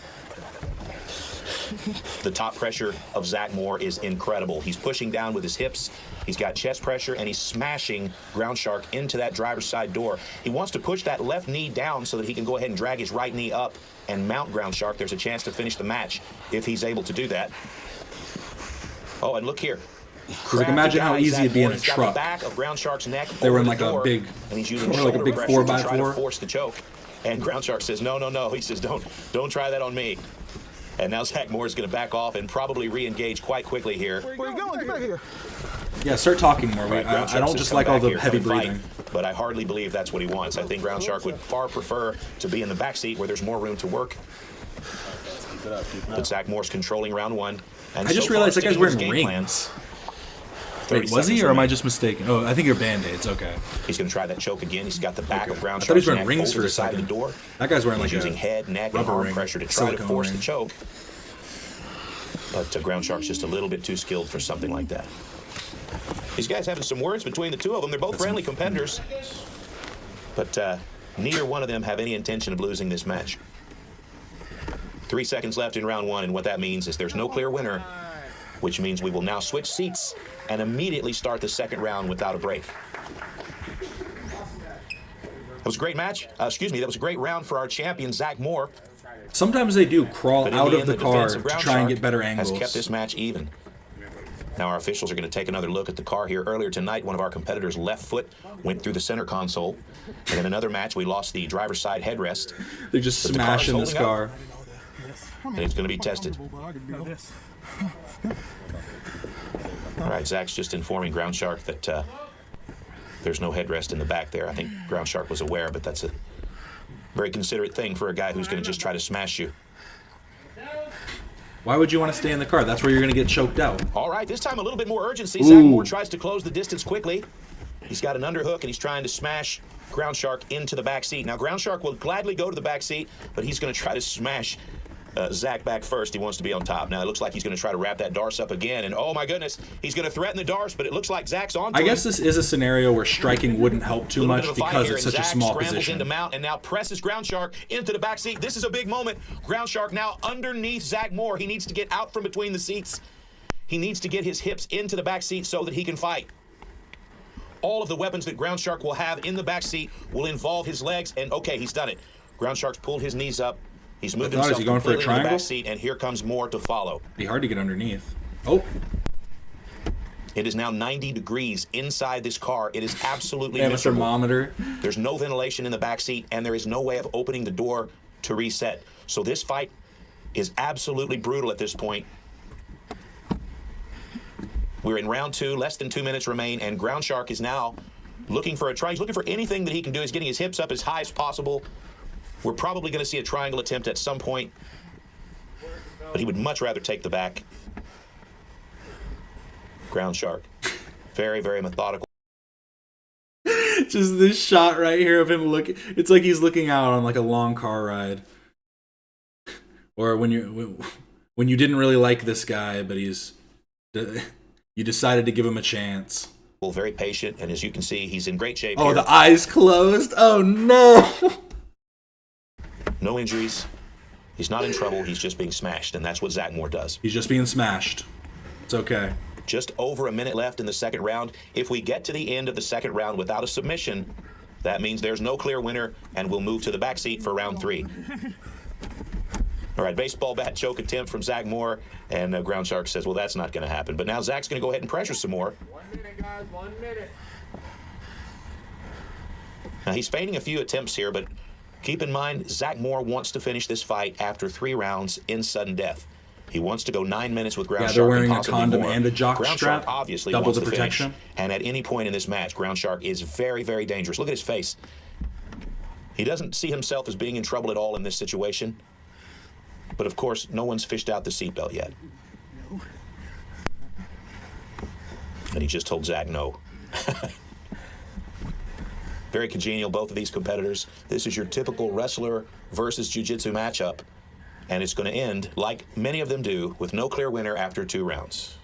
The top pressure of Zach Moore is incredible. He's pushing down with his hips. He's got chest pressure, and he's smashing Ground Shark into that driver's side door. He wants to push that left knee down so that he can go ahead and drag his right knee up and mount Ground Shark. There's a chance to finish the match if he's able to do that. Oh, and look here. Because like, imagine how easy it'd be in a truck. The back of Ground Shark's neck. They were in like a big, and he's using like a big 4x4 to try to force the choke. And Ground Shark says, no. He says, don't try that on me. And now Zach Moore is going to back off and probably re-engage quite quickly here. Where you going? Get back here. Yeah, start talking more. Right, I don't just like all the heavy breathing. But I hardly believe that's what he wants. I think Ground Shark would far prefer to be in the back seat where there's more room to work But Zach Moore's controlling round one. And I just so realized far, that guy's sticking wearing with his game rings. plan. Wait, was he, or am I just mistaken? Oh, I think you're Band-Aids. Okay. He's going to try that choke again. He's got the back of Ground I thought he was Shark's wearing neck rings over for the a side of the second. door. That guy's wearing He's like using a head, neck, and rubber arm ring, pressure to try to silicone force ring. the choke. But Ground Shark's just a little bit too skilled for something like that. These guys having some words between the two of them. They're both friendly competitors. But neither one of them have any intention of losing this match. 3 seconds left in round one, and what that means is there's no clear winner, which means we will now switch seats and immediately start the second round without a break. That was a great match. That was a great round for our champion, Zach Moore. Sometimes they do crawl But in out the of end, the car defense to of Ground try and Shark get better has angles. kept this match even. Now our officials are going to take another look at the car here. Earlier tonight, one of our competitors' left foot went through the center console. And in another match, we lost the driver's side headrest. They're just But the car's smashing this holding car. up, and it's going to be tested. All right, Zach's just informing Ground Shark that there's no headrest in the back there. I think Ground Shark was aware, but that's a very considerate thing for a guy who's going to just try to smash you. Why would you want to stay in the car? That's where you're going to get choked out. All right, this time a little bit more urgency. Ooh. Zach Moore tries to close the distance quickly. He's got an underhook, and he's trying to smash Ground Shark into the back seat. Now, Ground Shark will gladly go to the back seat, but he's going to try to smash Zach back first. He wants to be on top. Now, it looks like he's going to try to wrap that Darce up again, and oh my goodness, he's going to threaten the Darce, but it looks like Zach's on to I him. guess this is a scenario where striking wouldn't help too much because it's such a small scrambles position. into mount and now presses Ground Shark into the back seat. This is a big moment. Ground Shark now underneath Zach Moore. He needs to get out from between the seats. He needs to get his hips into the back seat so that he can fight. All of the weapons that Ground Shark will have in the back seat will involve his legs, and okay, he's done it. Ground Shark's pulled his knees up. He's moved himself Is he going for a completely into the triangle? back seat, and here comes more to follow. Be hard to get underneath. Oh. It is now 90 degrees inside this car. It is absolutely They have a miserable. thermometer. There's no ventilation in the back seat, and there is no way of opening the door to reset. So this fight is absolutely brutal at this point. We're in round two, less than 2 minutes remain, and Ground Shark is now looking for a try. He's looking for anything that he can do. He's getting his hips up as high as possible. We're probably going to see a triangle attempt at some point, but he would much rather take the back. Ground Shark. Very, very methodical. Just this shot right here of him looking. It's like he's looking out on like a long car ride. Or when you didn't really like this guy, but you decided to give him a chance. Very patient, and as you can see, he's in great shape Oh, here. the eyes closed. Oh, no. No injuries. He's not in trouble. He's just being smashed, and that's what Zach Moore does. He's just being smashed. It's okay. Just over a minute left in the second round. If we get to the end of the second round without a submission, that means there's no clear winner, and we'll move to the back seat for round three. All right, baseball bat choke attempt from Zach Moore, and Ground Shark says, well, that's not going to happen. But now Zach's going to go ahead and pressure some more. 1 minute, guys, 1 minute. Now, he's feigning a few attempts here, but keep in mind, Zach Moore wants to finish this fight after 3 rounds in sudden death. He wants to go 9 minutes with Ground Yeah, Shark. they're wearing and a possibly condom more. and a jock Ground strap. Shark obviously Double wants the to finish. protection. And at any point in this match, Ground Shark is very, very dangerous. Look at his face. He doesn't see himself as being in trouble at all in this situation. But of course, no one's fished out the seatbelt yet. And he just told Zach no. Very congenial, both of these competitors. This is your typical wrestler versus jiu-jitsu matchup. And it's going to end, like many of them do, with no clear winner after 2 rounds.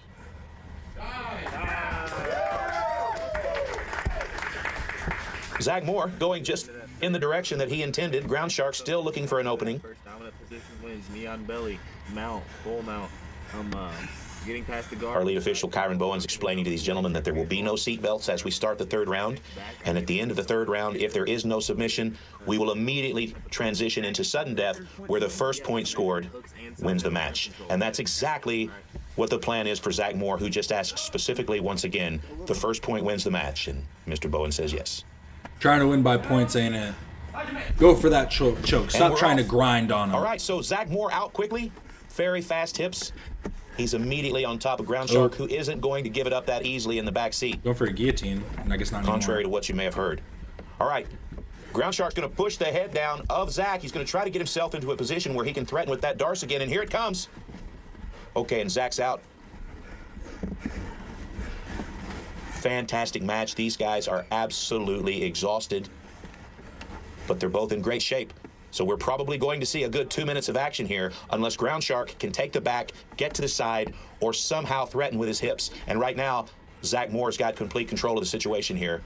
Zach Moore going just in the direction that he intended. Ground Shark still looking for an opening. First dominant position wins. Knee on belly. Mount. Full mount. Getting past the guard. Our lead official, Kyron Bowen's explaining to these gentlemen that there will be no seat belts as we start the third round. And at the end of the third round, if there is no submission, we will immediately transition into sudden death, where the first point scored wins the match. And that's exactly what the plan is for Zach Moore, who just asked specifically once again, the first point wins the match. And Mr. Bowen says yes. Trying to win by points ain't it. Go for that choke. Stop trying to grind on him. All right, so Zach Moore out quickly. Very fast hips. He's immediately on top of Ground Shark, who isn't going to give it up that easily in the back seat. Going for a guillotine, and I guess not contrary anymore. to what you may have heard. All right. Ground Shark's going to push the head down of Zach. He's going to try to get himself into a position where he can threaten with that Darce again, and here it comes. Okay, and Zach's out. Fantastic match. These guys are absolutely exhausted, but they're both in great shape. So we're probably going to see a good 2 minutes of action here unless Ground Shark can take the back, get to the side, or somehow threaten with his hips. And right now, Zach Moore's got complete control of the situation here.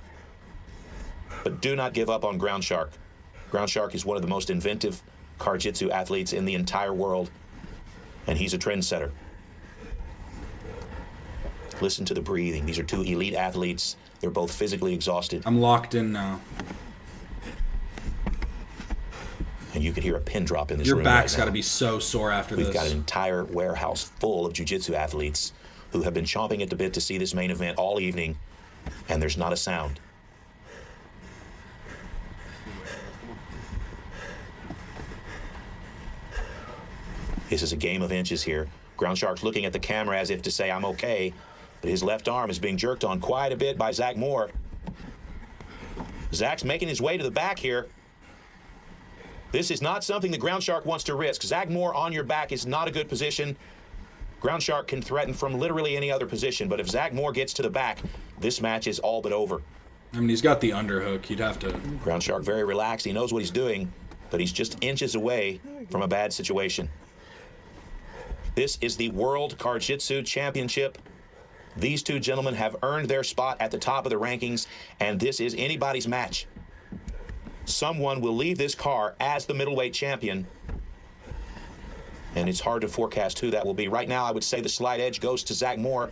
But do not give up on Ground Shark. Ground Shark is one of the most inventive Jiu-Jitsu athletes in the entire world, and he's a trendsetter. Listen to the breathing. These are two elite athletes. They're both physically exhausted. I'm locked in now. And you can hear a pin drop in this room. Your back's got to be so sore after this. We've got an entire warehouse full of jiu-jitsu athletes who have been chomping at the bit to see this main event all evening, and there's not a sound. This is a game of inches here. Ground Shark's looking at the camera as if to say, I'm okay, but his left arm is being jerked on quite a bit by Zach Moore. Zach's making his way to the back here. This is not something the Ground Shark wants to risk. Zach Moore on your back is not a good position. Ground Shark can threaten from literally any other position, but if Zach Moore gets to the back, this match is all but over. I mean, he's got the underhook. You'd have to... Ground Shark very relaxed. He knows what he's doing, but he's just inches away from a bad situation. This is the World Jiu-Jitsu Championship. These two gentlemen have earned their spot at the top of the rankings, and this is anybody's match. Someone will leave this car as the middleweight champion, and it's hard to forecast who that will be. Right now, I would say the slight edge goes to Zach Moore.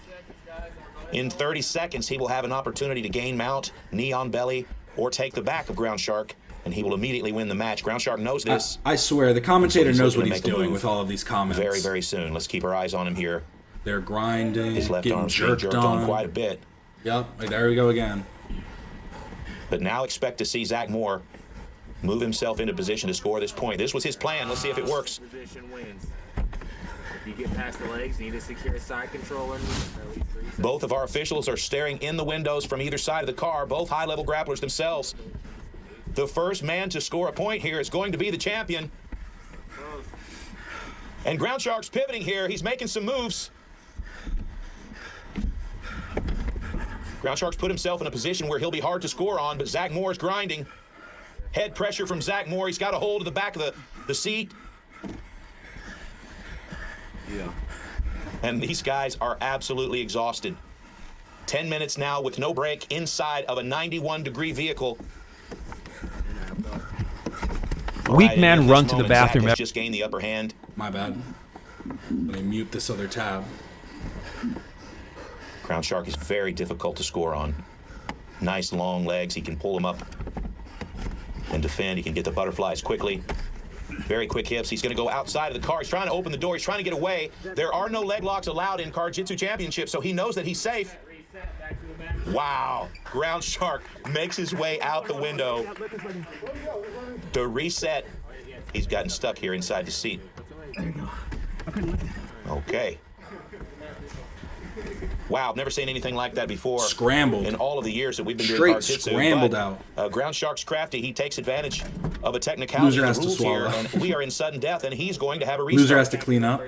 In 30 seconds, he will have an opportunity to gain mount, knee on belly, or take the back of Ground Shark, and he will immediately win the match. Ground Shark knows this. I swear, the commentator knows what he's doing with all of these comments. Very, very soon. Let's keep our eyes on him here. They're grinding, his left getting arm's jerked on quite a bit. Yep, there we go again. But now expect to see Zach Moore move himself into position to score this point. This was his plan. Let's see if it works. Position wins. If you get past the legs, you need to secure side control. Both of our officials are staring in the windows from either side of the car, both high-level grapplers themselves. The first man to score a point here is going to be the champion. And Ground Shark's pivoting here. He's making some moves. Ground Shark's put himself in a position where he'll be hard to score on, but Zach Moore's grinding. Head pressure from Zach Moore. He's got a hold of the back of the seat. Yeah. And these guys are absolutely exhausted. 10 minutes now with no break inside of a 91-degree vehicle. Weak man run to the bathroom. Zach has just gained the upper hand. My bad. Let me mute this other tab. Ground Shark is very difficult to score on. Nice long legs. He can pull them up and defend. He can get the butterflies quickly. Very quick hips. He's going to go outside of the car. He's trying to open the door. He's trying to get away. There are no leg locks allowed in Jiu-Jitsu Championship, so he knows that he's safe. Wow. Ground Shark makes his way out the window to reset. He's gotten stuck here inside the seat. Okay. Wow, I've never seen anything like that before. Scrambled. In all of the years that we've been doing Straight Jiu-Jitsu. scrambled out. Ground Shark's crafty. He takes advantage of a technicality Loser of has the to rules swallow. here, and we are in sudden death, and he's going to have a restart. Loser has to clean up.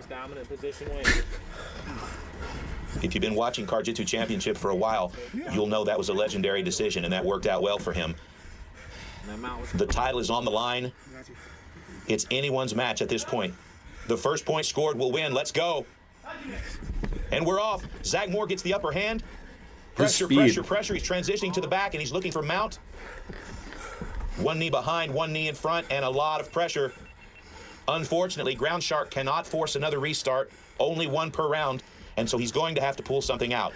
If you've been watching Jiu-Jitsu Championship for a while, you'll know that was a legendary decision, and that worked out well for him. The title is on the line. It's anyone's match at this point. The first point scored will win. Let's go. And we're off. Zach Moore gets the upper hand. Pressure, pressure, pressure. He's transitioning to the back, and he's looking for mount. One knee behind, one knee in front, and a lot of pressure. Unfortunately, Ground Shark cannot force another restart. Only one per round, and so he's going to have to pull something out.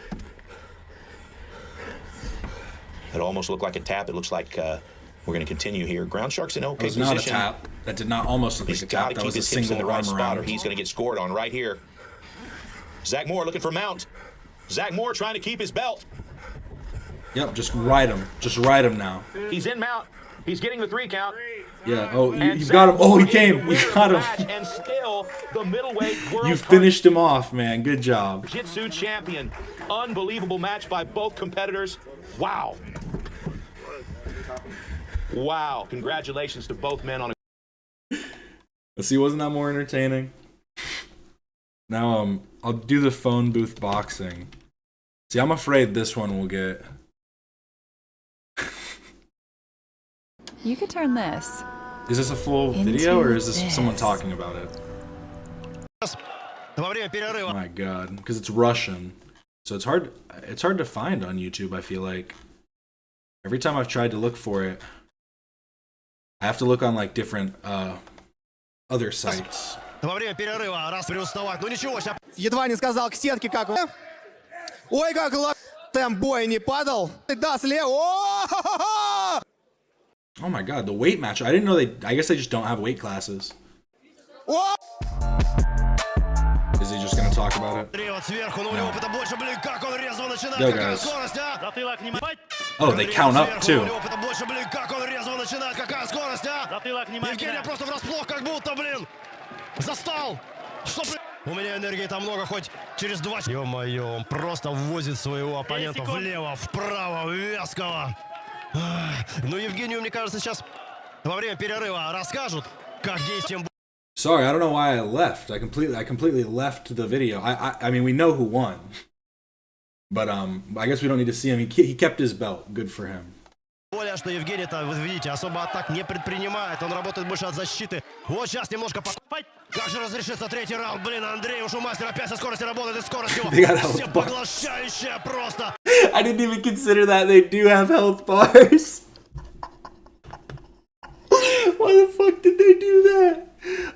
It almost looked like a tap. It looks like we're going to continue here. Ground Shark's in okay position. That was not a tap. That did not almost look like a tap. That was a single arm around. Or he's going to get scored on right here. Zach Moore looking for mount. Zach Moore trying to keep his belt. Yep, just ride him. Just ride him now. He's in mount. He's getting the 3 count. Yeah. Oh, you've got him. Oh, he came. You got him. And still the middleweight world. You finished him off, man. Good job. Jiu-Jitsu champion. Unbelievable match by both competitors. Wow. Wow. Congratulations to both men on a... Let's see, wasn't that more entertaining? Now, I'll do the phone booth boxing. See, I'm afraid this one will get... You could turn this. Is this a full video, or is this someone talking about it? Oh my god, because it's Russian. So it's hard to find on YouTube, I feel like. Every time I've tried to look for it, I have to look on like different other sites. Во время перерыва раз приуставать. Ну ничего, сейчас едва не сказал к сетке, как... Ой, как темп боя не падал. Да, слева. Oh my god, the weight match. I didn't know I guess they just don't have weight classes. Is he just gonna talk about it? No. Yo guys. Oh, they count up too. Застал! У меня энергии там много, хоть через 2... Ё-моё, он просто ввозит своего оппонента влево, вправо, вязкого. Ну, Евгению, мне кажется, сейчас во время перерыва расскажут, как действием... Sorry, I don't know why I left. I completely left the video. I mean, we know who won. But I guess we don't need to see him. He kept his belt. Good for him. Более, что Евгений-то, вы видите, особо атак не предпринимает. Он работает больше от защиты. Вот сейчас немножко... Как же разрешится третий раунд? Блин, Андрей уж у мастера опять со скорости работает, и скорость его всепоглощающая просто. I didn't even consider that. They do have health bars. Why the fuck did they do that?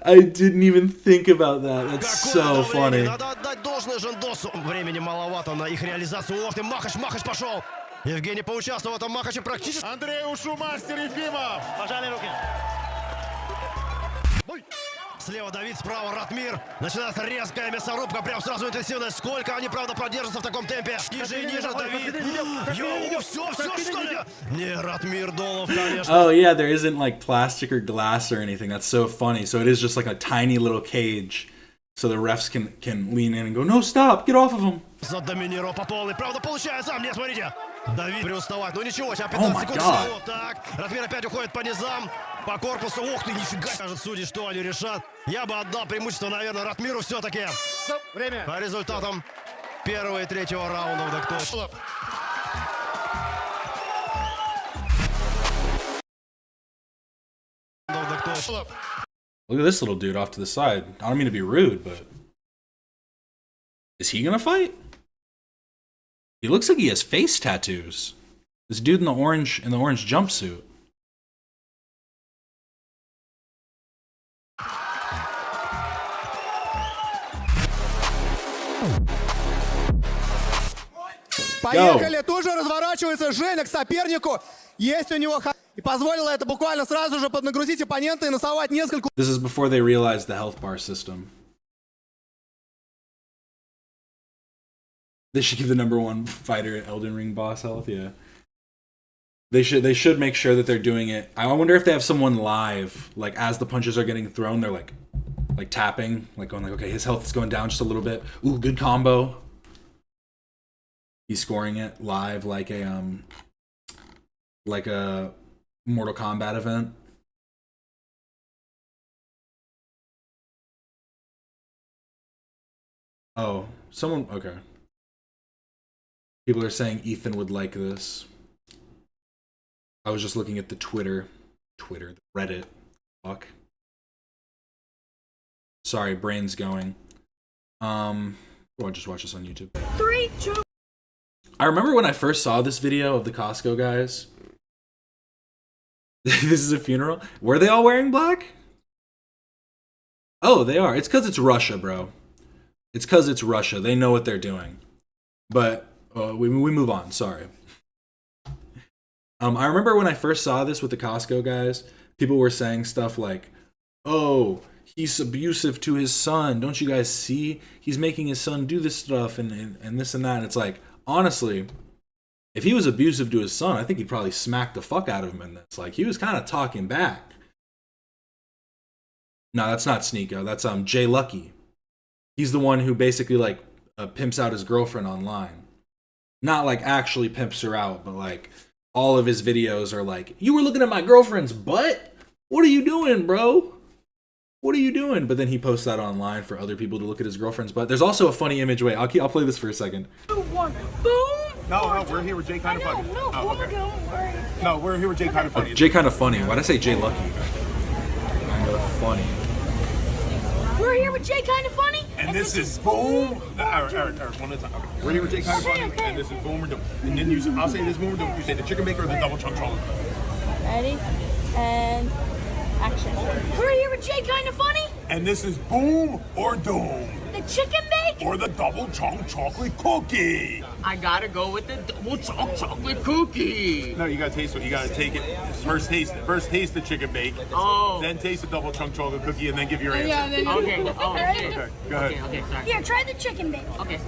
I didn't even think about that. That's so funny. Надо отдать должное Жандосу. Времени маловато на их реализацию. Ох ты, Махач пошел. Евгений поучаствовал в этом Махаче практически. Андрей ушу мастер Ефимов. Пожали руки. Слева Давид, справа Ратмир. Начинается резкая мясорубка, прям сразу интенсивность. Сколько они, правда, продержатся в таком темпе? Ниже и ниже Давид. Йоу, все, что ли? Не, Ратмир Долов, конечно. Oh yeah, there isn't like plastic or glass or anything. That's so funny. So it is just like a tiny little cage. So the refs can lean in and go, no, stop, get off of him. Задоминировал по полной. Правда, получается. Мне, смотрите. Давид приуставать. Ну ничего, сейчас 15 секунд. Вот так. Ратмир опять уходит по низам. По корпусу. Ух ты, нифига. Скажет судьи, что они решат. Я бы отдал преимущество, наверное, Ратмиру все-таки. Время. По результатам первого и третьего раундов. Да кто? Look at this little dude off to the side. I don't mean to be rude, but is he gonna fight? He looks like he has face tattoos. This dude in the orange jumpsuit. Поехали, тут же разворачивается Женя к сопернику. Есть у него и позволило это буквально сразу же поднагрузить оппонента и носовать несколько... This is before they realized the health bar system. They should give the #1 fighter an Elden Ring boss health, yeah. They should make sure that they're doing it. I wonder if they have someone live, like as the punches are getting thrown, they're like tapping, like going like, okay, his health is going down just a little bit. Ooh, good combo. He's scoring it live like a Mortal Kombat event. Oh, someone, okay. People are saying Ethan would like this. I was just looking at the Twitter, Reddit. Fuck. Sorry, brain's going. I'll just watch this on YouTube. 3, 2. I remember when I first saw this video of the Costco guys. This is a funeral. Were they all wearing black? Oh, they are. It's because it's Russia, bro. It's because it's Russia. They know what they're doing. But we move on. Sorry. I remember when I first saw this with the Costco guys, people were saying stuff like, oh, he's abusive to his son. Don't you guys see? He's making his son do this stuff and this and that. And it's like, honestly, if he was abusive to his son, I think he'd probably smack the fuck out of him in this. Like, he was kind of talking back. No, that's not Sneeko. That's Jay Lucky. He's the one who basically like pimps out his girlfriend online. Not like actually pimps her out, but like all of his videos are like, you were looking at my girlfriend's butt? What are you doing, bro? What are you doing? But then he posts that online for other people to look at his girlfriend's butt. There's also a funny image. Wait, I'll play this for a second. Boom! No, we're here with Jay Kinda Funny. No, No, we're here with Jay Kinda Funny. Jay Kinda Funny. Why'd I say Jay Lucky? Kinda Funny. We're here with Jay Kinda Funny. And this is Boom. One at a time. Okay. We're here with Jay Kinda Funny, and this is Boom or Doom. And then I'll say this Boom or Doom. You say the chicken bake or the double chunk chocolate. Ready? And action. We're here with Jay Kinda Funny. And this is Boom or Doom. The chicken bake or the double chunk chocolate cookie. I gotta go with the double chunk chocolate cookie. No, you gotta taste it. You gotta take it. First taste it. First taste the chicken bake. Oh. Then taste the double chunk chocolate cookie, and then give your answer. Yeah, then okay. Okay. Go ahead. Okay, sorry. Here, try the chicken bake. Okay.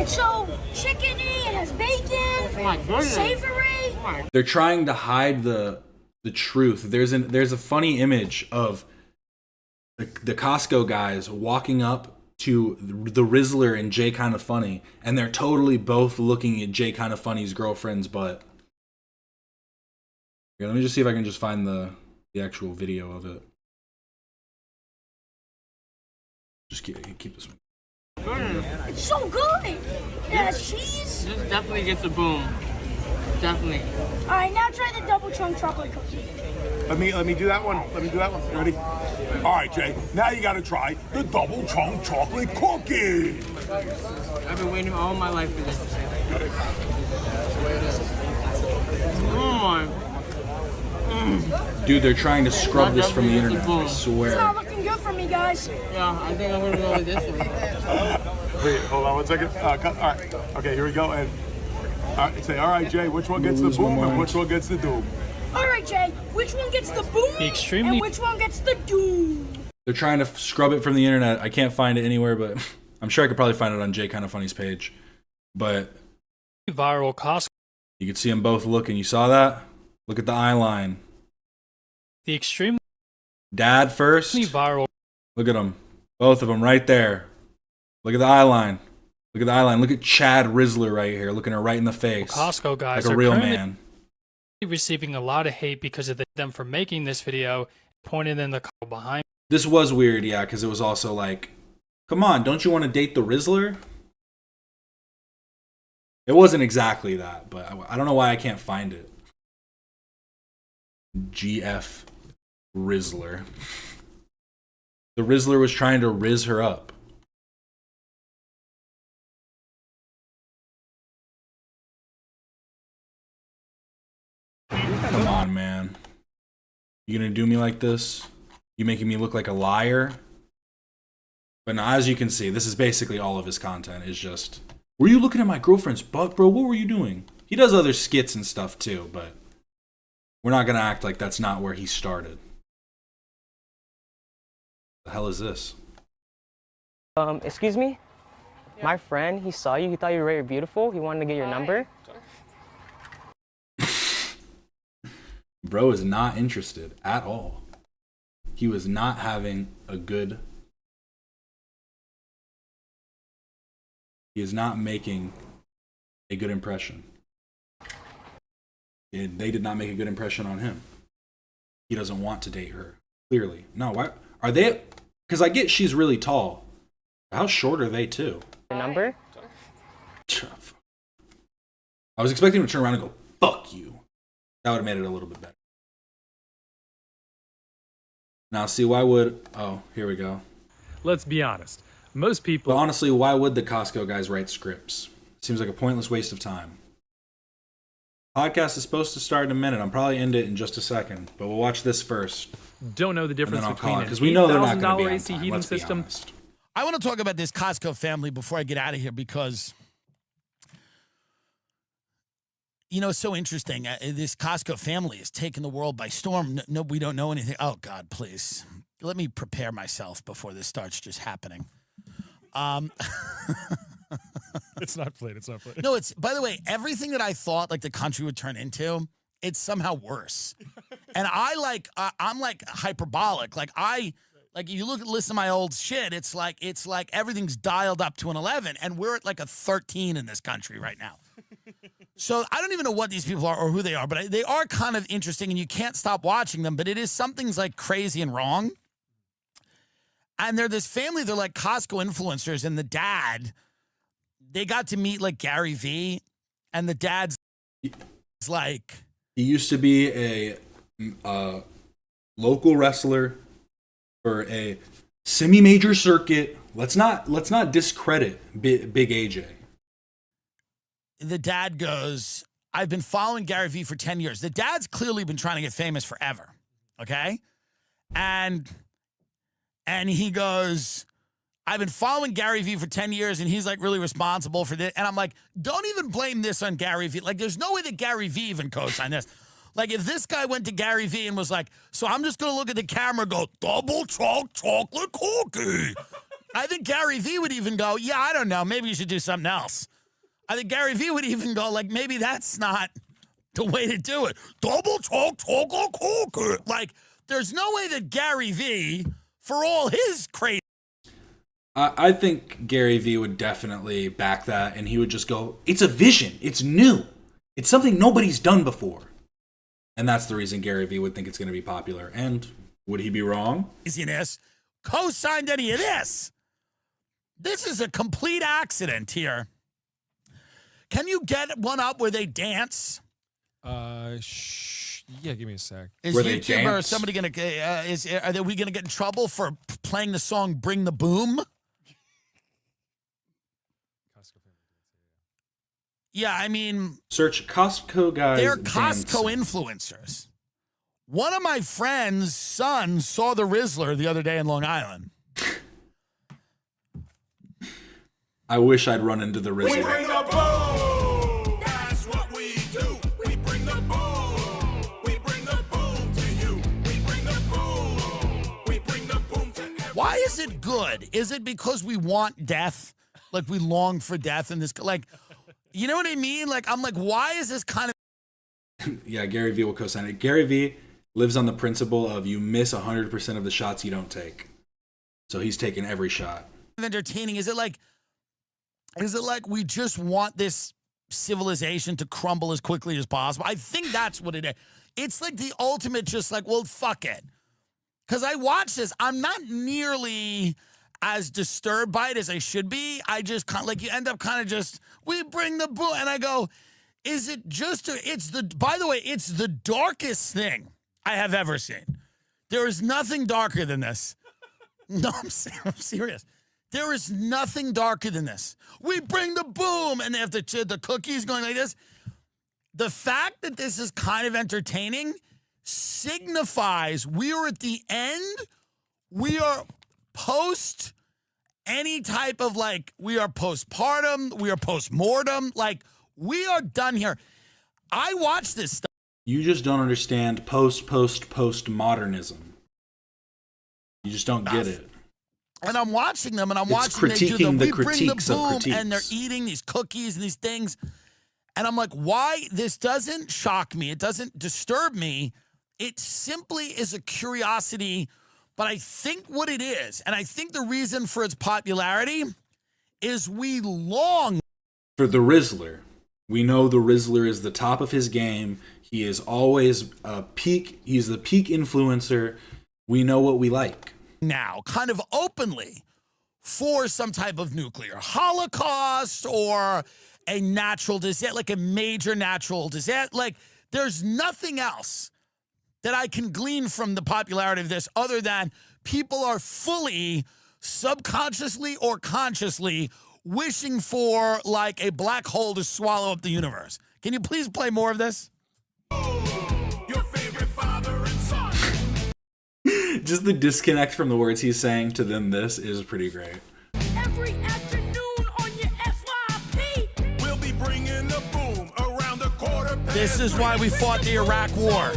It's so chickeny. It has bacon. Savory. They're trying to hide the truth. There's a funny image of the Costco guys walking up to the Rizzler and Jay Kinda Funny, and they're totally both looking at Jay Kinda Funny's girlfriend's butt. Here, let me just see if I can just find the actual video of it. Just keep this one. It's so good. It has cheese. This definitely gets a boom. Definitely. All right, now try the double chunk chocolate cookie. Let me do that one. Let me do that one. You ready? All right, Jay. Now you gotta try the double chunk chocolate cookie. I've been waiting all my life for this. Oh my. Dude, they're trying to scrub this from the internet. I It's swear. not looking good for me, guys. Yeah, I think I'm gonna go with this one. Wait, hold on 1 second. Cut. All right. Okay, here we go. And say, all right, Jay. Which one gets the boom and which one gets the doom? All right, Jay. Which one gets the boom? And which one gets the doom? They're trying to scrub it from the internet. I can't find it anywhere, but I'm sure I could probably find it on Jay Kinda Funny's page. But viral Costco. You could see them both looking. You saw that? Look at the eye line. The extremely Dad first. viral. Look at them. Both of them right there. Look at the eye line. Look at the eye line. Look at Chad Rizzler right here, looking her right in the face. Costco guys like a are real currently man. receiving a lot of hate because of them for making this video, pointing in the car behind. This was weird, yeah, because it was also like, come on, don't you want to date the Rizzler? It wasn't exactly that, but I don't know why I can't find it. GF Rizzler. The Rizzler was trying to rizz her up. Come on, man. You gonna do me like this? You making me look like a liar? But now, as you can see, this is basically all of his content. Is just, were you looking at my girlfriend's butt, bro? What were you doing? He does other skits and stuff too, but we're not gonna act like that's not where he started. The hell is this? Excuse me? Yeah. My friend, he saw you, he thought you were very beautiful, he wanted to get your number. Bro is not interested at all. He was not having a good... He is not making a good impression. They did not make a good impression on him. He doesn't want to date her. Clearly. No, why are they? Because I get she's really tall. How short are they too? Your number? I was expecting him to turn around and go, fuck you. That would have made it a little bit better. Now, see, why would... Oh, here we go. Let's be honest. Most people... But honestly, why would the Costco guys write scripts? Seems like a pointless waste of time. Podcast is supposed to start in a minute. I'm probably end it in just a second, but we'll watch this first. Don't know the difference between because we know they're not going to be on AC time. heating Let's be system. honest. I want to talk about this Costco family before I get out of here because, you know, it's so interesting. This Costco family is taking the world by storm. No, we don't know anything. Oh, God, please. Let me prepare myself before this starts just happening. It's not played. It's not played. No, it's, by the way, everything that I thought like the country would turn into, it's somehow worse. And I'm like hyperbolic. Like you listen to my old shit. It's like everything's dialed up to an 11 and we're at like a 13 in this country right now. So I don't even know what these people are or who they are, but they are kind of interesting, and you can't stop watching them. But it is something's like crazy and wrong. And they're this family. They're like Costco influencers, and the dad, they got to meet like Gary Vee, and the dad's like, he used to be a local wrestler for a semi-major circuit. Let's not discredit Big AJ. The dad goes, I've been following Gary Vee for 10 years. The dad's clearly been trying to get famous forever. Okay. And he goes, I've been following Gary Vee for 10 years, and he's like really responsible for this. And I'm like, don't even blame this on Gary Vee. Like, there's no way that Gary Vee even co-signed this. Like, if this guy went to Gary Vee and was like, so I'm just going to look at the camera and go, double chocolate cookie. I think Gary Vee would even go, yeah, I don't know. Maybe you should do something else. I think Gary Vee would even go, like, maybe that's not the way to do it. Double chocolate cookie. Like, there's no way that Gary Vee, for all his crazy. I think Gary Vee would definitely back that, and he would just go, it's a vision. It's new. It's something nobody's done before. And that's the reason Gary Vee would think it's going to be popular. And would he be wrong? Craziness co-signed any of this. This is a complete accident here. Can you get one up where they dance? Yeah, give me a sec. Is where YouTube or somebody gonna are we gonna get in trouble for playing the song "Bring the Boom"? Yeah, I mean, search Costco guys. They're Costco influencers. One of my friend's sons saw the Rizzler the other day in Long Island. I wish I'd run into the Rizzler. We bring the boom. That's what we do. We bring the boom. We bring the boom to you. We bring the boom. We bring the boom to everyone. Why is it good? Is it because we want death? Like we long for death in this, like, you know what I mean? Like, I'm like, why is this kind of... Yeah, Gary Vee will co-sign it. Gary Vee lives on the principle of you miss 100% of the shots you don't take. So he's taking every shot. Entertaining. Is it like we just want this civilization to crumble as quickly as possible? I think that's what it is. It's like the ultimate just like, well, fuck it. Because I watch this. I'm not nearly as disturbed by it as I should be. I just kind of, like, you end up kind of just, we bring the boom. And I go, is it just, by the way, it's the darkest thing I have ever seen. There is nothing darker than this. No, I'm serious. There is nothing darker than this. We bring the boom, and they have the cookies going like this. The fact that this is kind of entertaining signifies we are at the end. We are post any type of, like, we are postpartum. We are postmortem. Like, we are done here. I watch this stuff. You just don't understand postmodernism. You just don't get it. And I'm watching them, and I'm It's watching them do critiquing the we bring the critiques of boom, critiques. and they're eating these cookies and these things. And I'm like, why? This doesn't shock me. It doesn't disturb me. It simply is a curiosity. But I think what it is, and I think the reason for its popularity is we long for the Rizzler. We know the Rizzler is the top of his game. He is always a peak. He's the peak influencer. We know what we like. Now, kind of openly, for some type of nuclear holocaust or a natural disaster, like a major natural disaster. Like, there's nothing else that I can glean from the popularity of this other than people are fully, subconsciously or consciously, wishing for, like, a black hole to swallow up the universe. Can you please play more of this? Your favorite father and son. Just the disconnect from the words he's saying to them, this is pretty great. Every afternoon on your FYP, we'll be bringing the boom around the quarter. This is why we fought the Iraq War.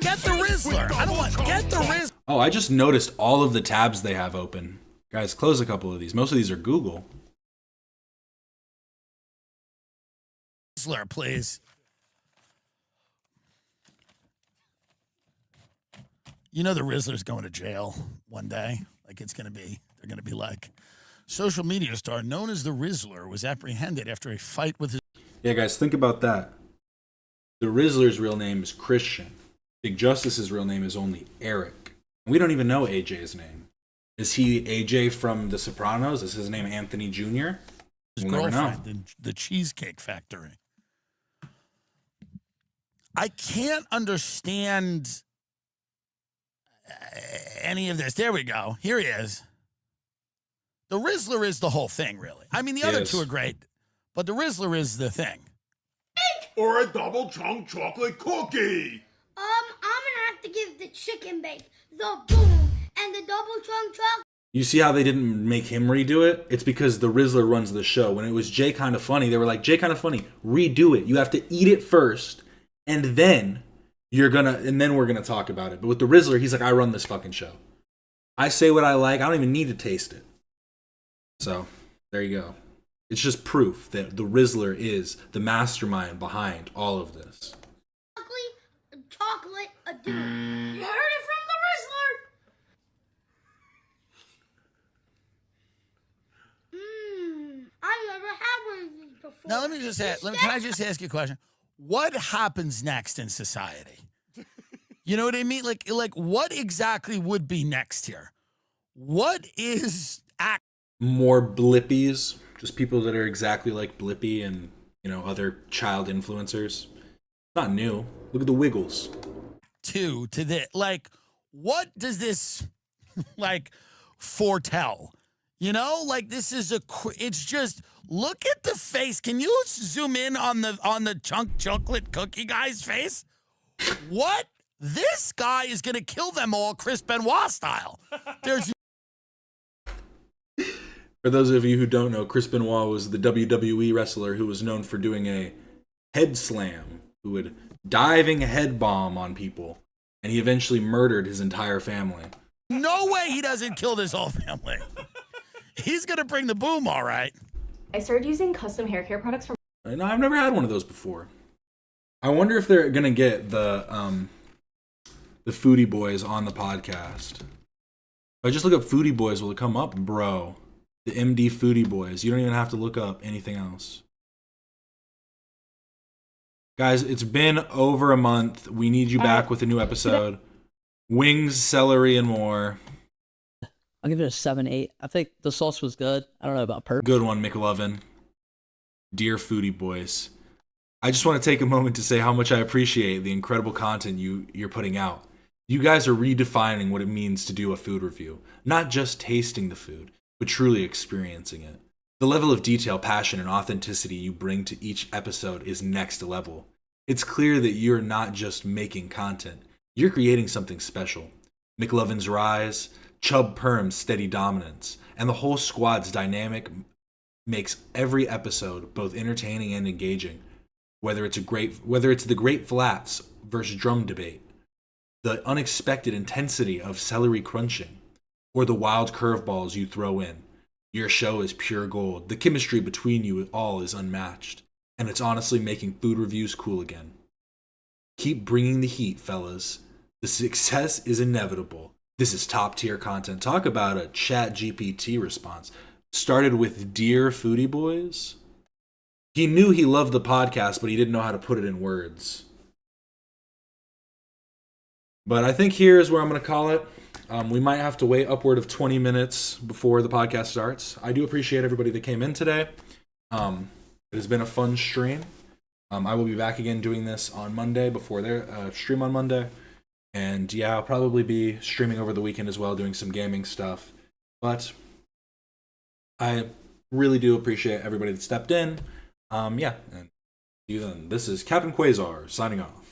Get the Rizzler. I don't want, get the Rizzler. Oh, I just noticed all of the tabs they have open. Guys, close a couple of these. Most of these are Google. Rizzler, please. You know the Rizzler's going to jail one day. Like, it's going to be, they're going to be like, social media star known as the Rizzler was apprehended after a fight with his... Yeah, guys, think about that. The Rizzler's real name is Christian. Big Justice's real name is only Eric. We don't even know AJ's name. Is he AJ from The Sopranos? Is his name Anthony Jr.? His We'll never know. girlfriend, the Cheesecake Factory. I can't understand any of this. There we go. Here he is. The Rizzler is the whole thing, really. I mean, the other two are great, but the Rizzler is the thing. Or a double chunk chocolate cookie. I'm gonna have to give the chicken bake, the boom, and the double chunk chocolate. You see how they didn't make him redo it? It's because the Rizzler runs the show. When it was Jay Kinda Funny, they were like, Jay Kinda Funny, redo it. You have to eat it first, and then we're gonna talk about it. But with the Rizzler, he's like, I run this fucking show. I say what I like. I don't even need to taste it. So, there you go. It's just proof that the Rizzler is the mastermind behind all of this. Chocolate a dude. You heard it from the Rizzler. I've never had one of these before. Now, let me just ask, can I just ask you a question? What happens next in society? You know what I mean? Like what exactly would be next here? What is More Blippies, just people that are exactly like Blippy and, you know, other child influencers. Not new. Look at the Wiggles. to this? Like, what does this like foretell? You know, like this is it's just, look at the face. Can you zoom in on the chocolate cookie guy's face? What? This guy is going to kill them all Chris Benoit style. There's For those of you who don't know, Chris Benoit was the WWE wrestler who was known for doing a head slam, who would diving head bomb on people, and he eventually murdered his entire family. no way he doesn't kill this whole family. He's going to bring the boom, all right. I started using custom hair care products from... No, I've never had one of those before. I wonder if they're going to get the Foodie Boys on the podcast. If I just look up Foodie Boys, will it come up? Bro. The MD Foodie Boys. You don't even have to look up anything else. Guys, it's been over a month. We need you back with a new episode. Wings, celery, and more. I'll give it a 7-8. I think the sauce was good. I don't know about purple. Good one, McLovin. Dear Foodie Boys. I just want to take a moment to say how much I appreciate the incredible content you're putting out. You guys are redefining what it means to do a food review. Not just tasting the food, but truly experiencing it. The level of detail, passion, and authenticity you bring to each episode is next level. It's clear that you're not just making content. You're creating something special. McLovin's rise, Chub Perm's steady dominance, and the whole squad's dynamic makes every episode both entertaining and engaging. Whether it's the great flats versus drum debate, the unexpected intensity of celery crunching, or the wild curveballs you throw in, your show is pure gold. The chemistry between you all is unmatched, and it's honestly making food reviews cool again. Keep bringing the heat, fellas. The success is inevitable. This is top tier content. Talk about a chat GPT response. Started with Dear Foodie Boys. He knew he loved the podcast, but he didn't know how to put it in words. But I think here is where I'm going to call it. We might have to wait upward of 20 minutes before the podcast starts. I do appreciate everybody that came in today. It has been a fun stream. I will be back again doing this on Monday before their stream on Monday. And yeah, I'll probably be streaming over the weekend as well, doing some gaming stuff. But I really do appreciate everybody that stepped in. And see you then. This is Captain Quasar signing off.